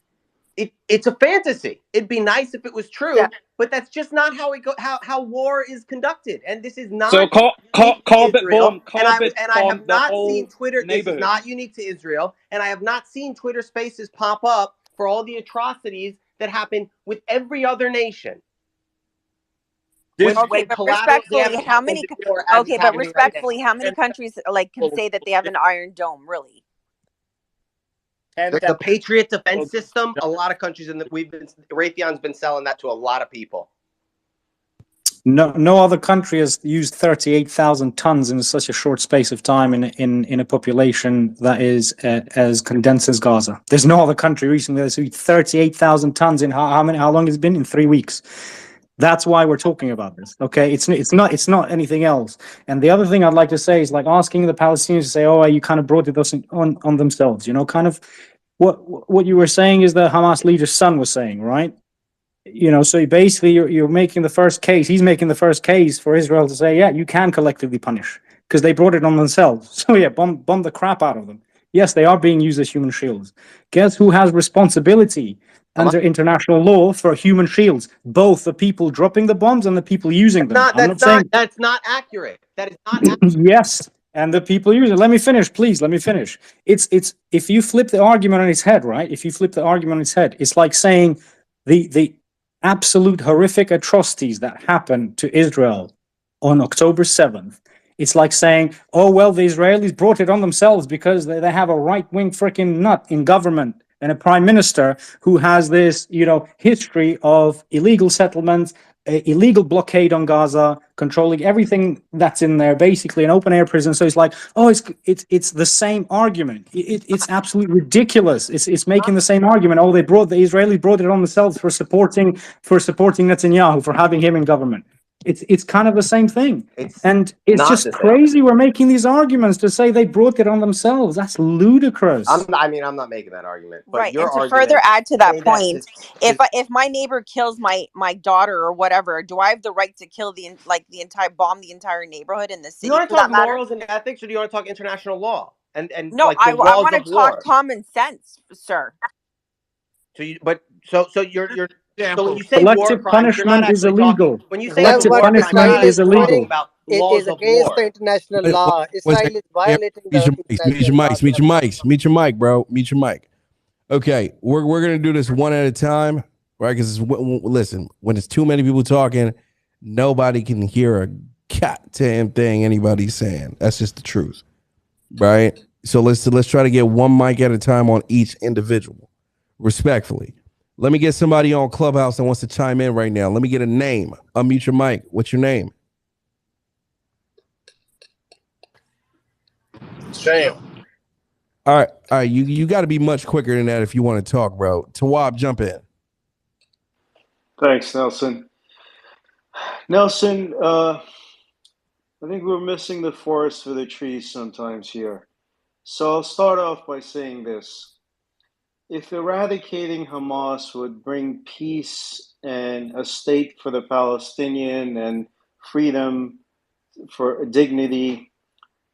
it's a fantasy. It'd be nice if it was true, Yeah. but that's just not how war is conducted. And this is So not unique to Israel. carpet And I bomb have the not seen whole Twitter. This is neighborhood. not unique to Israel. And I have not seen Twitter Spaces pop up for all the atrocities that happen with every other nation. Okay, but respectfully, how many? Okay, but respectfully, how many right countries can say that they have an Iron Dome? Really? The Patriot defense system. A lot of countries Raytheon's been selling that to a lot of people. No other country has used 38,000 tons in such a short space of time in a population that is as condensed as Gaza. There's no other country recently that's used 38,000 tons in how long has it been? In 3 weeks. That's why we're talking about this. Okay, it's not anything else. And the other thing I'd like to say is, like, asking the Palestinians to say, "Oh, you kind of brought it on themselves." Kind of what you were saying is the Hamas leader's son was saying, right? So basically you're making the first case. He's making the first case for Israel to say, yeah, you can collectively punish because they brought it on themselves. So yeah, bomb the crap out of them. Yes, they are being used as human shields. Guess who has responsibility under international law for human shields? Both the people dropping the bombs and the people using them. That's not accurate. That is not accurate. Yes, and the people using it. Let me finish, please. Let me finish. It's if you flip the argument on its head, right? If you flip the argument on its head, it's like saying the absolute horrific atrocities that happened to Israel on October 7th It's like saying, oh, well, the Israelis brought it on themselves because they have a right-wing freaking nut in government and a prime minister who has this, history of illegal settlements, illegal blockade on Gaza, controlling everything that's in there, basically an open-air prison. So it's like, oh, it's the same argument. It's absolutely ridiculous. It's making the same argument. Oh, the Israelis brought it on themselves for supporting Netanyahu, for having him in government. It's kind of the same thing. And it's not just the same. crazy we're making these arguments to say they brought it on themselves. That's ludicrous. I'm not making that argument. But Right. your And to argument, further add to that say point, if my neighbor kills my daughter or whatever, do I have the right to kill bomb the entire neighborhood in the do city you want for to talk that matter? morals and ethics, or do you want to talk international law and No, like I the laws want of to talk war? common sense, sir. So you're so when you say war Collective crimes, you're not punishment is actually talking. illegal. When you say That Collective war what crimes, you're punishment Israel not is is actually talking doing illegal. about laws is of against the war. international One law. second. Israel is violating Mute the your mics. Mute international your laws. mics. Mute your mics. Mute your mic, bro. Mute your mic. Okay, we're gonna do this one at a time, right? Because listen, when it's too many people talking, nobody can hear a goddamn thing anybody's saying. That's just the truth, right? So let's try to get one mic at a time on each individual, respectfully. Let me get somebody on Clubhouse that wants to chime in right now. Let me get a name. Unmute your mic. What's your name? Sham. All right. You got to be much quicker than that if you want to talk, bro. Tawab, jump in. Thanks, Nelson. Nelson, I think we're missing the forest for the trees sometimes here. So I'll start off by saying this. If eradicating Hamas would bring peace and a state for the Palestinian and freedom for dignity,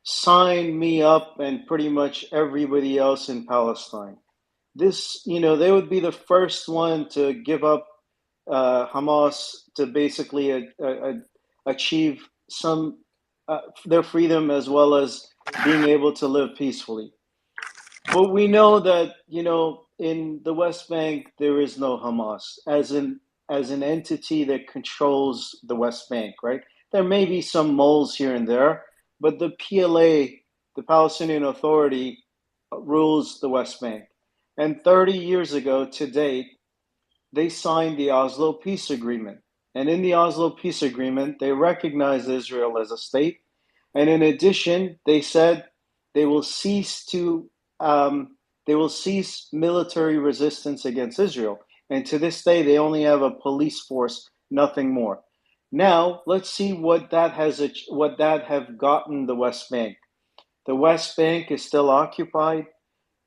sign me up and pretty much everybody else in Palestine. They would be the first one to give up Hamas to basically achieve some their freedom as well as being able to live peacefully. But we know that in the West Bank there is no Hamas as an entity that controls the West Bank, right? There may be some moles here and there, but the PLA, the Palestinian Authority, rules the West Bank. And 30 years ago to date, they signed the Oslo Peace Agreement. And in the Oslo Peace Agreement, they recognized Israel as a state. And in addition, they said they will cease military resistance against Israel. And to this day, they only have a police force, nothing more. Now, let's see what that have gotten the West Bank. The West Bank is still occupied.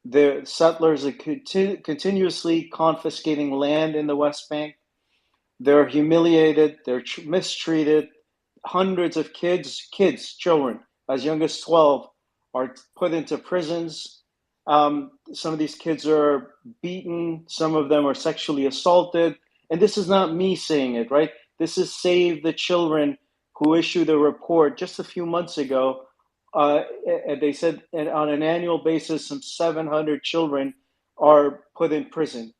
The settlers are continuously confiscating land in the West Bank. They're humiliated. They're mistreated. Hundreds of children, as young as 12, are put into prisons. Some of these kids are beaten. Some of them are sexually assaulted. And this is not me saying it, right? This is Save the Children, who issued a report just a few months ago. They said on an annual basis, some 700 children are put in prison.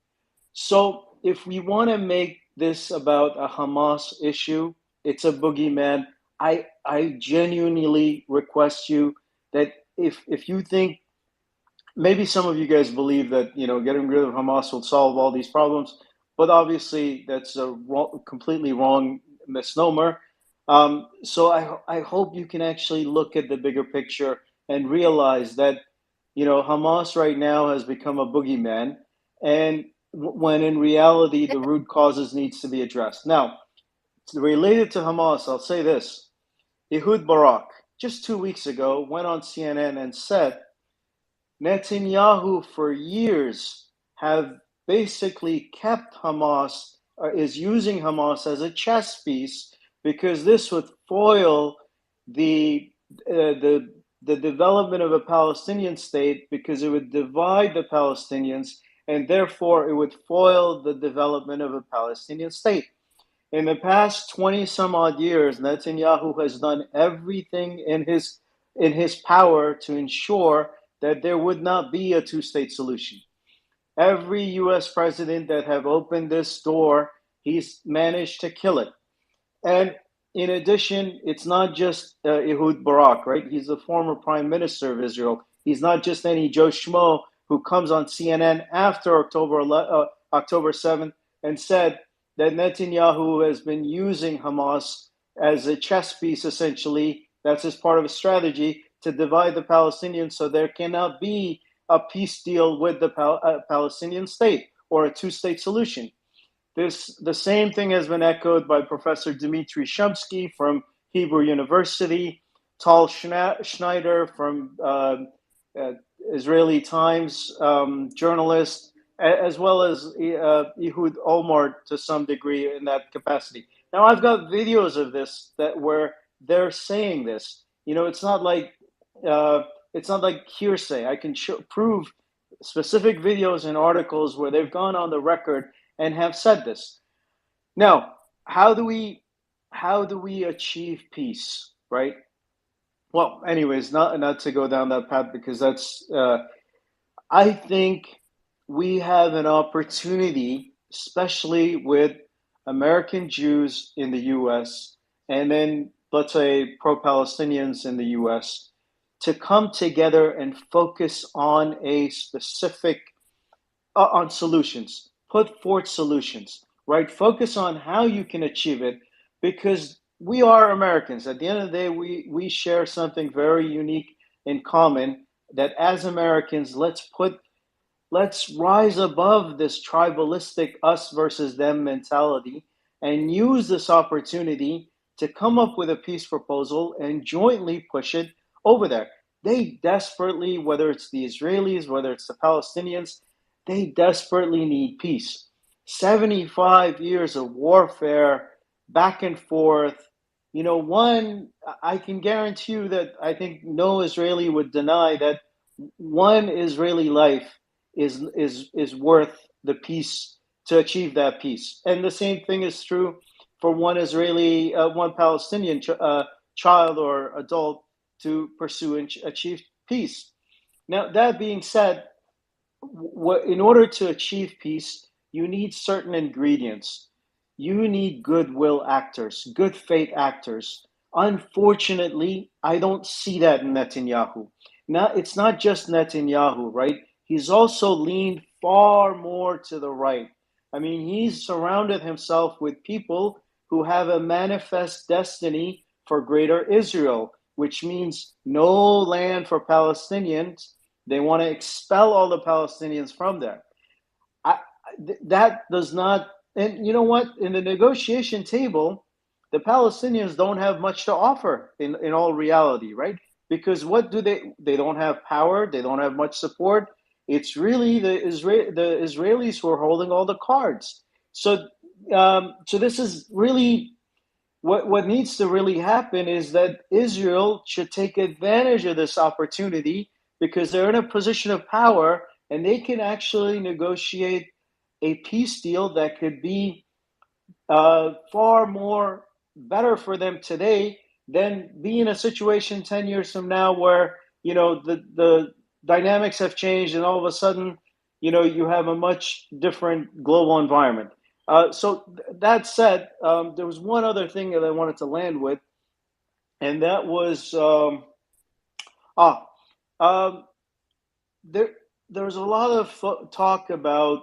So if we want to make this about a Hamas issue, it's a boogeyman. I genuinely request you that if you think, maybe some of you guys believe that getting rid of Hamas will solve all these problems, but obviously that's a completely wrong misnomer. So I hope you can actually look at the bigger picture and realize that Hamas right now has become a boogeyman, and when in reality the root causes needs to be addressed. Now, related to Hamas, I'll say this: Ehud Barak just 2 weeks ago went on CNN and said Netanyahu for years have basically kept Hamas, is using Hamas as a chess piece because this would foil the development of a Palestinian state, because it would divide the Palestinians and therefore it would foil the development of a Palestinian state. In the past 20 some odd years, Netanyahu has done everything in his power to ensure that there would not be a two-state solution. Every US president that have opened this door, he's managed to kill it. And in addition, it's not just Ehud Barak, right? He's the former prime minister of Israel. He's not just any Joe Schmo who comes on CNN after October 7th and said that Netanyahu has been using Hamas as a chess piece, essentially. That's as part of a strategy to divide the Palestinians so there cannot be a peace deal with the Palestinian state or a two-state solution. The same thing has been echoed by Professor Dmitry Shumsky from Hebrew University, Tal Schneider from Israeli Times journalist, as well as Ehud Olmert to some degree in that capacity. Now, I've got videos of this where they're saying this. It's not like hearsay. I can prove specific videos and articles where they've gone on the record and have said this. Now, how do we achieve peace, right? Well, anyways, not to go down that path, because that's I think we have an opportunity, especially with American Jews in the US and then, let's say, pro-Palestinians in the US, to come together and focus on a specific on solutions, put forth solutions, right? Focus on how you can achieve it, because we are Americans. At the end of the day, we share something very unique in common, that as Americans, let's rise above this tribalistic us versus them mentality and use this opportunity to come up with a peace proposal and jointly push it over there. They desperately, whether it's the Israelis, whether it's the Palestinians, they desperately need peace. 75 years of warfare, back and forth. I can guarantee you that I think no Israeli would deny that one Israeli life is worth the peace, to achieve that peace. And the same thing is true for one Palestinian child or adult to pursue and achieve peace. Now, that being said, in order to achieve peace, you need certain ingredients. You need goodwill actors, good faith actors. Unfortunately, I don't see that in Netanyahu. Now, it's not just Netanyahu, right? He's also leaned far more to the right. I mean, he's surrounded himself with people who have a manifest destiny for greater Israel, which means no land for Palestinians. They want to expel all the Palestinians from there. That does not, and you know what? In the negotiation table, the Palestinians don't have much to offer in all reality, right? Because what do they don't have power, they don't have much support. It's really the Israelis who are holding all the cards. So this is really what needs to really happen, is that Israel should take advantage of this opportunity, because they're in a position of power and they can actually negotiate a peace deal that could be far more better for them today than be in a situation 10 years from now where the dynamics have changed and all of a sudden you have a much different global environment. So that said, there was one other thing that I wanted to land with, and that was there's a lot of talk about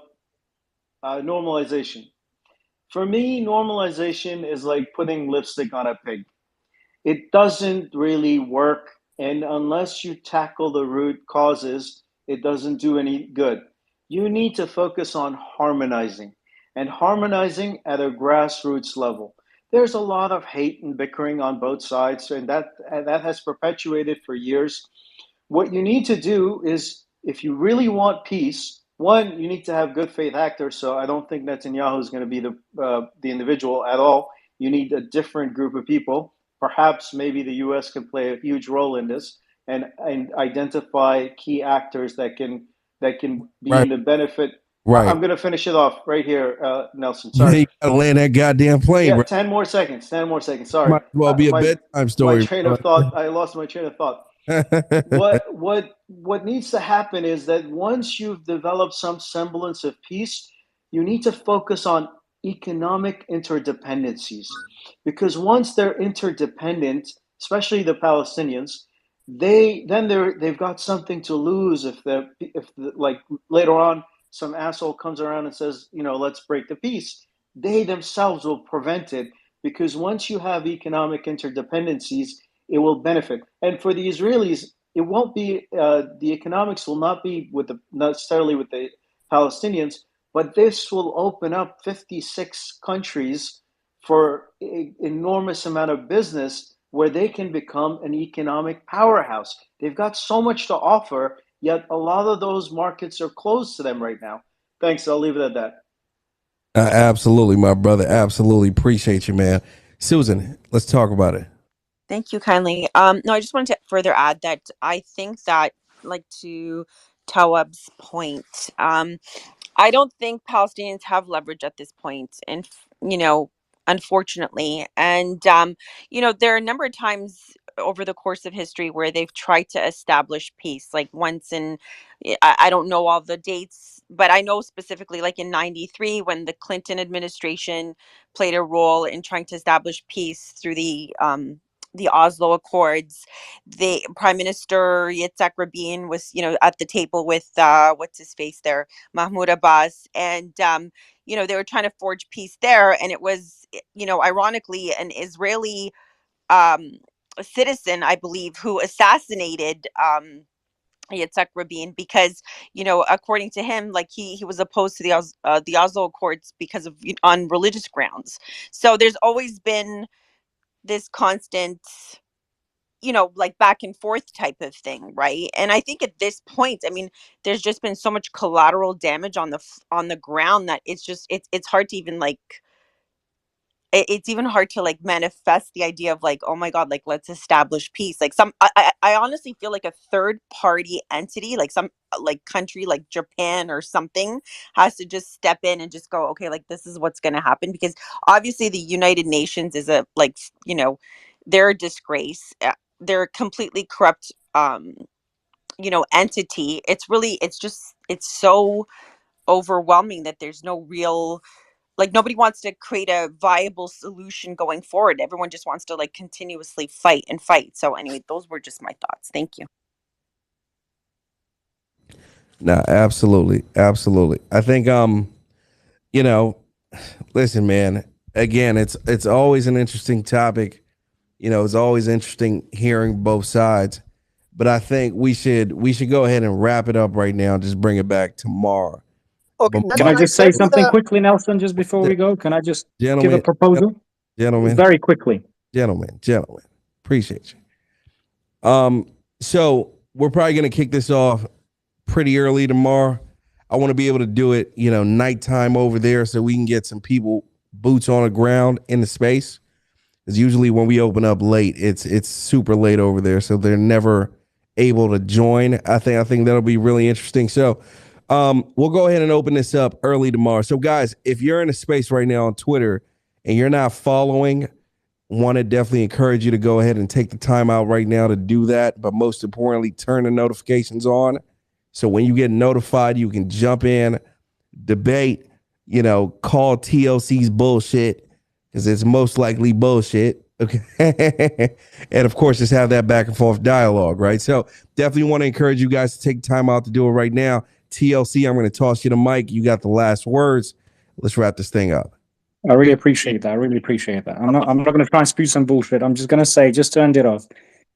normalization. For me, normalization is like putting lipstick on a pig. It doesn't really work, and unless you tackle the root causes, it doesn't do any good. You need to focus on harmonizing, and harmonizing at a grassroots level. There's a lot of hate and bickering on both sides, and that has perpetuated for years. What you need to do is, if you really want peace, one, you need to have good faith actors. So I don't think Netanyahu is going to be the individual at all. You need a different group of people. Perhaps maybe the U.S. can play a huge role in this and identify key actors that can be Right. in the benefit. Right. I'm going to finish it off right here, Nelson. Yeah, Sorry. you gotta land that goddamn plane, Yeah, bro. 10 more seconds. 10 more seconds. Sorry. Might as well be a bedtime My story, train bro. of thought. I lost my train of thought. What needs to happen is that once you've developed some semblance of peace, you need to focus on economic interdependencies, because once they're interdependent, especially the Palestinians, they've got something to lose like later on some asshole comes around and says, let's break the peace. They themselves will prevent it, because once you have economic interdependencies, it will benefit. And for the Israelis, it won't be the economics will not be necessarily with the Palestinians, but this will open up 56 countries for an enormous amount of business where they can become an economic powerhouse. They've got so much to offer, yet a lot of those markets are closed to them right now. Thanks. I'll leave it at that. Absolutely, my brother. Absolutely appreciate you, man. Susan, let's talk about it. Thank you kindly. No, I just wanted to further add that I think that, like, to Tawab's point, I don't think Palestinians have leverage at this point, and unfortunately, and there are a number of times over the course of history where they've tried to establish peace. Like once in, I don't know all the dates, but I know specifically, like in '93, when the Clinton administration played a role in trying to establish peace through the Oslo Accords. The Prime Minister Yitzhak Rabin was, at the table with what's his face there, Mahmoud Abbas, and they were trying to forge peace there, and it was, ironically, an Israeli um, citizen, I believe, who assassinated Yitzhak Rabin because, according to him, like he was opposed to the Oslo Accords because of on religious grounds. So there's always been this constant, like back and forth type of thing, right? And I think at this point, I mean, there's just been so much collateral damage on the ground that it's hard to even like it's even hard to like manifest the idea of like, oh my god, like let's establish peace. Like I honestly feel like a third party entity, like some like country like Japan or something, has to just step in and just go, okay, like this is what's going to happen, because obviously the United Nations is a like, they're a disgrace. They're a completely corrupt entity. It's so overwhelming that there's no real, like, nobody wants to create a viable solution going forward. Everyone just wants to like continuously fight and fight. So anyway, those were just my thoughts. Thank you. No, absolutely. Absolutely. I think listen, man, again, it's always an interesting topic. It's always interesting hearing both sides. But I think we should go ahead and wrap it up right now and just bring it back tomorrow. Okay, Can I just say something quickly, Nelson, just before we go? Can I just give a proposal? Gentlemen. Very quickly. Gentlemen. Appreciate you. So we're probably going to kick this off pretty early tomorrow. I want to be able to do it, nighttime over there so we can get some people boots on the ground in the space. Because usually when we open up late, it's super late over there, so they're never able to join. I think that'll be really interesting. So we'll go ahead and open this up early tomorrow. So guys, if you're in a space right now on Twitter and you're not following, want to definitely encourage you to go ahead and take the time out right now to do that. But most importantly, turn the notifications on. So when you get notified, you can jump in, debate, call TLC's bullshit, because it's most likely bullshit. Okay. And of course, just have that back and forth dialogue, right? So definitely want to encourage you guys to take time out to do it right now. TLC, I'm going to toss you the mic. You got the last words. Let's wrap this thing up. I really appreciate that. I'm not going to try and spew some bullshit. I'm just going to say, just to end it off,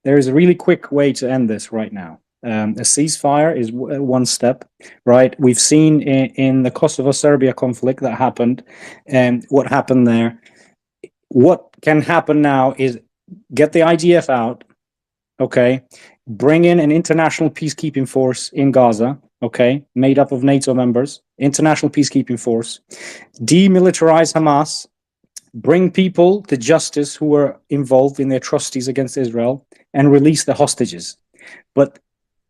there is a really quick way to end this right now. A ceasefire is one step, right? We've seen in the Kosovo-Serbia conflict that happened, and what happened there. What can happen now is get the IDF out, okay? Bring in an international peacekeeping force in Gaza, okay? Made up of NATO members, international peacekeeping force. Demilitarize Hamas, bring people to justice who were involved in the atrocities against Israel, and release the hostages. But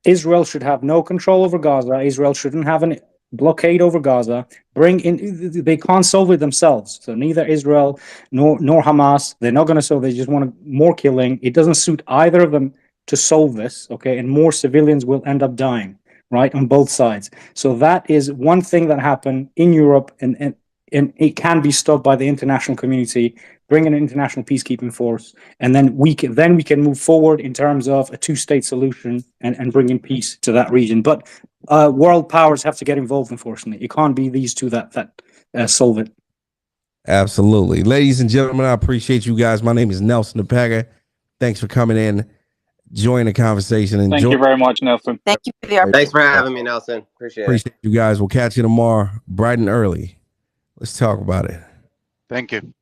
Israel should have no control over Gaza. Israel shouldn't have a blockade over Gaza. Bring in, they can't solve it themselves. So neither Israel nor Hamas, they're not going to solve. They just want more killing. It doesn't suit either of them to solve this, okay? And more civilians will end up dying, right, on both sides. So that is one thing that happened in Europe and it can be stopped by the international community, bring an international peacekeeping force, and then we can move forward in terms of a two-state solution and bringing peace to that region. But world powers have to get involved. Unfortunately, it can't be these two that solve it. Absolutely. Ladies and gentlemen, I appreciate you guys. My name is Nelson Epega. Thanks for coming in, join the conversation. And Thank you very much, Nelson. Thank you for the opportunity. Thanks for having me, Nelson. Appreciate you guys. We'll catch you tomorrow, bright and early. Let's talk about it. Thank you.